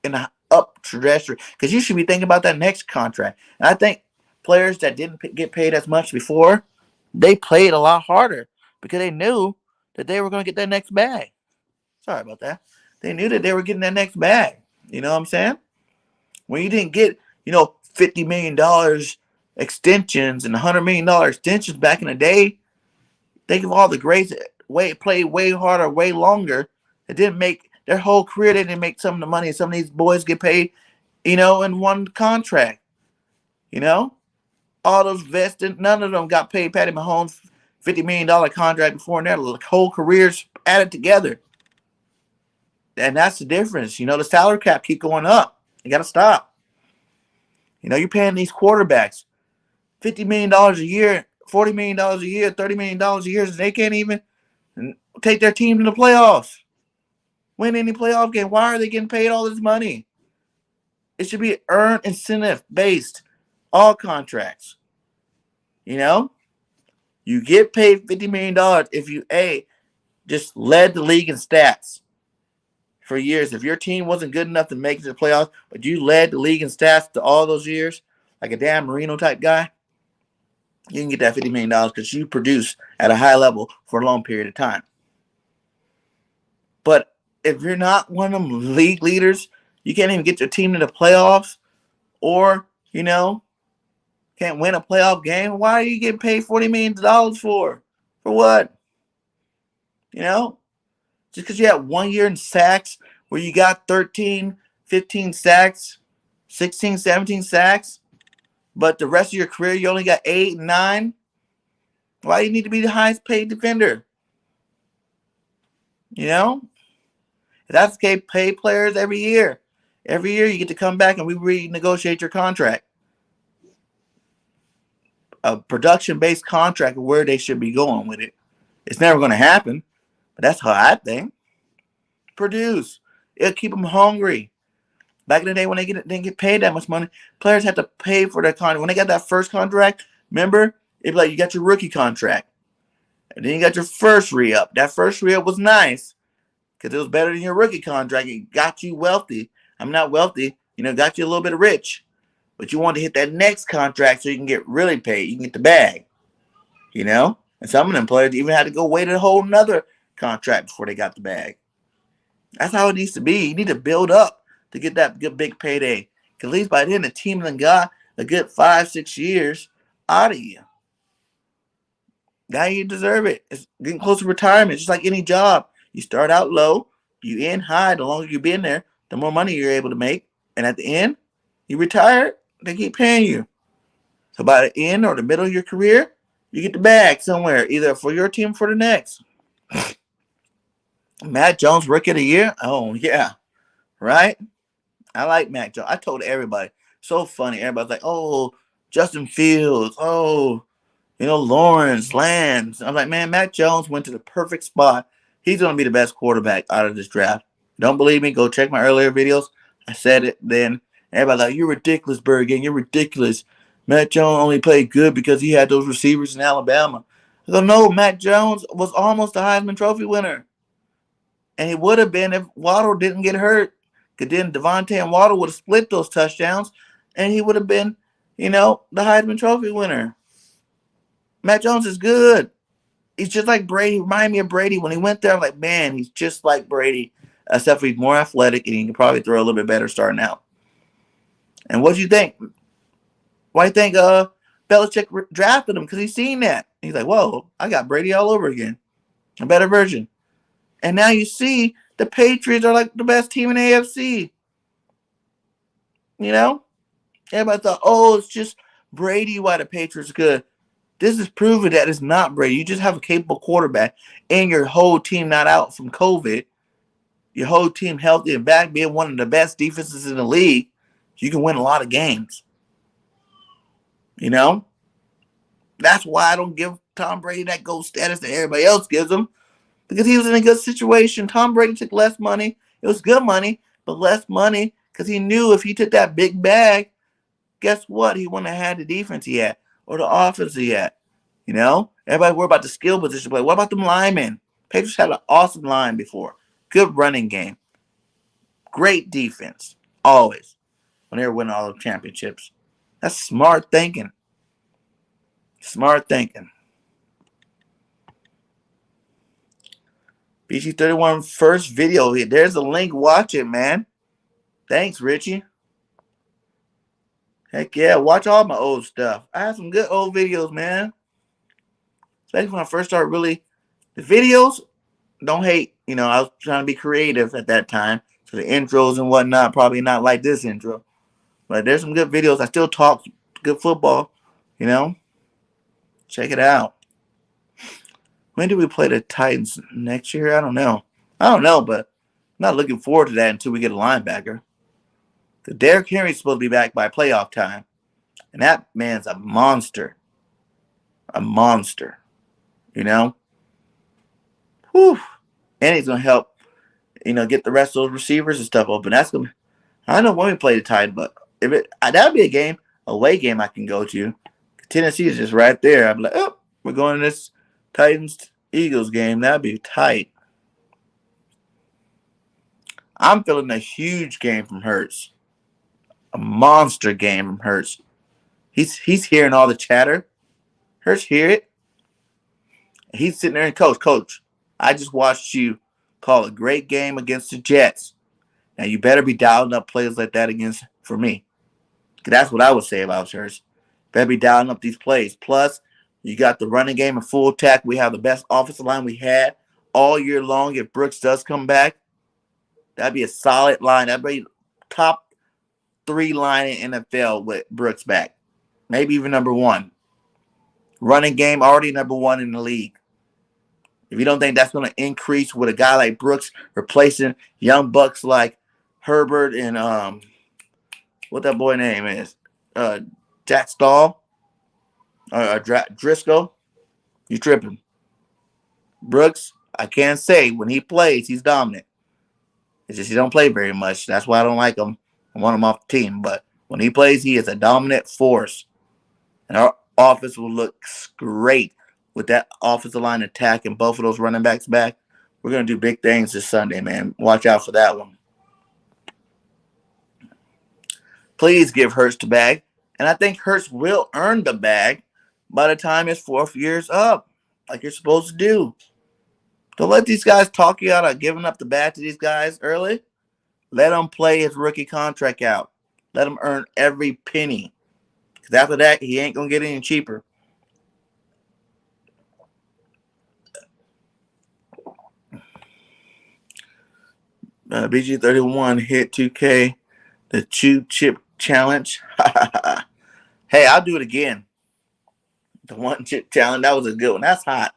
Speaker 2: in an up trajectory, because you should be thinking about that next contract. And I think players that didn't get paid as much before, they played a lot harder because they knew that they were going to get that next bag. Sorry about that. They knew that they were getting that next bag. You know what I'm saying? When you didn't get, $50 million extensions and $100 million extensions back in the day, think of all the greats that played way harder, way longer. It didn't make their whole career. They didn't make some of the money. Some of these boys get paid, in one contract. All those vets, none of them got paid Patty Mahomes' $50 million contract before, and their whole careers added together. And that's the difference. The salary cap keep going up. You got to stop. You're paying these quarterbacks $50 million a year, $40 million a year, $30 million a year, and they can't even take their team to the playoffs, win any playoff game. Why are they getting paid all this money? It should be earned incentive based, all contracts. You get paid $50 million if you just led the league in stats for years. If your team wasn't good enough to make it to the playoffs, but you led the league in stats to all those years, like a Dan Marino type guy, you can get that $50 million because you produce at a high level for a long period of time. But if you're not one of them league leaders, you can't even get your team to the playoffs, or, can't win a playoff game, why are you getting paid $40 million for? For what? Just because you had 1 year in sacks where you got 13, 15 sacks 16, 17 sacks, but the rest of your career you only got 8, 9. Why do you need to be the highest paid defender? You know, that's okay. Pay players every year. Every year you get to come back and we renegotiate your contract. A production-based contract of where they should be going with it. It's never going to happen, but that's how I think. Produce. It'll keep them hungry. Back in the day when they didn't get paid that much money, players had to pay for their contract. When they got that first contract, remember, it'd be like you got your rookie contract. And then you got your first re-up. That first re-up was nice because it was better than your rookie contract. It got you wealthy. I'm not wealthy. Got you a little bit of rich. But you want to hit that next contract so you can get really paid. You can get the bag. And some of them players even had to go wait a whole nother contract before they got the bag. That's how it needs to be. You need to build up to get that good big payday. Because at least by then the team done got a good 5-6 years out of you. Now you deserve it. It's getting close to retirement. Just like any job. You start out low, you end high. The longer you've been there, the more money you're able to make. And at the end, you retire, they keep paying you. So by the end or the middle of your career, you get the bag somewhere, either for your team or for the next. Matt Jones, Rookie of the Year? Oh, yeah. Right? I like Matt Jones. I told everybody. So funny. Everybody's like, oh, Justin Fields. Oh, Lawrence, Lance. I'm like, man, Matt Jones went to the perfect spot. He's going to be the best quarterback out of this draft. Don't believe me? Go check my earlier videos. I said it then. Everybody's like, you're ridiculous, Bergen. You're ridiculous. Matt Jones only played good because he had those receivers in Alabama. I go, no, Matt Jones was almost a Heisman Trophy winner. And he would have been if Waddle didn't get hurt. Because then Devontae and Waddle would have split those touchdowns. And he would have been, the Heisman Trophy winner. Matt Jones is good. He's just like Brady. He reminded me of Brady. When he went there, I'm like, man, he's just like Brady. Except for he's more athletic and he can probably throw a little bit better starting out. And what do you think? Why do you think Belichick drafted him? Because he's seen that. He's like, whoa, I got Brady all over again. A better version. And now you see the Patriots are like the best team in the AFC. Everybody thought, oh, it's just Brady why the Patriots are good. This is proving that it's not Brady. You just have a capable quarterback and your whole team not out from COVID. Your whole team healthy and back, being one of the best defenses in the league. You can win a lot of games. That's why I don't give Tom Brady that GOAT status that everybody else gives him. Because he was in a good situation. Tom Brady took less money. It was good money, but less money because he knew if he took that big bag, guess what? He wouldn't have had the defense he had or the offense he had. Everybody worried about the skill position play. What about them linemen? Patriots had an awesome line before. Good running game. Great defense. Always. When they were winning all the championships. That's smart thinking. Smart thinking. BG31 first video here. There's a link. Watch it, man. Thanks, Richie. Heck yeah. Watch all my old stuff. I have some good old videos, man. Especially when I first started really. The videos, don't hate. I was trying to be creative at that time. So the intros and whatnot, probably not like this intro. But there's some good videos. I still talk good football. Check it out. When do we play the Titans? Next year? I don't know, but I'm not looking forward to that until we get a linebacker. Because Derrick Henry's supposed to be back by playoff time. And that man's a monster. A monster. Whew. And he's going to help, get the rest of those receivers and stuff open. That's going to, I don't know when we play the Titans, but that would be a game, away game I can go to. Tennessee is just right there. I'm like, oh, we're going to this Titans-Eagles game. That'd be tight. I'm feeling a huge game from Hurts. A monster game from Hurts. He's hearing all the chatter. Hurts hear it. He's sitting there and coach, I just watched you call a great game against the Jets. Now you better be dialing up plays like that for me. Because that's what I would say about Hurts. Better be dialing up these plays. Plus, you got the running game and full attack. We have the best offensive line we had all year long. If Brooks does come back, that'd be a solid line. That'd be top 3 line in NFL with Brooks back. Maybe even number 1. Running game already number 1 in the league. If you don't think that's going to increase with a guy like Brooks replacing young bucks like Herbert and what that boy name is, Jack Stahl or Driscoll, you tripping. Brooks, I can't say when he plays he's dominant. It's just he don't play very much. That's why I don't like him. I want him off the team. But when he plays, he is a dominant force. And our offense will look great with that offensive line attack and both of those running backs back. We're going to do big things this Sunday, man. Watch out for that one. Please give Hurts the bag. And I think Hurts will earn the bag by the time his 4th year's up, like you're supposed to do. Don't let these guys talk you out of giving up the bag to these guys early. Let him play his rookie contract out. Let him earn every penny. Because after that, he ain't going to get any cheaper. BG31 hit 2K, the Chew Chip Challenge. Hey, I'll do it again. The 1 chip challenge, that was a good one. That's hot.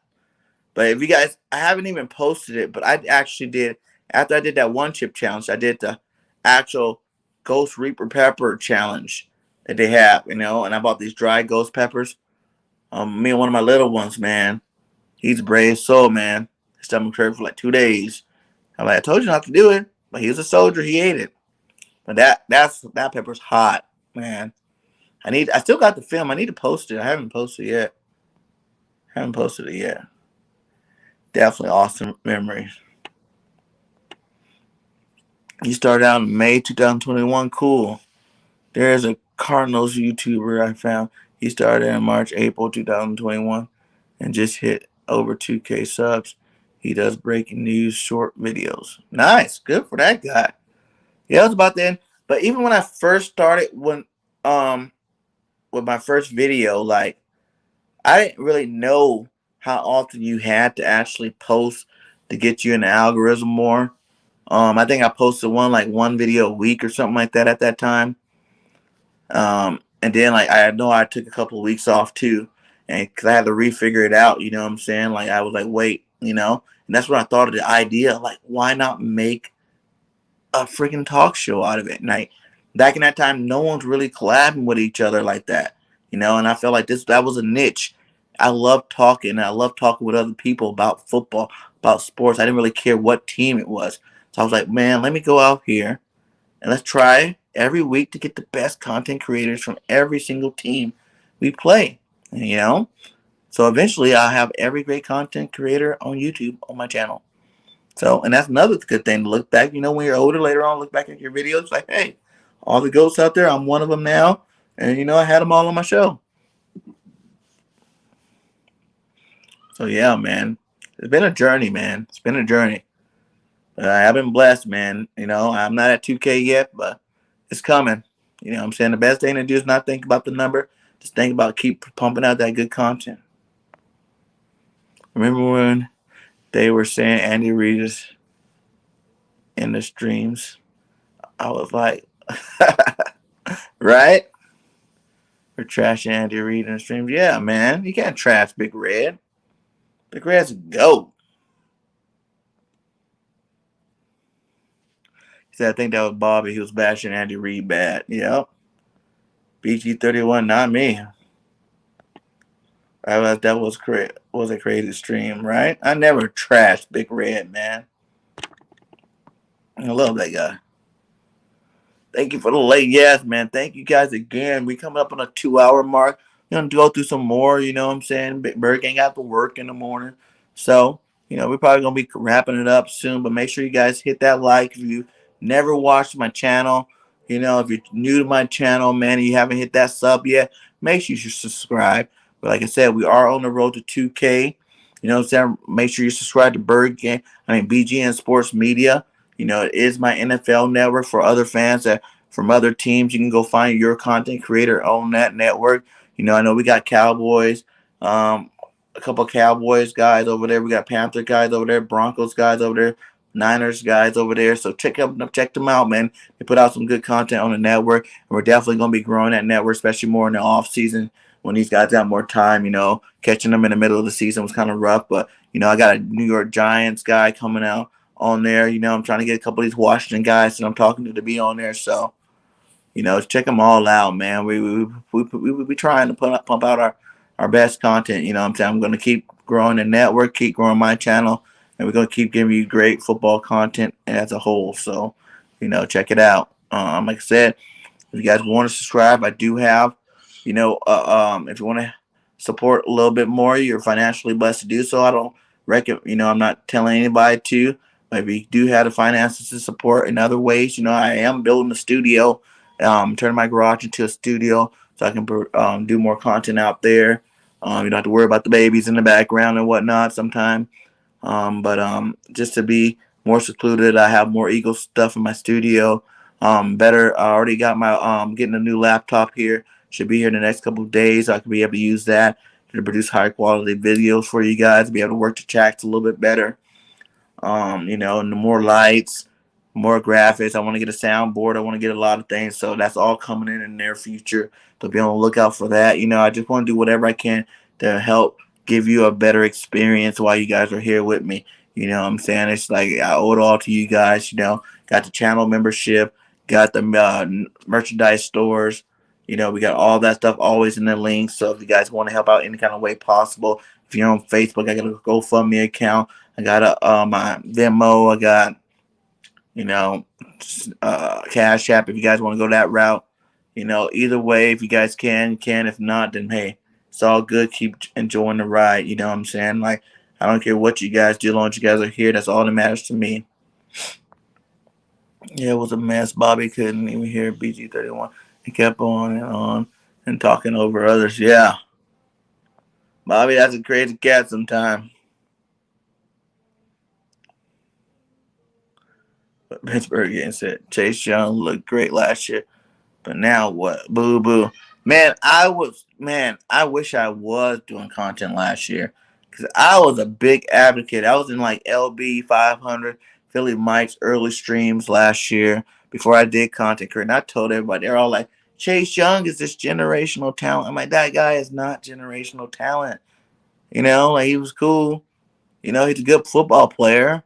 Speaker 2: But if you guys, I haven't even posted it, but I actually did, after I did that 1 chip challenge, I did the actual Ghost Reaper Pepper challenge that they have, and I bought these dry ghost peppers. Me and one of my little ones, man, he's a brave soul, man. His stomach hurt for like 2 days. I'm like, I told you not to do it, but he was a soldier. He ate it. But that pepper's hot, man. I still got the film. I need to post it. I haven't posted it yet. Definitely awesome memories. He started out in May 2021. Cool. There's a Cardinals YouTuber I found. He started in March, April 2021 and just hit over 2K subs. He does breaking news short videos. Nice. Good for that guy. Yeah, it was about then. But even when I first started with my first video, like, I didn't really know how often you had to actually post to get you in the algorithm more. I think I posted one video a week or something like that at that time. And then I know I took a couple of weeks off too, and because I had to refigure it out. You know what I'm saying? Like I was like, wait, and that's when I thought of the idea. Like, why not make a freaking talk show out of it? And back in that time, no one's really collabing with each other like that. And I felt like that was a niche. I love talking. I love talking with other people about football, about sports. I didn't really care what team it was. So I was like, man, let me go out here and let's try every week to get the best content creators from every single team we play. So eventually I'll have every great content creator on YouTube on my channel. So, and that's another good thing to look back. When you're older, later on, look back at your videos like, hey, all the ghosts out there, I'm one of them now. And, I had them all on my show. So, yeah, man, it's been a journey, man. It's been a journey. I've been blessed, man. I'm not at 2K yet, but it's coming. I'm saying? The best thing to do is not think about the number. Just think about keep pumping out that good content. Remember when they were saying Andy Reid is in the streams? I was like, right? We're trashing Andy Reid in the streams. Yeah, man. You can't trash Big Red. Big Red's a GOAT. He said, I think that was Bobby. He was bashing Andy Reid bad. Yep. BG31, not me. That was a crazy stream, right? I never trashed Big Red, man. I love that guy. Thank you for the late yes, man. Thank you guys again. We coming up on a 2-hour mark. We're going to go through some more, you know what I'm saying? Big Bird ain't got to work in the morning. So, we're probably going to be wrapping it up soon. But make sure you guys hit that like. If you never watched my channel, if you're new to my channel, man, and you haven't hit that sub yet, make sure you subscribe. But like I said, we are on the road to 2K. You know what I'm saying? Make sure you subscribe to BGN Sports Media. It is my NFL network for other fans from other teams. You can go find your content creator on that network. I know we got Cowboys, a couple of Cowboys guys over there. We got Panther guys over there, Broncos guys over there, Niners guys over there. So check them out, man. They put out some good content on the network, and we're definitely gonna be growing that network, especially more in the off season when these guys got more time. Catching them in the middle of the season was kind of rough, but I got a New York Giants guy coming out on there. I'm trying to get a couple of these Washington guys that I'm talking to be on there. So check them all out, man. We trying to pump out our best content. You know what I'm saying? I'm going to keep growing the network, keep growing my channel, and we're going to keep giving you great football content as a whole. So, check it out. Like I said, if you guys want to subscribe, I do have, if you want to support a little bit more, you're financially blessed to do so. I don't reckon, I'm not telling anybody to, but if you do have the finances to support in other ways, I am building a studio, turning my garage into a studio so I can do more content out there. You don't have to worry about the babies in the background and whatnot sometimes. But just to be more secluded, I have more Eagle stuff in my studio. Better. I already got my getting a new laptop here. Should be here in the next couple of days. I can be able to use that to produce high quality videos for you guys. Be able to work the tracks a little bit better. And the more lights, more graphics. I want to get a soundboard. I want to get a lot of things. So that's all coming in the near future. So be on the lookout for that. I just want to do whatever I can to help give you a better experience while you guys are here with me. You know what I'm saying? It's like I owe it all to you guys. Got the channel membership, got the merchandise stores. We got all that stuff always in the links. So if you guys want to help out any kind of way possible, if you're on Facebook, I got a GoFundMe account. I got my Venmo. I got Cash App. If you guys want to go that route, either way, if you guys can, you can. If not, then hey, it's all good. Keep enjoying the ride. You know what I'm saying? Like, I don't care what you guys do, as long as you guys are here. That's all that matters to me. Yeah, it was a mess. Bobby couldn't even hear BG31. He kept on and talking over others. Yeah. Bobby, that's a crazy cat sometimes. But Pittsburgh getting said Chase Young looked great last year. But now what? Boo boo. I wish I was doing content last year. Because I was a big advocate. I was in like LB 500, Philly Mike's early streams last year before I did content creator. And I told everybody, they're all like, Chase Young is this generational talent. I'm like, that guy is not generational talent. Like he was cool. He's a good football player.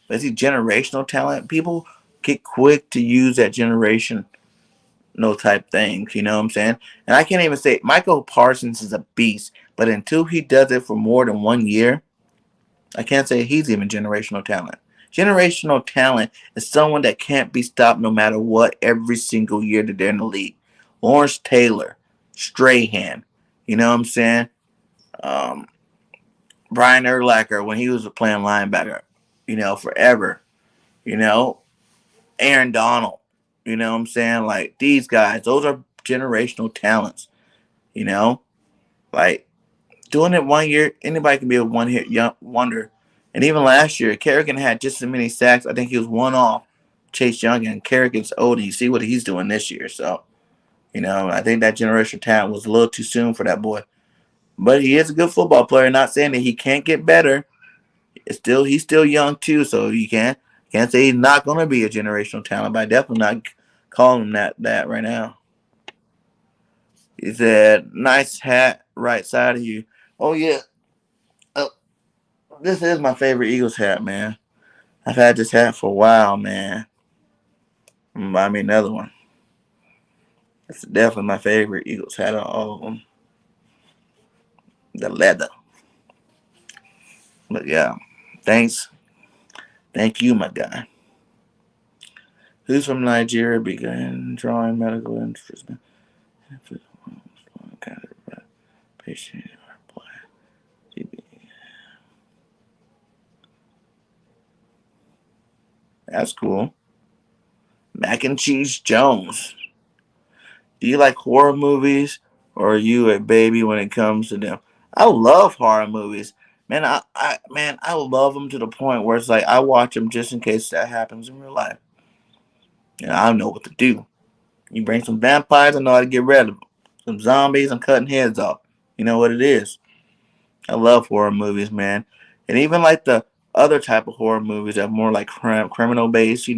Speaker 2: But is he generational talent? People get quick to use that generation no type things, you know what I'm saying? And I can't even say Michael Parsons is a beast, but until he does it for more than 1 year, I can't say he's even generational talent. Generational talent is someone that can't be stopped no matter what every single year that they're in the league. Lawrence Taylor, Strahan, you know what I'm saying? Brian Urlacher when he was playing linebacker, forever. You know, Aaron Donald. You know what I'm saying? Like these guys, those are generational talents. You know, like doing it 1 year, anybody can be a one-hit wonder. And even last year, Kerrigan had just as many sacks. I think he was one off Chase Young, and Kerrigan's old. And you see what he's doing this year. So, I think that generational talent was a little too soon for that boy. But he is a good football player. Not saying that he can't get better. He's still young too, so you can't say he's not gonna be a generational talent. But I definitely not calling him that right now. He said, "Nice hat, right side of you." Oh yeah, uh, this is my favorite Eagles hat, man. I've had this hat for a while, man. Buy me another one. It's definitely my favorite Eagles hat of all of them. The leather. But yeah, thanks. Thank you, my guy. Who's from Nigeria? Began drawing medical interest. That's cool. Mac and Cheese Jones. Do you like horror movies, or are you a baby when it comes to them? I love horror movies, man. I love them to the point where it's like I watch them just in case that happens in real life. And I know what to do. You bring some vampires, I know how to get rid of them. Some zombies, I'm cutting heads off. You know what it is. I love horror movies, man. And even like the other type of horror movies that are more like criminal based,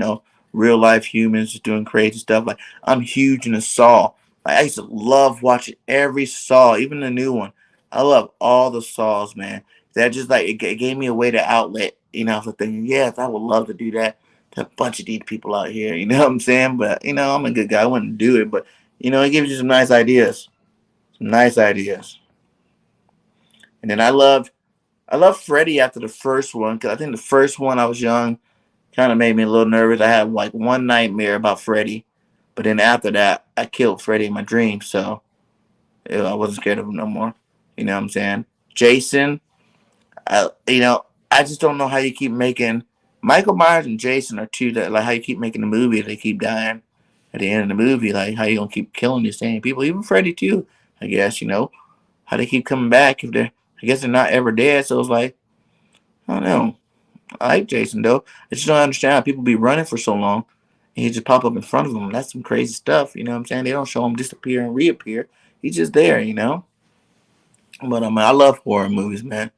Speaker 2: real life humans just doing crazy stuff. Like I'm huge into Saw. Like I used to love watching every Saw, even the new one. I love all the Saws, man. That just like it gave me a way to outlet. I was thinking, yes, I would love to do that. There's a bunch of these people out here, you know what I'm saying? But I'm a good guy. I wouldn't do it, but it gives you some nice ideas. Some nice ideas. And then I love Freddy after the first one because I think the first one I was young kind of made me a little nervous. I had like one nightmare about Freddy, but then after that, I killed Freddy in my dreams, so I wasn't scared of him no more. You know what I'm saying? Jason, I just don't know how you keep making Michael Myers and Jason are two that like how you keep making the movie. They keep dying at the end of the movie. Like how you gonna keep killing these same people? Even Freddy too. I guess how they keep coming back if they're. I guess they're not ever dead. So it's like I don't know. I like Jason though. I just don't understand how people be running for so long and he just pop up in front of them. That's some crazy stuff. You know what I'm saying? They don't show him disappear and reappear. He's just there. But I love horror movies, man.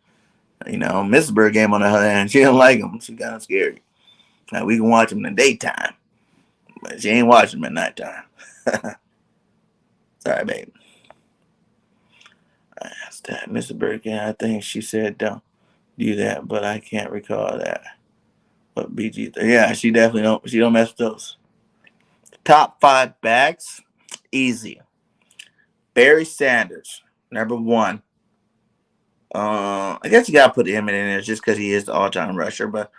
Speaker 2: Mrs. Bird Game on the other hand, she don't like them. She kind of scary. Now we can watch them in the daytime, but she ain't watching them at nighttime. Sorry, babe. That's that. Mrs. Bird Game. I think she said don't do that, but I can't recall that. But BG, yeah, she definitely don't. She don't mess with those. Top 5 backs, easy. Barry Sanders, number 1. I guess you gotta put him in there just because he is the all-time rusher. But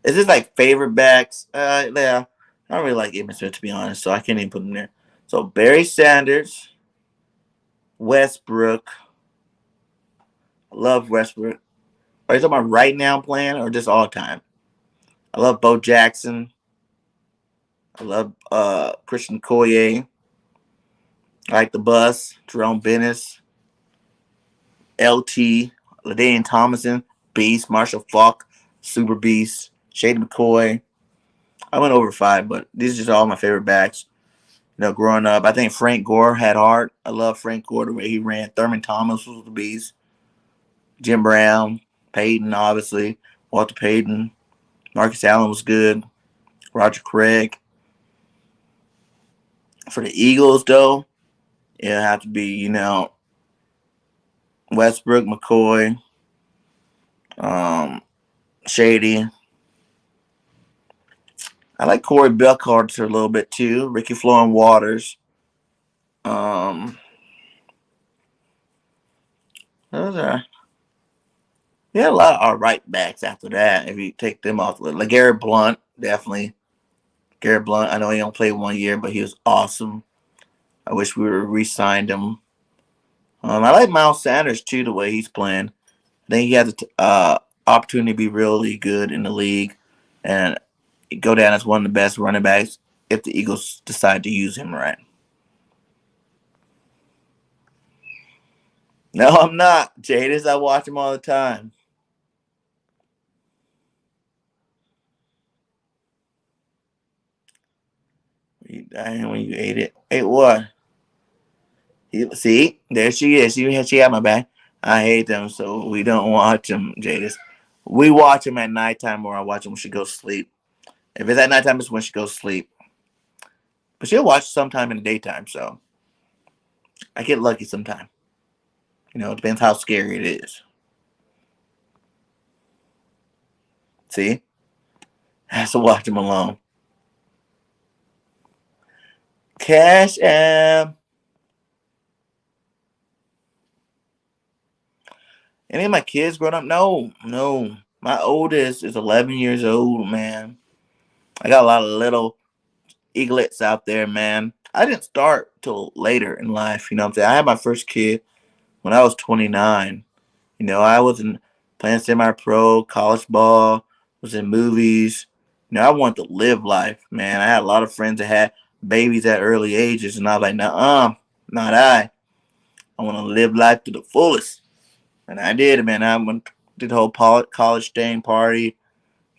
Speaker 2: is this like favorite backs? Yeah, I don't really like Emmitt Smith to be honest, so I can't even put him there. So Barry Sanders, Westbrook. I love Westbrook. Are you talking about right now playing or just all time? I love Bo Jackson. I love Christian Collier. I like the Bus, Jerome Bennis, LT, LaDainian Tomlinson, Beast, Marshall Falk, Super Beast, Shady McCoy. I went over 5, but these are just all my favorite backs. Growing up, I think Frank Gore had heart. I love Frank Gore the way he ran. Thurman Thomas was the beast. Jim Brown, Payton, obviously, Walter Payton, Marcus Allen was good. Roger Craig. For the Eagles, though, it'll have to be, Westbrook, McCoy, Shady. I like Corey Buckharter a little bit too. Ricky Florin Waters. Those are a lot of right backs after that. If you take them off, like Garrett Blunt, definitely. Garrett Blunt. I know he only played 1 year, but he was awesome. I wish we would re-signed him. I like Miles Sanders too, the way he's playing. I think he has the opportunity to be really good in the league and go down as one of the best running backs if the Eagles decide to use him right. No, I'm not. Jadis, I watch him all the time. You dying when you ate it. Ate what? See, there she is. She had my back. I hate them, so we don't watch them, Jadis. We watch them at nighttime, or I watch them when she goes to sleep. If it's at nighttime, it's when she goes to sleep. But she'll watch sometime in the daytime, so I get lucky sometime. It depends how scary it is. See? I have to watch them alone. Cash App. Any of my kids growing up? No, no. My oldest is 11 years old, man. I got a lot of little eaglets out there, man. I didn't start till later in life, you know what I'm saying? I had my first kid when I was 29. I wasn't playing semi-pro, college ball, was in movies. I wanted to live life, man. I had a lot of friends that had babies at early ages, and I was like, nah, not I. I want to live life to the fullest. And I did, man. I went did the whole college thing, party,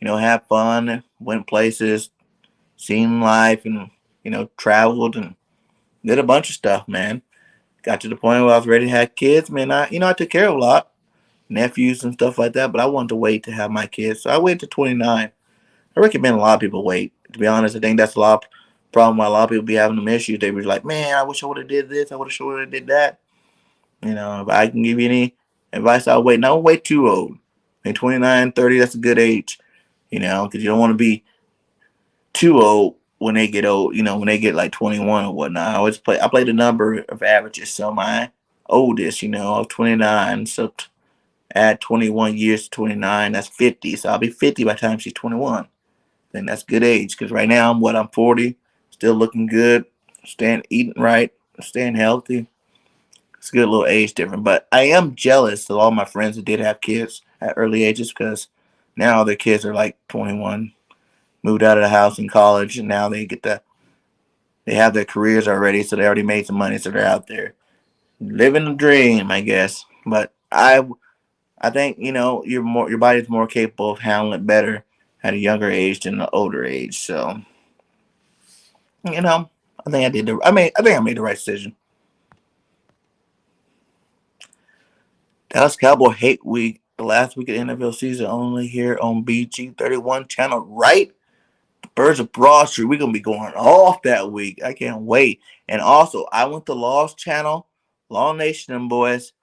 Speaker 2: have fun, went places, seen life, and traveled and did a bunch of stuff, man. Got to the point where I was ready to have kids, man. I took care of a lot. nephews and stuff like that. But I wanted to wait to have my kids, so I waited to 29. I recommend a lot of people wait. To be honest, I think that's a lot of problem why a lot of people be having them issues. They be like, man, I wish I would have did this. I would have did that. If I can give you any advice, I'll wait. Don't wait too old. I mean, 29, 30, that's a good age. Because you don't want to be too old when they get old. When they get like 21 or whatnot. I play the number of averages. So my oldest, of 29. So add 21 years to 29, that's 50. So I'll be 50 by the time she's 21. Then that's good age. Because right now I'm 40, still looking good, staying eating right, staying healthy. It's a good little age difference. But I am jealous of all my friends that did have kids at early ages because now their kids are like 21, moved out of the house in college, and now they have their careers already, so they already made some money, so they're out there living the dream, I guess. But I think your body's more capable of handling it better at a younger age than an older age. So I think I think I made the right decision. Dallas Cowboy Hate Week, the last week of the NFL season, only here on BG31 channel, right? Birds of Broad Street. We're gonna be going off that week. I can't wait. And also, I went to Lost Channel, Law Nation, them boys.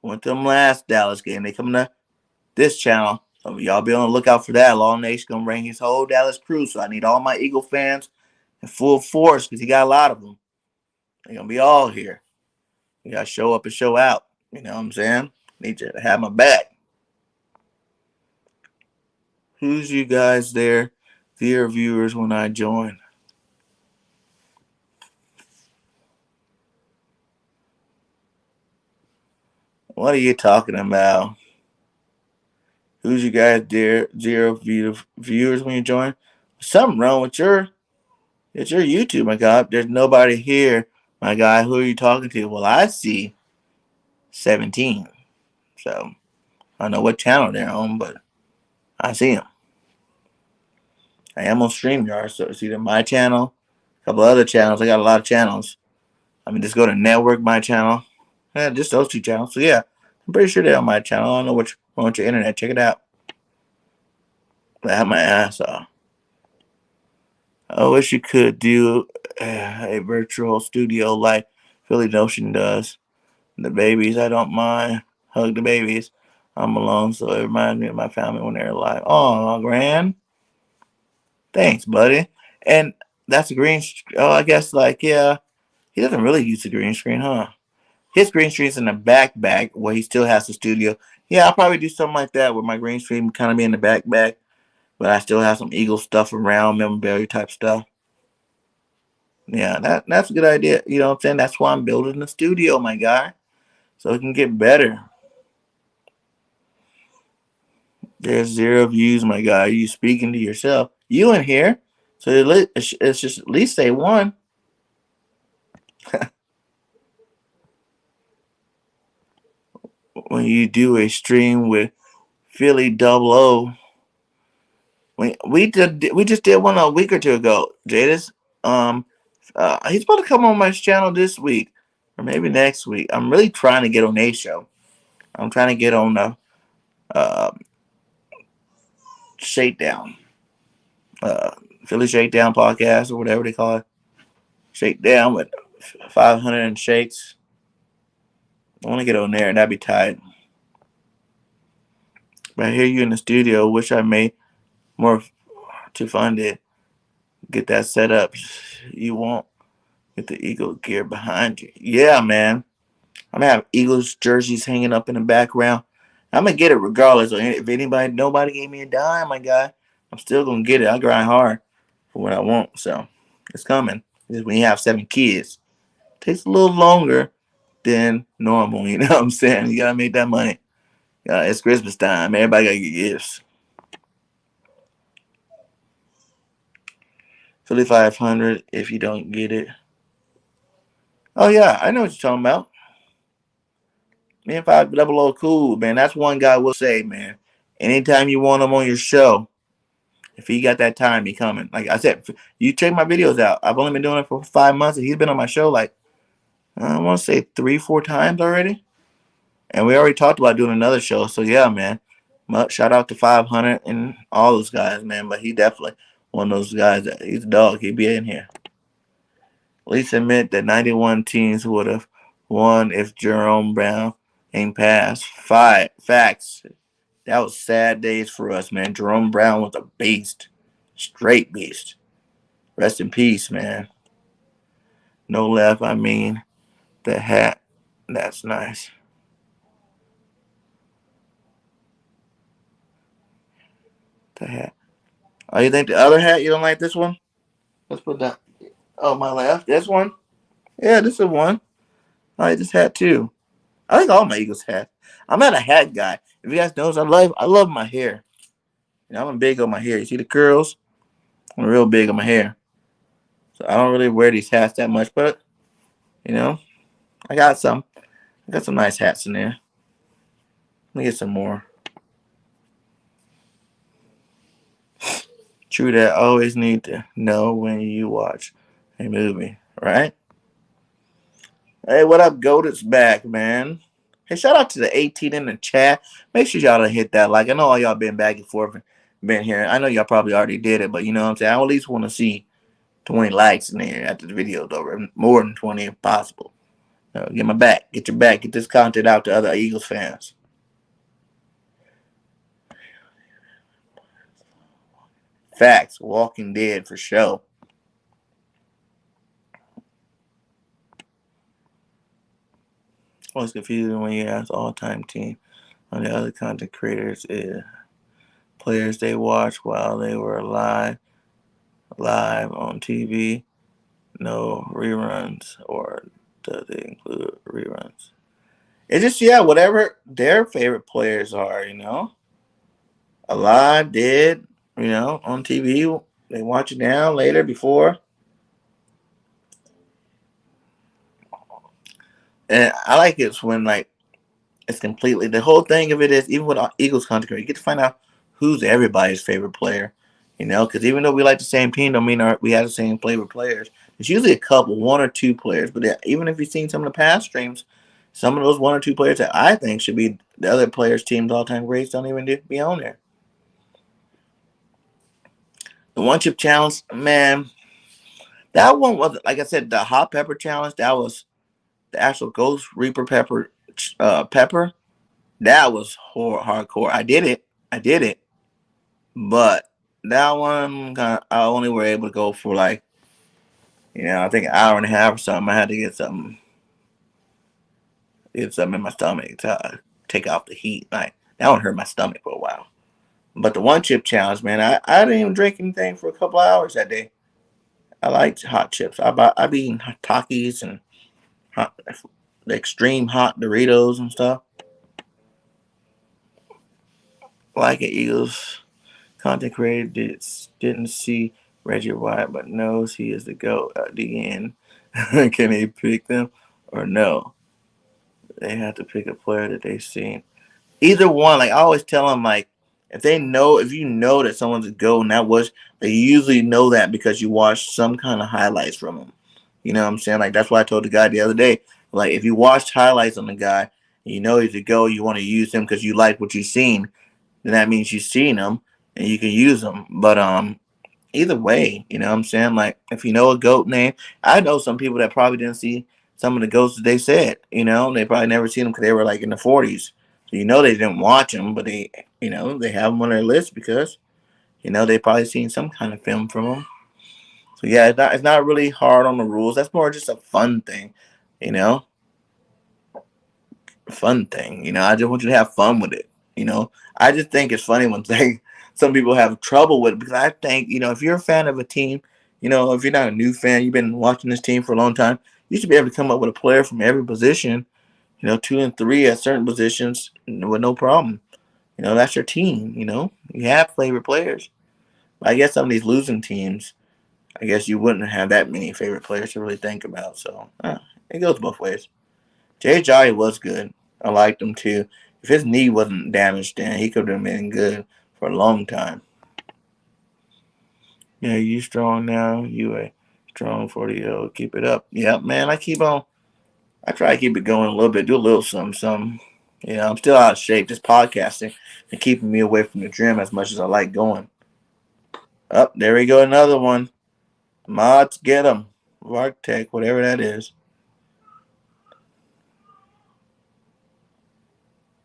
Speaker 2: Went to them last Dallas game. They coming to this channel. So y'all be on the lookout for that. Law Nation gonna bring his whole Dallas crew. So I need all my Eagle fans in full force because he got a lot of them. They're gonna be all here. You gotta show up and show out. You know what I'm saying? Need you to have my back. Who's you guys there, dear viewers, when I join? What are you talking about? Who's you guys, dear zero viewers, when you join? Something wrong with it's your YouTube, my God. There's nobody here, my guy. Who are you talking to? Well, I see 17. So I don't know what channel they're on, but I see them. I am on StreamYard, so it's either my channel, a couple other channels. I got a lot of channels. Just go to network, my channel. Yeah, just those two channels. So yeah, I'm pretty sure they're on my channel. I don't know which one on your internet. Check it out. I have my ass off. I wish you could do a virtual studio like Philly Notion does. The babies, I don't mind. Hug the babies. I'm alone, so it reminds me of my family when they're alive. Oh, grand. Thanks, buddy. And that's a green. Oh, I guess yeah. He doesn't really use the green screen, huh? His green screen's in the back where he still has the studio. Yeah, I'll probably do something like that where my green screen kind of be in the back, but I still have some Eagle stuff around, memorabilia type stuff. Yeah, that's a good idea. You know what I'm saying? That's why I'm building the studio, my guy, so it can get better. There's zero views, my guy. Are you speaking to yourself? You in here? So it's just at least say one. When you do a stream with Philly Double O, we just did one a week or two ago. Jadis, he's supposed to come on my channel this week or maybe next week. I'm really trying to get on a show. I'm trying to get on the Shakedown, Philly Shakedown podcast or whatever they call it. Shakedown with 500 shakes. I want to get on there and that'd be tight. But I hear you in the studio. Wish I made more to fund it. Get that set up. You won't get the Eagle gear behind you. Yeah, man. I'm gonna have Eagles jerseys hanging up in the background. I'm gonna get it regardless. If nobody gave me a dime, my guy, I'm still gonna get it. I grind hard for what I want, so it's coming. Just when you have 7 kids, it takes a little longer than normal. You know what I'm saying? You gotta make that money. It's Christmas time. Everybody gotta get gifts. 5,500 if you don't get it. Oh yeah, I know what you're talking about. Me and 500 cool, man. That's one guy will say, man. Anytime you want him on your show, if he got that time, he coming. Like I said, you check my videos out. I've only been doing it for 5 months, and he's been on my show like I want to say 3-4 times already. And we already talked about doing another show. So yeah, man. Shout out to 500 and all those guys, man. But he definitely one of those guys that he's a dog. He'd be in here. At least admit that 91 teams would have won if Jerome Brown ain't passed. Facts. That was sad days for us, man. Jerome Brown was a beast. Straight beast. Rest in peace, man. No left, I mean the hat. That's nice. The hat. Oh, you think the other hat? You don't like this one? Let's put that. Oh, my left. This one? Yeah, this is one. I like this hat too. I like all my Eagles hats. I'm not a hat guy. If you guys know, I love my hair. You know, I'm big on my hair. You see the curls? I'm real big on my hair. So I don't really wear these hats that much, but you know, I got some. I got some nice hats in there. Let me get some more. True that. Always need to know when you watch a movie, right? Hey, what up, Goat? It's back, man. Hey, shout out to the 18 in the chat. Make sure y'all hit that like. I know all y'all been back and forth and been here. I know y'all probably already did it, but you know what I'm saying? I at least want to see 20 likes in there after the video's over. More than 20 if possible. Get my back. Get your back. Get this content out to other Eagles fans. Facts. Walking Dead for sure. Always confusing when you ask all-time team on the other content creators is players they watched while they were live on TV. No reruns, or does it include reruns? It's just, yeah, whatever their favorite players are, you know. Alive, dead, you know, on TV. They watch it now, later, before. And I like it when, like, it's completely, the whole thing of it is, even with Eagles content, you get to find out who's everybody's favorite player, you know, because even though we like the same team, don't mean we have the same favorite players. It's usually a couple, one or two players. But even if you've seen some of the past streams, some of those one or two players that I think should be the other players' team's all-time greats don't even be on there. The one chip challenge, man, that one was, like I said, the hot pepper challenge. That was the actual Ghost Reaper pepper. That was hardcore. I did it, but that one I only were able to go for like, you know, I think an hour and a half or something. I had to get something in my stomach to take off the heat. Like that one hurt my stomach for a while. But the one chip challenge, man, I didn't even drink anything for a couple of hours that day. I liked hot chips. I be eating Takis and hot, the extreme hot Doritos and stuff. Like it, Eagles content creator didn't see Reggie White, but knows he is the GOAT at the end. Can he pick them or no? They have to pick a player that they've seen. Either one. Like I always tell them, like if you know that someone's a GOAT and they usually know that because you watch some kind of highlights from them. You know what I'm saying? Like that's why I told the guy the other day. Like if you watched highlights on the guy, and you know he's a GOAT, you want to use him because you like what you've seen. Then that means you've seen him and you can use them. But either way, you know what I'm saying? Like if you know a GOAT name, I know some people that probably didn't see some of the GOATs that they said. You know, they probably never seen them because they were like in the 40s. So you know they didn't watch them, but they have them on their list because they probably seen some kind of film from them. So yeah, it's not really hard on the rules. That's more just a fun thing, you know. Fun thing, I just want you to have fun with it. I just think it's funny when some people have trouble with it because I think if you're a fan of a team, if you're not a new fan, you've been watching this team for a long time, you should be able to come up with a player from every position, 2 and 3 at certain positions with no problem. That's your team. You have favorite players. But I guess some of these losing teams, I guess you wouldn't have that many favorite players to really think about. So it goes both ways. Jay Jolly was good. I liked him too. If his knee wasn't damaged, then he could have been good for a long time. Yeah, you strong now. You a strong 40-year-old. Keep it up. Yeah, man, I keep on. I try to keep it going a little bit. Do a little something. You know, I'm still out of shape. Just podcasting and keeping me away from the gym as much as I like going. Up there we go, another one. Mods, get them. Vartech, whatever that is.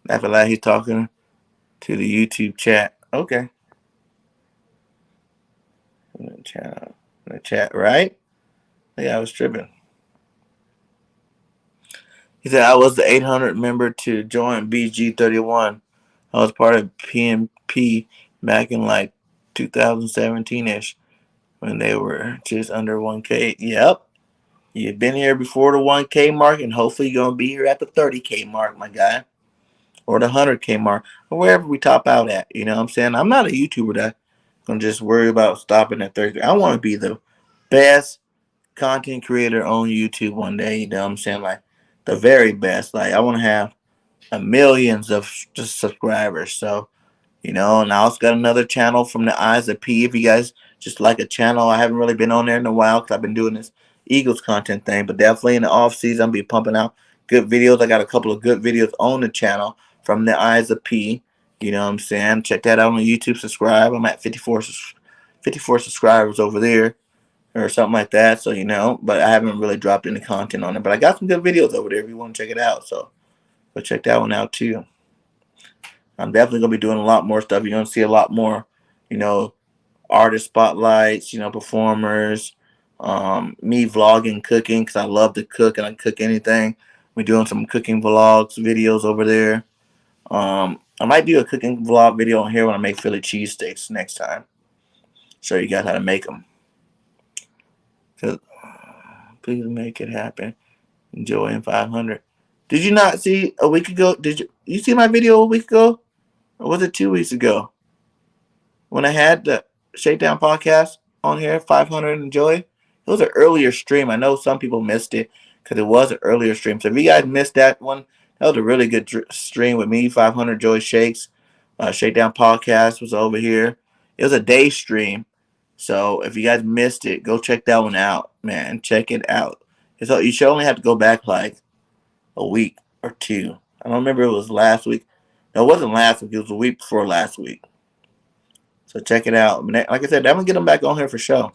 Speaker 2: I feel like he's talking to the YouTube chat. Okay. In the chat, right? Yeah, I was tripping. He said I was the 800 member to join BG31. I was part of PMP back in like 2017 ish when they were just under 1K. Yep. You've been here before the 1K mark, and hopefully you're going to be here at the 30K mark, my guy. Or the 100K mark, or wherever we top out at. You know what I'm saying? I'm not a YouTuber that going to just worry about stopping at 30. I want to be the best content creator on YouTube one day. You know what I'm saying? Like the very best. Like I want to have millions of just subscribers. So you know, and I also got another channel from the Eyes of P. If you guys just like a channel, I haven't really been on there in a while because I've been doing this Eagles content thing. But definitely in the off season, I'll be pumping out good videos. I got a couple of good videos on the channel from the Eyes of P. You know what I'm saying? Check that out on YouTube. Subscribe. I'm at 54 subscribers over there or something like that. So, you know, but I haven't really dropped any content on it. But I got some good videos over there if you want to check it out. So, go check that one out too. I'm definitely gonna be doing a lot more stuff. You're gonna see a lot more, you know, artist spotlights, you know, performers, me vlogging, cooking because I love to cook and I cook anything. We're doing some cooking vlogs, videos over there. I might do a cooking vlog video on here when I make Philly cheesesteaks next time. Show you guys how to make them. Please make it happen. Enjoy in 500. Did you not see a week ago? Did you see my video a week ago? Or was it 2 weeks ago? When I had the Shakedown podcast on here, 500 Enjoy. It was an earlier stream. I know some people missed it because it was an earlier stream. So if you guys missed that one, that was a really good stream with me, 500 Joy Shakes. Shakedown podcast was over here. It was a day stream. So if you guys missed it, go check that one out, man. Check it out. So you should only have to go back like a week or two. I don't remember if it was last week. No, it wasn't last week. It was the week before last week. So check it out. Like I said, I'm going to get them back on here for sure.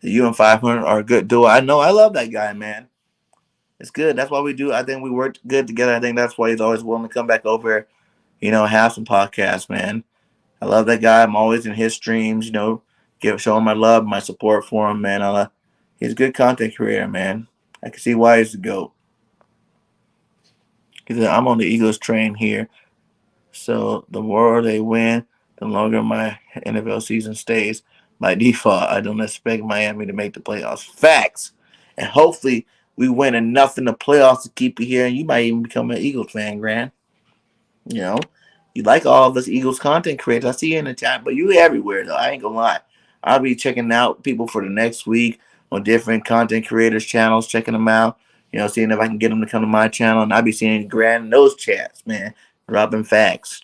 Speaker 2: The U and 500 are a good duo. I know. I love that guy, man. It's good. That's why we do. I think we work good together. I think that's why he's always willing to come back over, you know, have some podcasts, man. I love that guy. I'm always in his streams, you know, show him my love, my support for him, man. He's a good content creator, man. I can see why he's the GOAT. I'm on the Eagles train here. So the more they win, the longer my NFL season stays. By default, I don't expect Miami to make the playoffs. Facts. And hopefully we win enough in the playoffs to keep you here, and you might even become an Eagles fan, Grant. You know, you like all of us Eagles content creators. I see you in the chat, but you everywhere, though. I ain't going to lie. I'll be checking out people for the next week on different content creators' channels, checking them out. You know, seeing if I can get them to come to my channel, and I'll be seeing Grant in those chats, man. Dropping facts.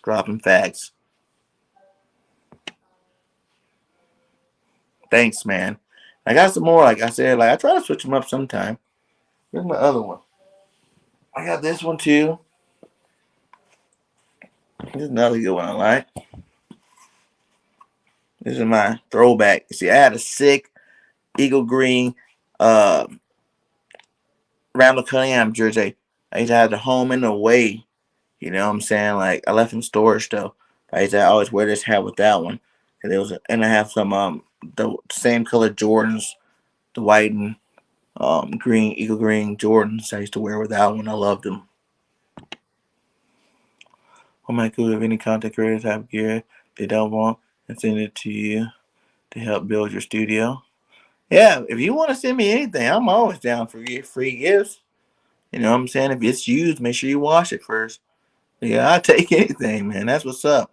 Speaker 2: Thanks, man. I got some more, like I said. Like I try to switch them up sometime. Here's my other one. I got this one too. Here's another good one I like. This is my throwback. See, I had a sick Eagle Green Randall Cunningham jersey. I used to have the home and away. You know what I'm saying? Like I left in storage though. I used to always wear this hat with that one. And I have some the same color Jordans, the white and green Eagle Green Jordans. I used to wear with that one. I loved them. Oh my god, if any content creators have gear they don't want and send it to you to help build your studio. Yeah, if you want to send me anything, I'm always down for free gifts. You know what I'm saying? If it's used, make sure you wash it first. Yeah, I'll take anything, man. That's what's up.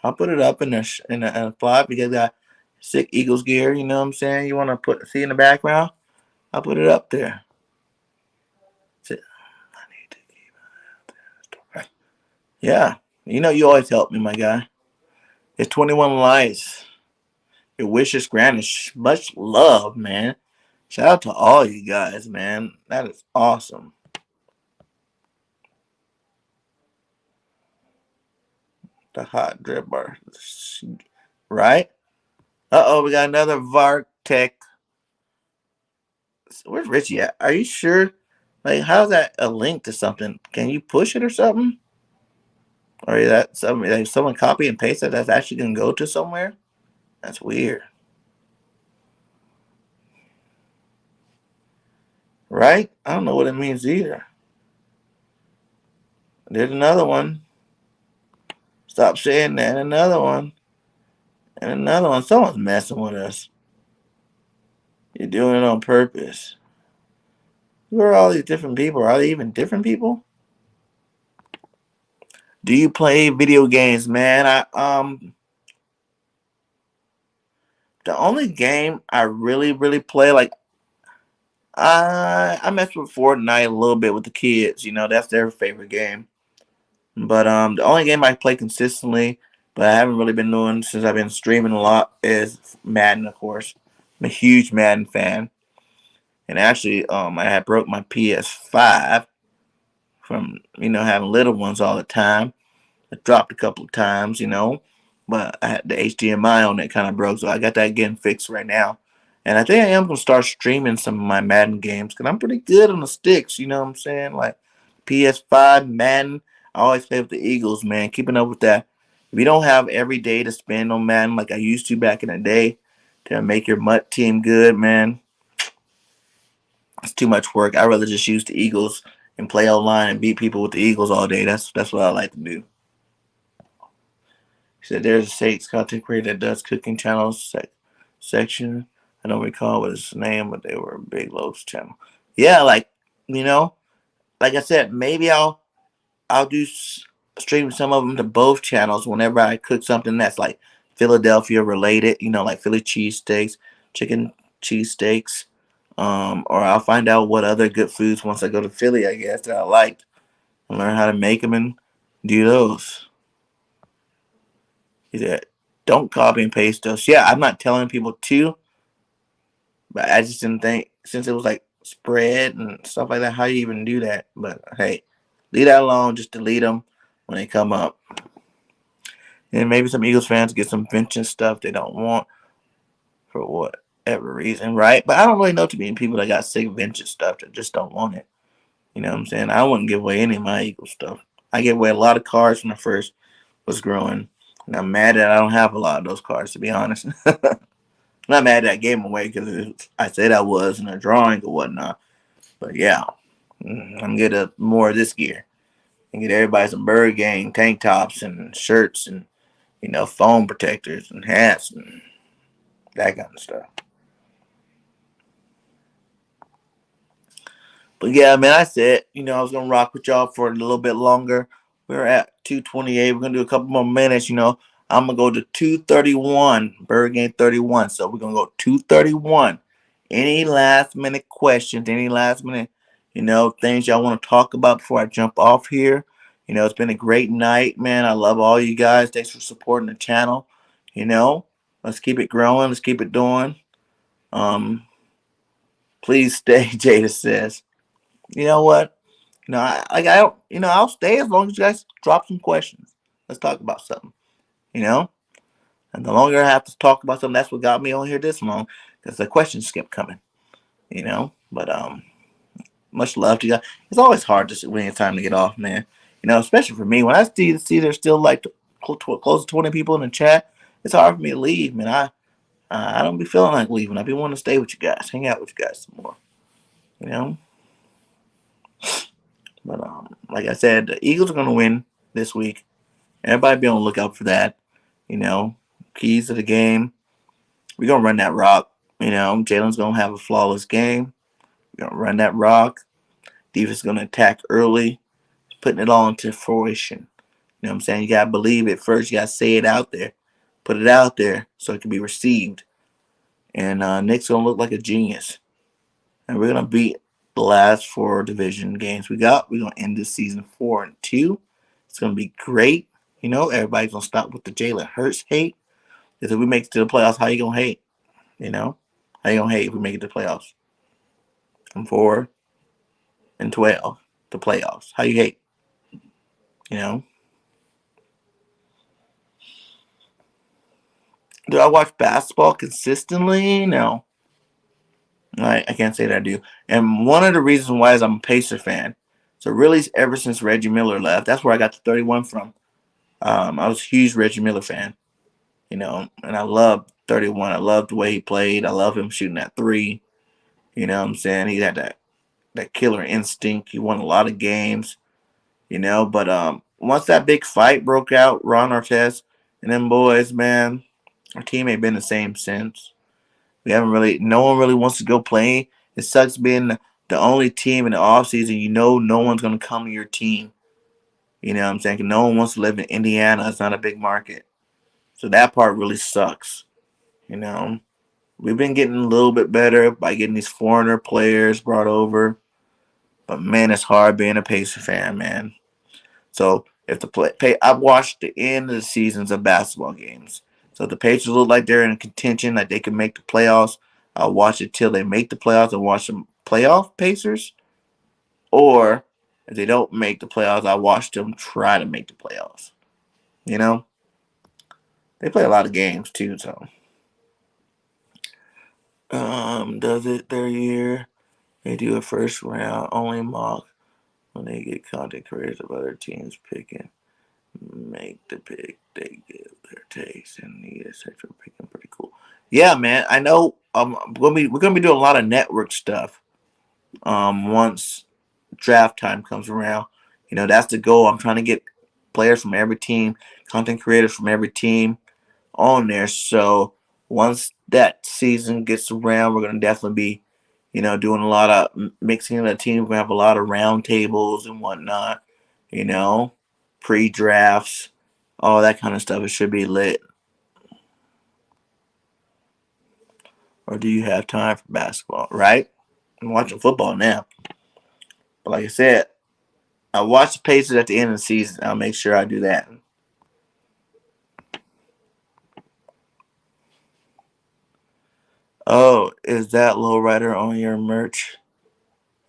Speaker 2: I'll put it up in a flop because I got sick Eagles gear. You know what I'm saying? You want to see in the background? I'll put it up there. Yeah, you know you always help me, my guy. It's 21 Lights. Your wish is granted. Much love, man. Shout out to all you guys, man. That is awesome. The hot drip bar. Right? Uh-oh, we got another Vartech. Where's Richie at? Are you sure? Like, how's that a link to something? Can you push it or something? Or is that something like someone copy and paste it that's actually gonna go to somewhere? That's weird. Right? I don't know what it means either. There's another one. Stop saying that. And another one. And another one. Someone's messing with us. You're doing it on purpose. Who are all these different people? Are they even different people? Do you play video games, man? The only game I really play, like I mess with Fortnite a little bit with the kids, that's their favorite game. But the only game I play consistently, but I haven't really been doing since I've been streaming a lot, is Madden, of course. I'm a huge Madden fan. And actually, I had broke my PS5 from, having little ones all the time. I dropped a couple of times, but I had the HDMI on it kind of broke, so I got that getting fixed right now. And I think I am gonna start streaming some of my Madden games because I'm pretty good on the sticks. You know what I'm saying? Like PS5, Madden. I always play with the Eagles, man. Keeping up with that. If you don't have every day to spend on Madden like I used to back in the day to make your MUT team good, man, it's too much work. I'd rather just use the Eagles and play online and beat people with the Eagles all day. That's what I like to do. He said there's a Saints content creator that does cooking channels section. I don't recall what his name, but they were a Big Loaves channel. Yeah, you know, like I said, maybe I'll do stream some of them to both channels whenever I cook something that's like Philadelphia related. Like Philly cheesesteaks, chicken cheesesteaks. Or I'll find out what other good foods once I go to Philly, I guess, that I liked and learn how to make them and do those. He said, don't copy and paste those. Yeah, I'm not telling people to, but I just didn't think, since it was like spread and stuff like that, how you even do that. But hey, leave that alone. Just delete them when they come up. And maybe some Eagles fans get some vintage stuff they don't want for whatever reason, right? But I don't really know too many people that got sick vintage stuff that just don't want it. You know what I'm saying? I wouldn't give away any of my Eagles stuff. I gave away a lot of cards when I first was growing. And I'm mad that I don't have a lot of those cards, to be honest. I'm not mad that I gave them away because I said I was in a drawing or whatnot. But yeah, I'm getting more of this gear. And get everybody some Bird Gang tank tops and shirts and, foam protectors and hats and that kind of stuff. But yeah, man, I said, I was gonna rock with y'all for a little bit longer. We're at 2:28. We're gonna do a couple more minutes. I'm gonna go to 2:31. Bird Game 31. So we're gonna go 2:31. Any last minute questions? Any last minute, things y'all want to talk about before I jump off here? It's been a great night, man. I love all you guys. Thanks for supporting the channel. Let's keep it growing. Let's keep it doing. Um, please stay. Jada says. You know what? I don't. I'll stay as long as you guys drop some questions. Let's talk about something. You know, and the longer I have to talk about something, that's what got me on here this long because the questions kept coming. But much love to you guys. It's always hard to when it's time to get off, man. Especially for me when I see there's still like close to 20 people in the chat. It's hard for me to leave, man. I don't be feeling like leaving. I be wanting to stay with you guys, hang out with you guys some more. You know. But like I said, the Eagles are going to win this week. Everybody be on the lookout for that. Keys to the game. We're going to run that rock. Jalen's going to have a flawless game. We're going to run that rock. Defense is going to attack early, putting it all into fruition. You know what I'm saying? You got to believe it first. You got to say it out there. Put it out there so it can be received. And Nick's going to look like a genius. And we're going to beat the last 4 division games we got. We're going to end this season 4-2. It's going to be great. Everybody's going to stop with the Jalen Hurts hate. Because if we make it to the playoffs, how you going to hate? How you going to hate if we make it to the playoffs? I'm 4-12. The playoffs. How you hate? You know. Do I watch basketball consistently? No. I can't say that I do. And one of the reasons why is I'm a Pacer fan. So really, ever since Reggie Miller left, that's where I got the 31 from. I was a huge Reggie Miller fan, and I loved 31. I loved the way he played. I love him shooting that three. You know what I'm saying? He had that killer instinct. He won a lot of games, But once that big fight broke out, Ron Artest and them boys, man, our team ain't been the same since. We haven't really. No one really wants to go play. It sucks being the only team in the offseason. No one's gonna come to your team. You know what I'm saying? No one wants to live in Indiana. It's not a big market. So that part really sucks. You know, we've been getting a little bit better by getting these foreigner players brought over. But man, it's hard being a Pacer fan, man. So if I've watched the end of the seasons of basketball games. So if the Pacers look like they're in contention, like they can make the playoffs, I'll watch it till they make the playoffs and watch them playoff Pacers. Or if they don't make the playoffs, I watch them try to make the playoffs. You know, they play a lot of games too. So, does it their year? They do a first round only mock when they get content creators of other teams picking. Make the pick. They give their taste and need a sexual picking. Pretty cool. Yeah, man. I know. We're gonna be doing a lot of network stuff. Once draft time comes around, that's the goal. I'm trying to get players from every team, content creators from every team on there. So once that season gets around, we're gonna definitely be, doing a lot of mixing the team. We're gonna have a lot of round tables and whatnot. You know, pre-drafts, all that kind of stuff. It should be lit. Or do you have time for basketball? Right? I'm watching football now. But like I said, I watch the Pacers at the end of the season. I'll make sure I do that. Oh, is that lowrider on your merch?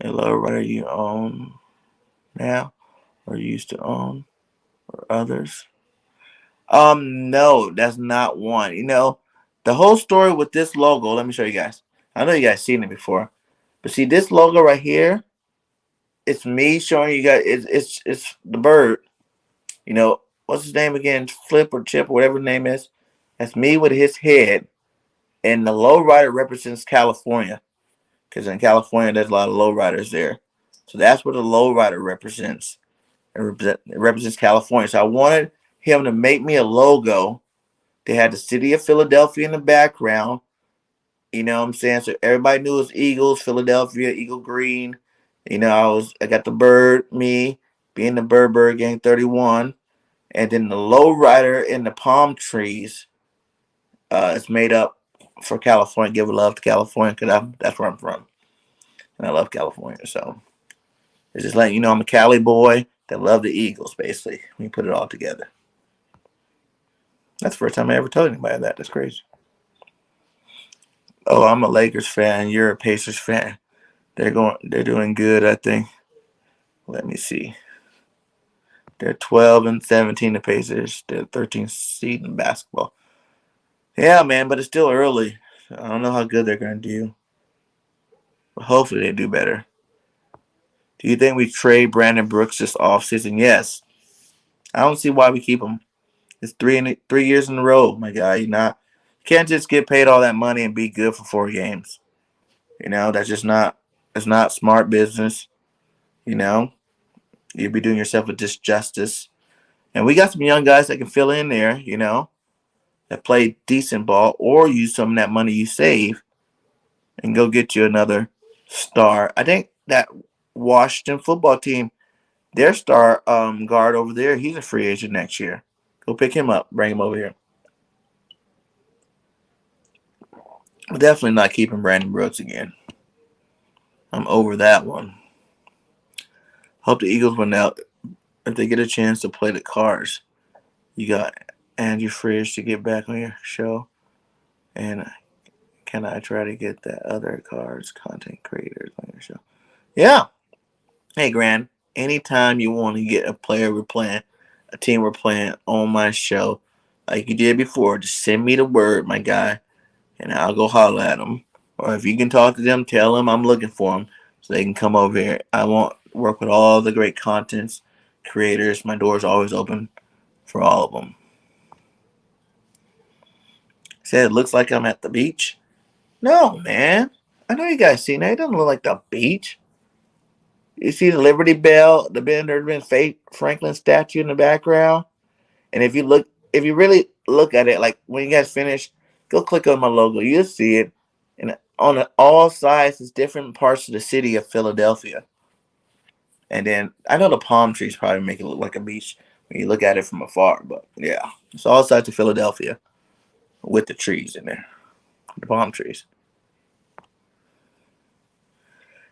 Speaker 2: A lowrider you own now or used to own or others? No, that's not one. The whole story with this logo, let me show you guys. I know you guys seen it before. But see this logo right here? It's me showing you guys it's the bird. What's his name again? Flip or Chip or whatever his name is. That's me with his head. And the lowrider represents California. Because in California there's a lot of lowriders there. So that's what the lowrider represents. It represents California. So I wanted him to make me a logo. They had the city of Philadelphia in the background. You know what I'm saying? So everybody knew it was Eagles, Philadelphia, Eagle Green. I got the bird, me, being the Bird Gang 31. And then the lowrider in the palm trees is made up for California. Give love to California because that's where I'm from. And I love California. So it's just letting you know I'm a Cali boy that love the Eagles, basically. We put it all together. That's the first time I ever told anybody that. That's crazy. Oh, I'm a Lakers fan. You're a Pacers fan. They're doing good, I think. Let me see. They're 12-17, the Pacers. They're 13th seed in basketball. Yeah, man, but it's still early. I don't know how good they're going to do. But hopefully they do better. Do you think we trade Brandon Brooks this offseason? Yes. I don't see why we keep him. It's 3 years in a row, my guy. You can't just get paid all that money and be good for 4 games. That's just not. It's not smart business. You know, you'd be doing yourself a disjustice. And we got some young guys that can fill in there. That play decent ball, or use some of that money you save and go get you another star. I think that Washington football team, their star guard over there, he's a free agent next year. Go pick him up, bring him over here. But definitely not keeping Brandon Brooks again. I'm over that one. Hope the Eagles win out if they get a chance to play the Cards. You got Andrew Fridge to get back on your show. And can I try to get that other Cards content creators on your show? Yeah. Hey, Grant. Anytime you want to get a player we're playing, a team we're playing on my show, like you did before, just send me the word, my guy, and I'll go holler at them. Or if you can talk to them, tell them I'm looking for them so they can come over here. I want to work with all the great contents creators. My door's always open for all of them. Said it looks like I'm at the beach. No, man. I know you guys seen that. It doesn't look like the beach. You see the Liberty Bell, the Benjamin Franklin statue in the background. And if you really look at it, like when you guys finish, go click on my logo. You'll see it. And on all sides is different parts of the city of Philadelphia. And then I know the palm trees probably make it look like a beach when you look at it from afar. But yeah, it's all sides of Philadelphia with the trees in there, the palm trees.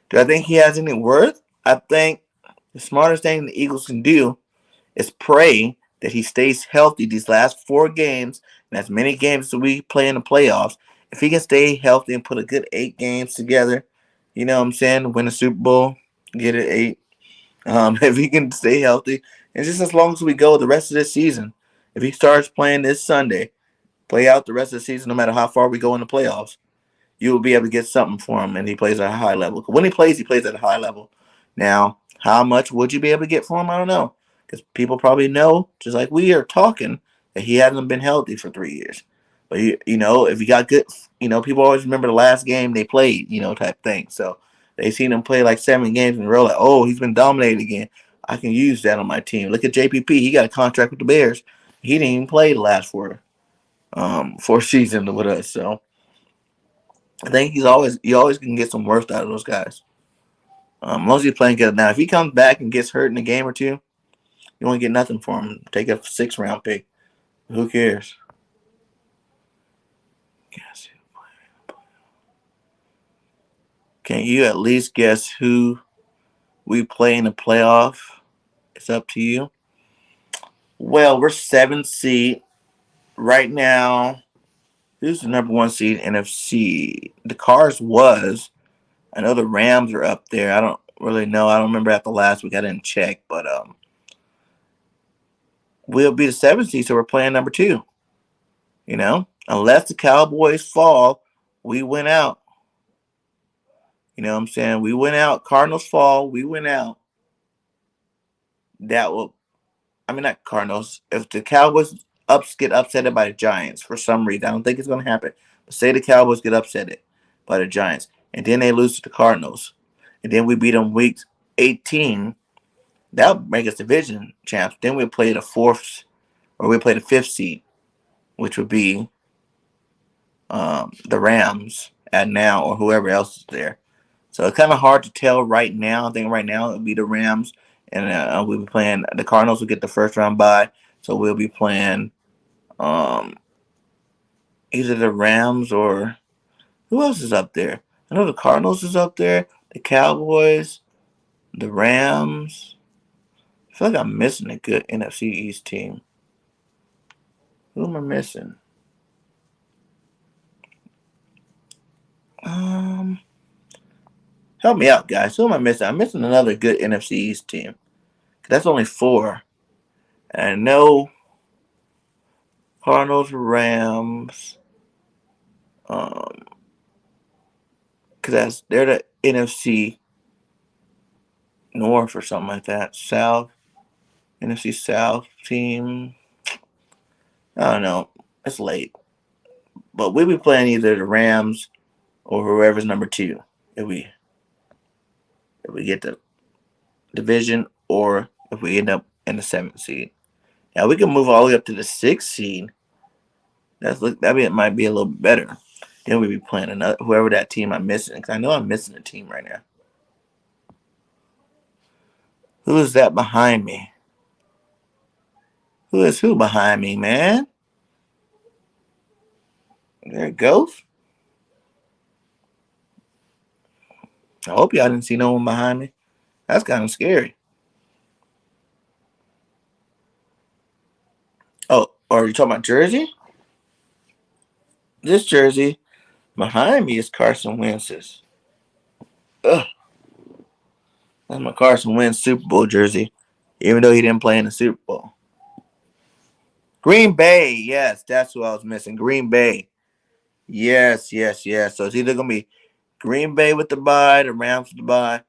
Speaker 2: Do I think he has any worth? I think the smartest thing the Eagles can do is pray that he stays healthy these last 4 games and as many games as we play in the playoffs. If he can stay healthy and put a good 8 games together, you know what I'm saying, win a Super Bowl, get it 8. If he can stay healthy, and just as long as we go the rest of this season, if he starts playing this Sunday, play out the rest of the season, no matter how far we go in the playoffs, you will be able to get something for him, and he plays at a high level. When he plays at a high level. Now, how much would you be able to get for him? I don't know, because people probably know, just like we are talking, that he hasn't been healthy for 3 years. But if you got good, people always remember the last game they played, type thing. So they seen him play like 7 games in a row, like, oh, he's been dominated again. I can use that on my team. Look at JPP; he got a contract with the Bears. He didn't even play the last four seasons with us. So I think you always can get some worth out of those guys. As long as he's playing good. Now, if he comes back and gets hurt in a game or two, you won't get nothing for him. Take a 6th-round pick. Who cares? Can you at least guess who we play in the playoff? It's up to you. Well, we're 7th seed right now. Who's the number 1 seed in NFC? The Cars was. I know the Rams are up there. I don't really know. I don't remember after last week. I didn't check, but we'll be the 7th seed, so we're playing number 2. Unless the Cowboys fall, we win out. You know what I'm saying? We win out. Cardinals fall, we win out. That will, not Cardinals. If the Cowboys get upset by the Giants for some reason, I don't think it's going to happen. But say the Cowboys get upset by the Giants, and then they lose to the Cardinals, and then we beat them week 18. That'll make us division champs. Then we'll play the 4th, or we'll play the 5th seed, which would be the Rams at now, or whoever else is there. So it's kind of hard to tell right now. I think right now it'll be the Rams, and we'll be playing. The Cardinals will get the 1st-round bye, so we'll be playing either the Rams or who else is up there? I know the Cardinals is up there, the Cowboys, the Rams. I feel like I'm missing a good NFC East team. Who am I missing? Help me out, guys. Who am I missing? I'm missing another good NFC East team. That's only 4. And I know Cardinals, Rams, because they're the NFC North or something like that. South, NFC South team. I don't know. It's late. But we'll be playing either the Rams or whoever's number 2 if we get the division, or if we end up in the 7th seed. Now we can move all the way up to the 6th seed. It might be a little bit better. Then we'll be playing whoever that team I'm missing, because I know I'm missing a team right now. Who is that behind me? Who is who behind me, man? There it goes. I hope y'all didn't see no one behind me. That's kind of scary. Oh, are you talking about jersey? This jersey behind me is Carson Wentz's. Ugh. That's my Carson Wentz Super Bowl jersey, even though he didn't play in the Super Bowl. Green Bay, yes, that's who I was missing. Green Bay, yes, yes, yes. So it's either gonna be Green Bay with the bye, the Rams with the bye,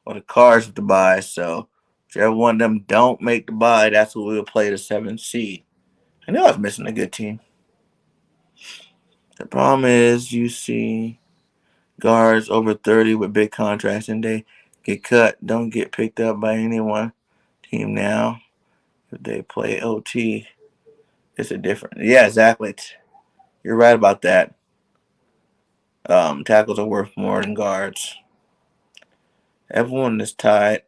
Speaker 2: or the Cards with the bye. So whichever one of them don't make the bye, that's who we'll play the 7th seed. I knew I was missing a good team. The problem is you see guards over 30 with big contracts and they get cut, don't get picked up by anyone team now. If they play OT, it's a different. Yeah, exactly. You're right about that. Tackles are worth more than guards. Everyone is tied.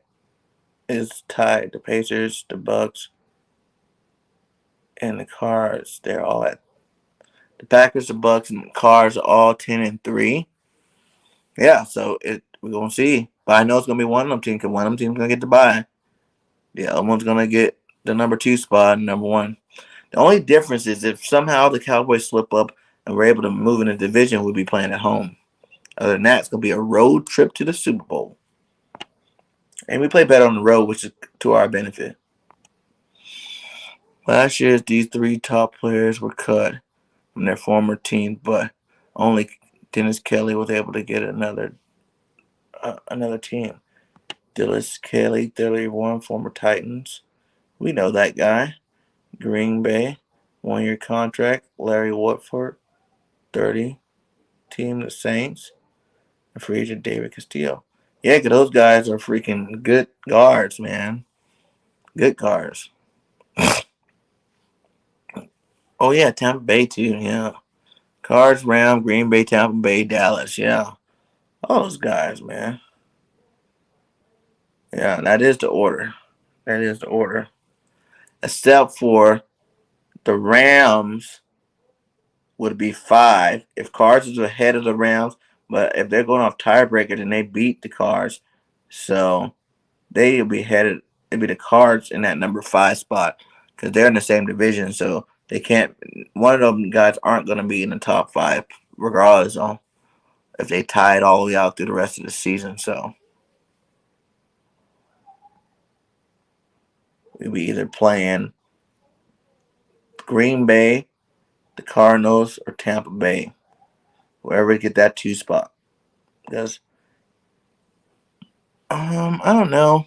Speaker 2: Is tied. The Pacers, the Bucks, and the Cards. They're all at the Packers, the Bucks, and the Cards are all 10-3. Yeah, so we're gonna see. But I know it's gonna be one of them teams because one of them teams gonna get the bye. The other one's gonna get the number 2 spot, and number 1. The only difference is if somehow the Cowboys slip up and we're able to move in the division, we'll be playing at home. Other than that, it's gonna be a road trip to the Super Bowl. And we play better on the road, which is to our benefit. Last year, these 3 top players were cut from their former teams, but only Dennis Kelly was able to get another team. Dennis Kelly, 31, former Titans. We know that guy. Green Bay, 1-year contract. Larry Watford, 30, team the Saints. And free agent David Castillo. Yeah, because those guys are freaking good guards, man. Good guards. Oh, yeah, Tampa Bay, too, yeah. Cards, Rams, Green Bay, Tampa Bay, Dallas, yeah. All those guys, man. Yeah, that is the order. That is the order. Except for the Rams would be 5. If Cards is ahead of the Rams, but if they're going off tiebreaker, then they beat the Cards. So they'll be headed. It'll be the Cards in that number 5 spot because they're in the same division. So they can't. One of them guys aren't going to be in the top 5 regardless of if they tie it all the way out through the rest of the season. So we'll be either playing Green Bay, the Cardinals, or Tampa Bay. Wherever we get that 2 spot. Because I don't know.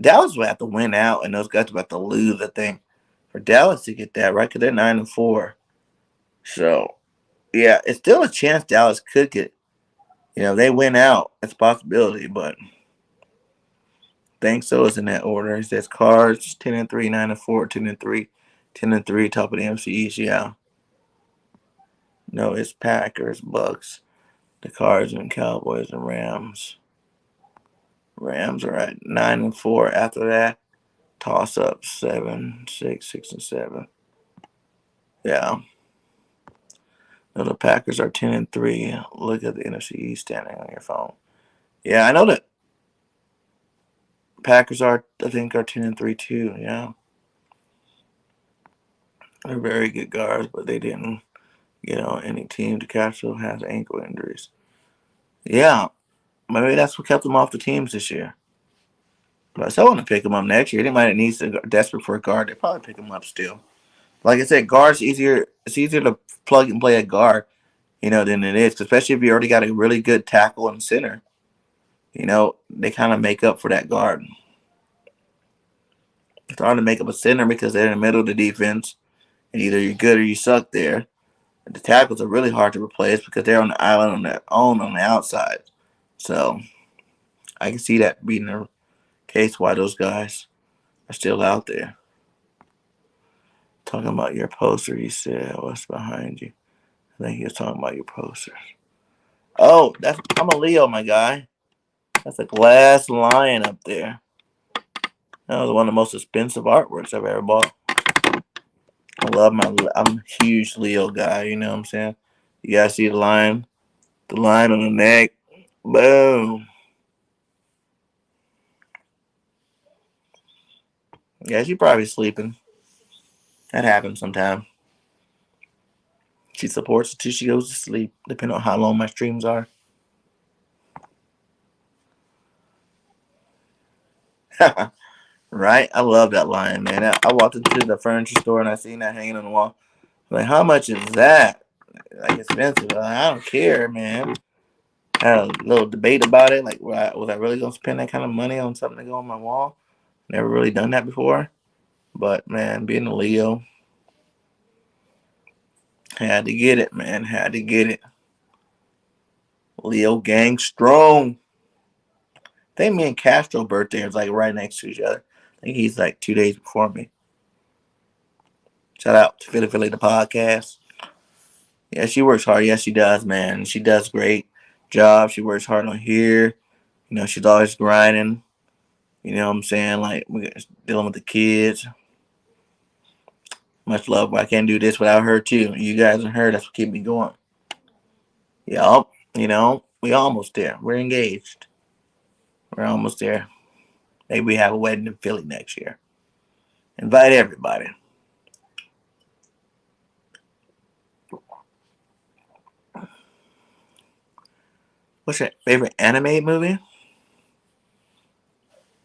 Speaker 2: Dallas will have to win out, and those guys will have to lose. I think for Dallas to get that right, because they're 9-4. So yeah, it's still a chance Dallas could get. They win out. It's a possibility, but I think so is in that order. It says Cards 10-3, 9-4, 10-3, 10-3, top of the NFC East. Yeah. No, it's Packers, Bucks, the Cards, and Cowboys and Rams. Rams are at 9-4. After that, toss up 7, 6, 6, and 7. Yeah. No, the Packers are 10-3. Look at the NFC East standing on your phone. Yeah, I know that Packers I think, are 10-3 too. Yeah. They're very good guards, but they didn't get on any team to catch who has ankle injuries. Yeah. Maybe that's what kept them off the teams this year. But I still want to pick them up next year. Anybody that needs to desperate for a guard, they probably pick them up still. Like I said, guards easier. It's easier to plug and play a guard, than it is, especially if you already got a really good tackle and center. They kind of make up for that guard. It's hard to make up a center because they're in the middle of the defense, and either you're good or you suck there. The tackles are really hard to replace because they're on the island on their own on the outside. So I can see that being the case why those guys are still out there. Talking about your poster, you said, what's behind you? I think he was talking about your posters. Oh, I'm a Leo, my guy. That's a glass lion up there. That was one of the most expensive artworks I've ever bought. I'm a huge Leo guy, you know what I'm saying? You guys see the line on the neck. Boom. Yeah, she's probably sleeping. That happens sometimes. She supports until she goes to sleep, depending on how long my streams are. Right? I love that lion, man. I walked into the furniture store and I seen that hanging on the wall. Like, how much is that? Like, expensive. I don't care, man. Had a little debate about it. Like, was I really gonna spend that kind of money on something to go on my wall? Never really done that before. But man, being a Leo, had to get it, man. Had to get it. Leo gang strong. I think me and Castro's birthday is like right next to each other. I think he's like 2 days before me. Shout out to Philly Philly the podcast. Yeah, she works hard. Yes, she does, man. She does great job. She works hard on here. She's always grinding. You know what I'm saying? Like, we're dealing with the kids. Much love. I can't do this without her, too. You guys and her, that's what keep me going. Yup. We almost there. We're engaged. We're almost there. Maybe we have a wedding in Philly next year. Invite everybody. What's your favorite anime movie?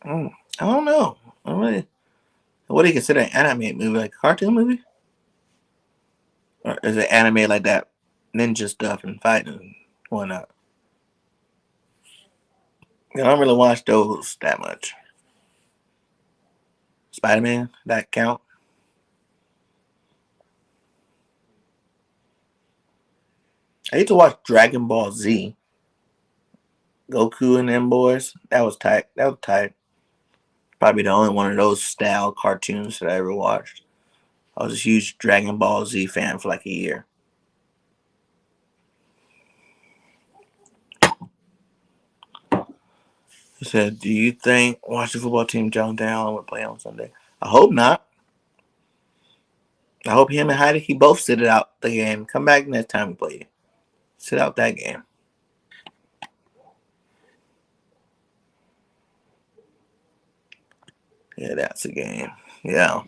Speaker 2: I don't know. I don't really. What do you consider an anime movie? Like a cartoon movie? Or is it anime like that ninja stuff and fighting and whatnot? I don't really watch those that much. Spider Man, that count? I used to watch Dragon Ball Z. Goku and them boys. That was tight. That was tight. Probably the only one of those style cartoons that I ever watched. I was a huge Dragon Ball Z fan for like a year. He said, "Do you think Washington football team Jonathan Allen would play on Sunday?" I hope not. I hope him and Heideke both sit it out the game. Come back next time we play. Sit out that game. Yeah, that's a game. Yeah.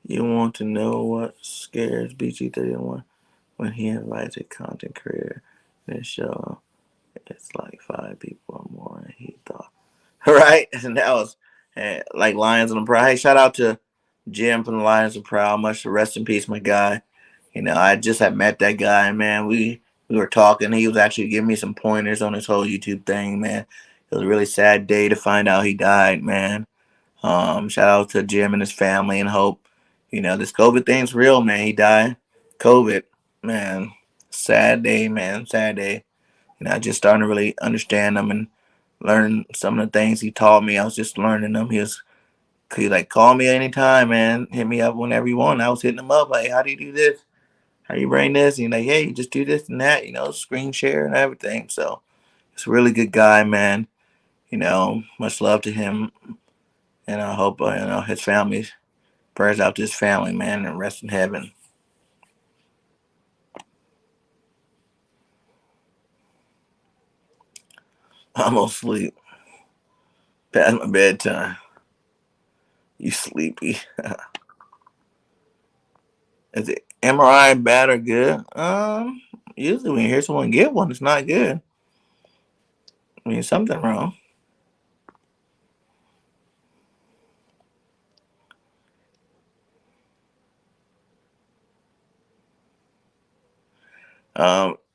Speaker 2: You want to know what scares BG31 when he invites a content creator in his show? It's like 5 people or more than he thought. Right? And that was like Lions on the Prowl. Hey, shout out to Jim from the Lions of Prowl. Much rest in peace, my guy. I just had met that guy, man. We were talking. He was actually giving me some pointers on his whole YouTube thing, man. It was a really sad day to find out he died, man. Shout out to Jim and his family and hope. This COVID thing's real, man. He died. COVID, man. Sad day, man. Sad day. I just starting to really understand him and learn some of the things he taught me. I was just learning them. He like call me anytime, man. Hit me up whenever you want. I was hitting him up like, how do you do this? How do you bring this? And he's like, hey, you just do this and that. Screen share and everything. So it's a really good guy, man. Much love to him, and I hope his family. Prayers out to his family, man, and rest in heaven. I'm gonna sleep. Past my bedtime. You sleepy? Is it MRI bad or good? Usually when you hear someone get one, it's not good. I mean, something wrong.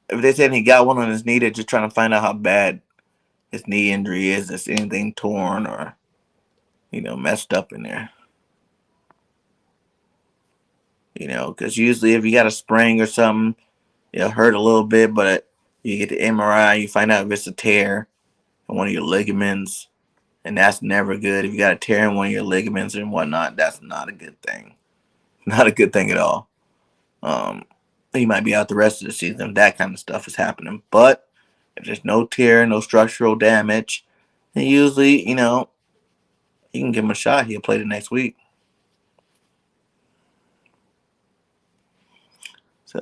Speaker 2: If they said he got one on his knee, they're just trying to find out how bad his knee injury is. Is anything torn or messed up in there? Because usually if you got a sprain or something, it'll hurt a little bit, but you get the MRI, you find out if it's a tear in one of your ligaments, and that's never good. If you got a tear in one of your ligaments and whatnot, that's not a good thing. Not a good thing at all. Um, he might be out the rest of the season. That kind of stuff is happening. But if there's no tear, no structural damage, then usually, you can give him a shot. He'll play the next week. So,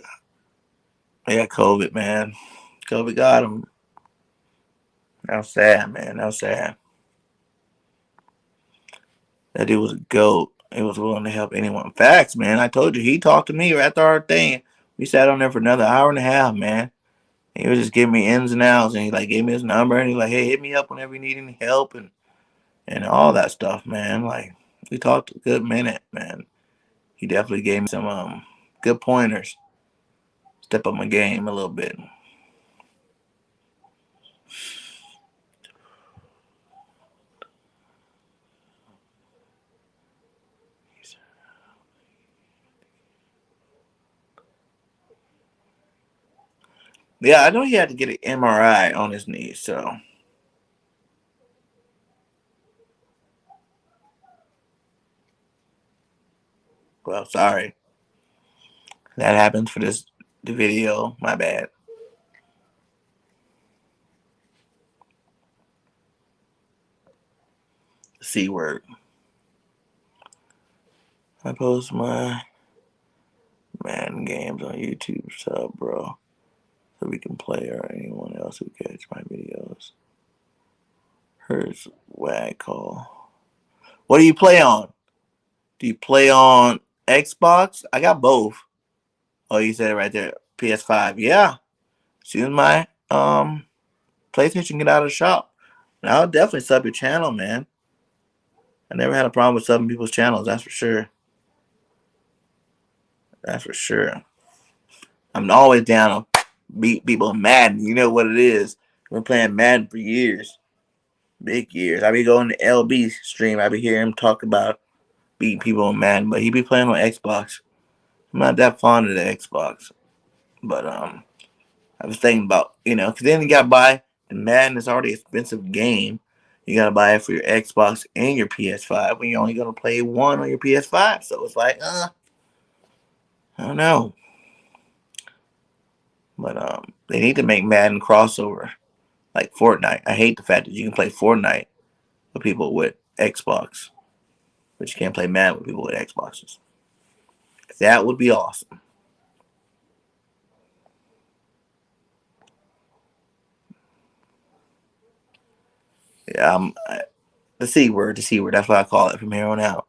Speaker 2: yeah, COVID, man. COVID got him. That was sad, man. That was sad. That dude was a goat. He was willing to help anyone. Facts, man. I told you. He talked to me after our thing. We sat on there for another hour and a half, man. And he was just giving me ins and outs, and he like gave me his number, and he like, hey, hit me up whenever you need any help, and all that stuff, man. Like we talked a good minute, man. He definitely gave me some good pointers. Step up my game a little bit. Yeah, I know he had to get an MRI on his knee, so well, sorry. That happens for the video. My bad. C word. I post my Madden games on YouTube sub, bro, so we can play or anyone else who catch my videos. Here's wag call. What do you play on? Do you play on Xbox? I got both. Oh, you said it right there. PS5. Yeah. As soon as my PlayStation get out of the shop, I'll definitely sub your channel, man. I never had a problem with subbing people's channels. That's for sure. That's for sure. I'm always down to beat people in Madden. You know what it is. We've been playing Madden for years. Big years. I be going to LB stream. I be hearing him talk about beating people in Madden, but he be playing on Xbox. I'm not that fond of the Xbox. But I was thinking about, because then you got to buy the Madden is already an expensive game. You got to buy it for your Xbox and your PS5 when you're only going to play one on your PS5. So it's like, I don't know. But they need to make Madden crossover like Fortnite. I hate the fact that you can play Fortnite with people with Xbox, but you can't play Madden with people with Xboxes. That would be awesome. Yeah, the C word, the C word. That's what I call it from here on out.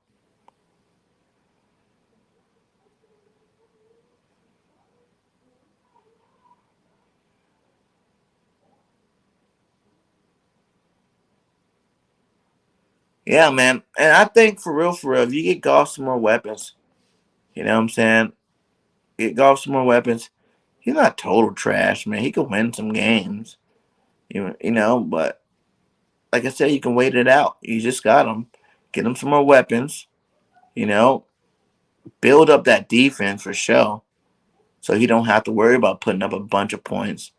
Speaker 2: Yeah, man. And I think for real, if you get Golf some more weapons, you know what I'm saying? Get Golf some more weapons. He's not total trash, man. He could win some games, but like I said, you can wait it out. You just got him. Get him some more weapons, you know, build up that defense for sure. So he don't have to worry about putting up a bunch of points.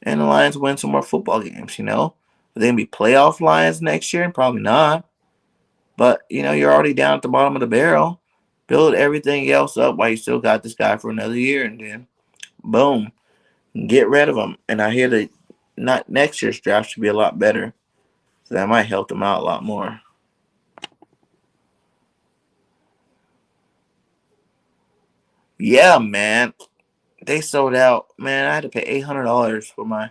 Speaker 2: And the Lions win some more football games, Are they gonna be playoff Lions next year? Probably not. But you're already down at the bottom of the barrel. Build everything else up while you still got this guy for another year, and then boom, get rid of him. And I hear that not next year's draft should be a lot better, so that might help them out a lot more. Yeah, man, they sold out. Man, I had to pay $800 for my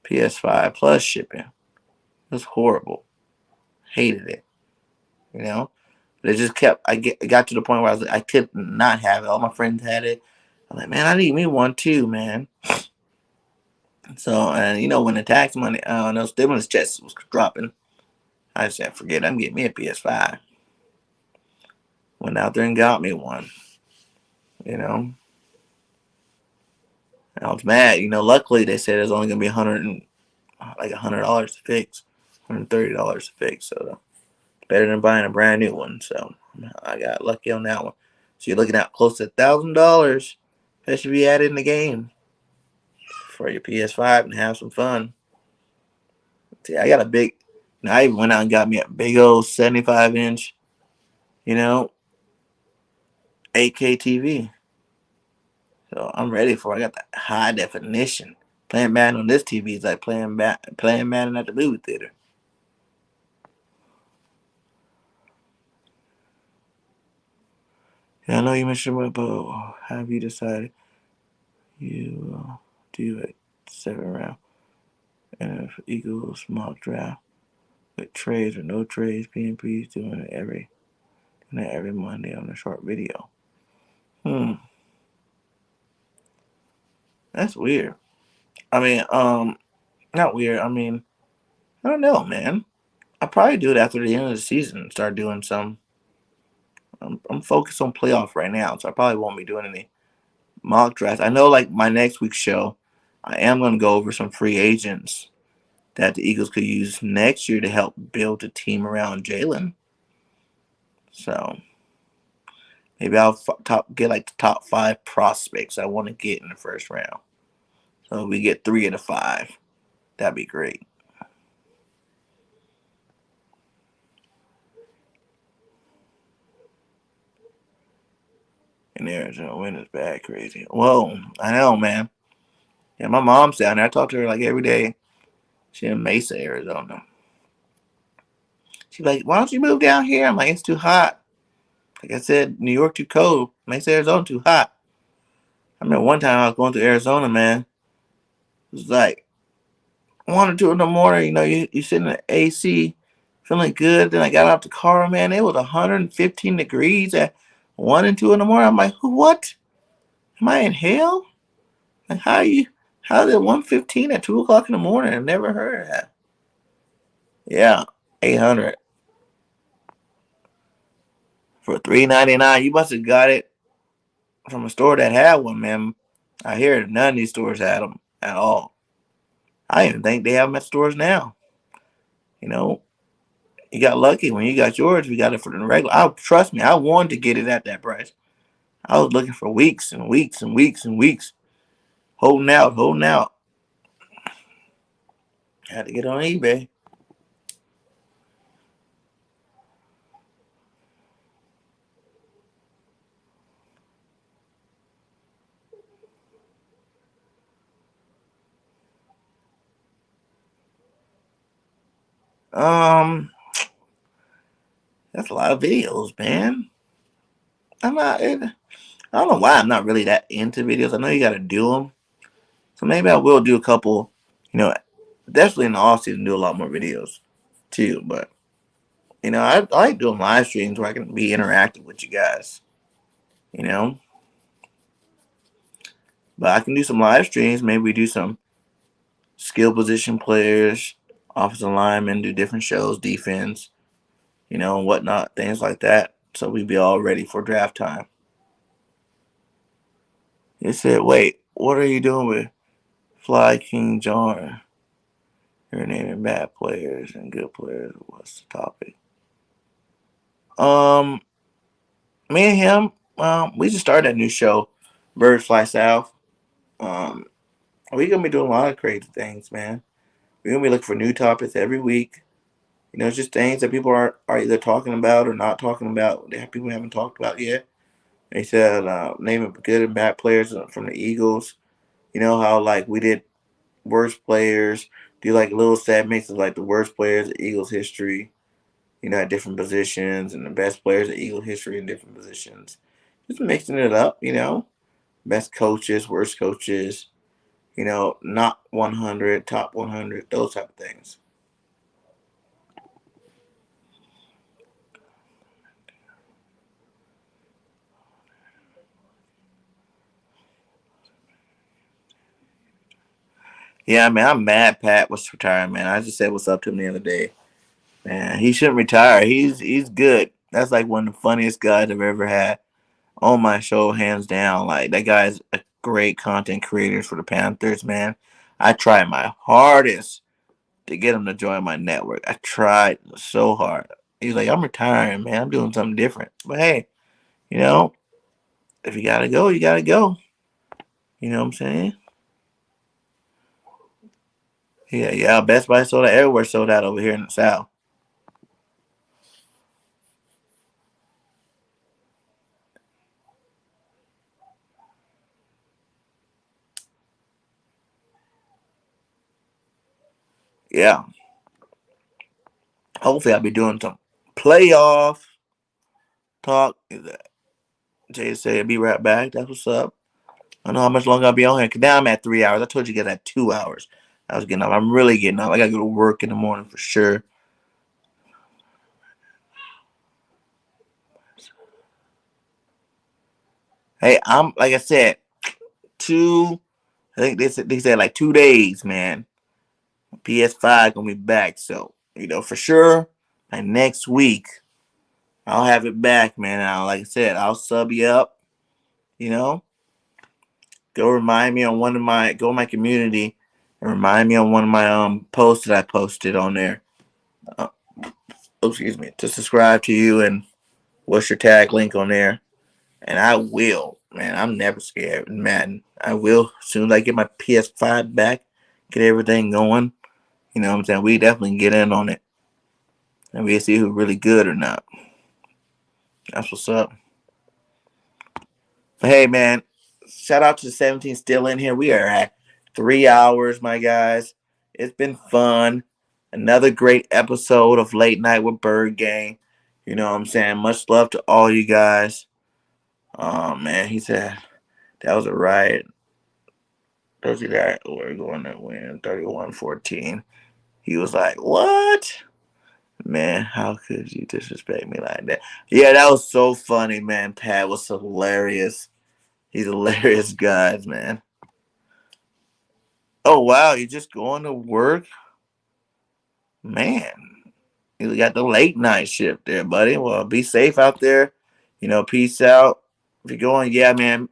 Speaker 2: PS5 plus shipping. It was horrible. Hated it. You know, but it just kept. I got to the point where I was like, I could not have it. All my friends had it. I'm like, man, I need me one too, man. So, and when the tax money, no stimulus checks was dropping, I said, forget it, I'm getting me a PS5. Went out there and got me one. You know, I was mad. Luckily they said it's only gonna be $100 to fix, $130 to fix. So better than buying a brand new one. So I got lucky on that one. So you're looking at close to $1,000 that should be added in the game for your PS5 and have some fun. See, I got a big. I even went out and got me a big old 75-inch, you know, 8K TV. So I'm ready for it. I got the high definition. Playing Madden on this TV is like playing Madden at the movie theater. Yeah, I know you mentioned about, but have you decided you will do a 7 round NFL Eagles mock draft with trades or no trades? PNP's doing it every Monday on a short video. Hmm.
Speaker 3: That's weird. I mean, not weird. I mean, I don't know, man. I'll probably do it after the end of the season. Start doing some. I'm focused on playoff right now, so I probably won't be doing any mock drafts. I know, like my next week's show, I am going to go over some free agents that the Eagles could use next year to help build a team around Jalen. So maybe I'll get like the top 5 prospects I want to get in the first round. So if we get 3 of the 5, that'd be great. And Arizona win is bad crazy. Whoa, I know, man. Yeah, my mom's down there. I talk to her like every day. She in Mesa, Arizona. She's like, "Why don't you move down here?" I'm like, "It's too hot." Like I said, New York too cold. Mesa, Arizona too hot. I remember one time I was going to Arizona, man. It was like 1 or 2 in the morning. You know, you sit in the AC, feeling good. Then I got out the car, man. It was 115 degrees at 1 and 2 in the morning. I'm like, what? Am I in hell? Like, how is it 115 at 2 o'clock in the morning? I never heard of that. Yeah, 800 for 3.99. You must have got it from a store that had one, man. I hear none of these stores had them at all. I even think they have them at stores now. You know, you got lucky when you got yours. We got it for the regular. Trust me, I wanted to get it at that price. I was looking for weeks and weeks and weeks and weeks, holding out, holding out. Had to get on eBay. Um, that's a lot of videos, man. I'm not. I don't know why I'm not really that into videos. I know you got to do them, so maybe I will do a couple. You know, definitely in the off season do a lot more videos too. But I like doing live streams where I can be interactive with you guys. You know, but I can do some live streams. Maybe we do some skill position players, offensive linemen, do different shows, defense, and whatnot, things like that. So we'd be all ready for draft time. He said, "Wait, what are you doing with Fly King John? You're naming bad players and good players. What's the topic?" Um, Me and him, we just started a new show, Birds Fly South. Um, we're gonna be doing a lot of crazy things, man. We're gonna be looking for new topics every week. It's just things that people are either talking about or not talking about. That people haven't talked about yet. They said naming good and bad players from the Eagles. You know how like we did worst players. Do like little segments of like the worst players of Eagles history. At different positions and the best players of Eagles history in different positions. Just mixing it up. Best coaches, worst coaches. Not 100, top 100, those type of things. Yeah, man, I'm mad Pat was retiring, man. I just said what's up to him the other day. Man, he shouldn't retire. He's good. That's like one of the funniest guys I've ever had on my show, hands down. Like that guy's a great content creator for the Panthers, man. I tried my hardest to get him to join my network. I tried so hard. He's like, I'm retiring, man. I'm doing something different. But hey, you know, if you gotta go, you gotta go. You know what I'm saying? Yeah, yeah. Best Buy sold out everywhere, sold out over here in the South. Yeah. Hopefully, I'll be doing some playoff talk. Jay said, "Be right back." That's what's up. I don't know how much longer I'll be on here. Cause now I'm at 3 hours. I told you guys at 2 hours. I was getting up. I'm really getting up. I gotta go to work in the morning for sure. Hey, I'm like I said, 2 I think they said like 2 days, man. PS5 gonna be back, so for sure. Like next week, I'll have it back, man. Like I said, I'll sub you up. You know, go remind me on one of my go in my community and remind me on one of my posts that I posted on there. Uh, excuse me, to subscribe to you and what's your tag link on there, and I will, man. I'm never scared, man. I will as soon as I get my PS5 back, get everything going. You know what I'm saying? We definitely get in on it, and we'll see who's really good or not. That's what's up. But hey, man, shout out to the 17 still in here. We are at 3 hours, my guys. It's been fun. Another great episode of Late Night with Bird Gang. You know what I'm saying? Much love to all you guys. Oh, man, he said that was a riot. Those guys were going to win 31-14. He was like, what? Man, how could you disrespect me like that? Yeah, that was so funny, man. Pat was hilarious. He's hilarious, guys, man. Oh wow, you're just going to work, man. You got the late night shift there, buddy. Well, be safe out there. Peace out. If you're going, yeah, man.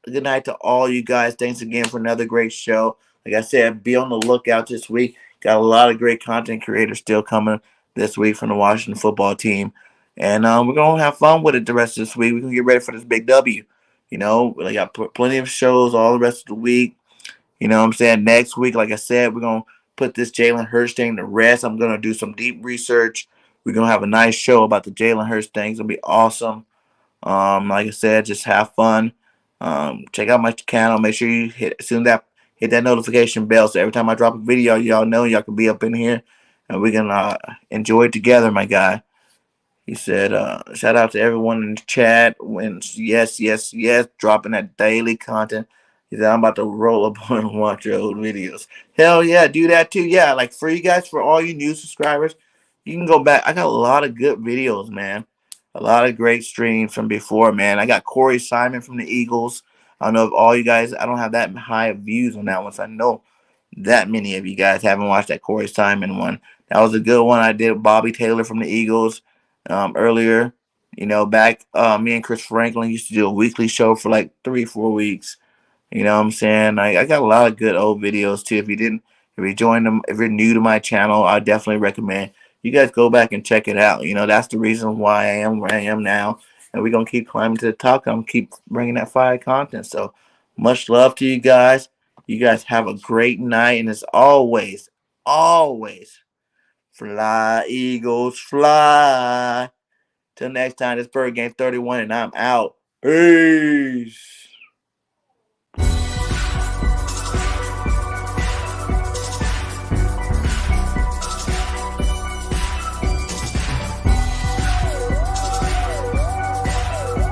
Speaker 3: Good night to all you guys. Thanks again for another great show. Like I said, be on the lookout this week. Got a lot of great content creators still coming this week from the Washington football team. And we're going to have fun with it the rest of this week. We're going to get ready for this big W. We got plenty of shows all the rest of the week. You know what I'm saying? Next week, like I said, we're going to put this Jalen Hurts thing to rest. I'm going to do some deep research. We're going to have a nice show about the Jalen Hurts thing. It's going to be awesome. Like I said, just have fun. Check out my channel. Make sure you hit that notification bell so every time I drop a video, y'all know y'all can be up in here and we can enjoy it together, my guy. He said, shout out to everyone in the chat. When yes, yes, yes, dropping that daily content. He said, I'm about to roll up on and watch your old videos. Hell yeah, do that too. Yeah, like for you guys, for all you new subscribers, you can go back. I got a lot of good videos, man. A lot of great streams from before, man. I got Corey Simon from the Eagles. I don't know if all you guys, I don't have that high of views on that one, so I know that many of you guys haven't watched that Corey Simon one. That was a good one. I did Bobby Taylor from the Eagles earlier. Back me and Chris Franklin used to do a weekly show for like 3-4 weeks. You know what I'm saying? I got a lot of good old videos too. If you join them, if you're new to my channel, I definitely recommend you guys go back and check it out. That's the reason why I am where I am now. And we're going to keep climbing to the top. I'm keep bringing that fire content. So much love to you guys. You guys have a great night. And as always, always fly, Eagles, fly. Till next time, this Bird Game 31, and I'm out. Peace.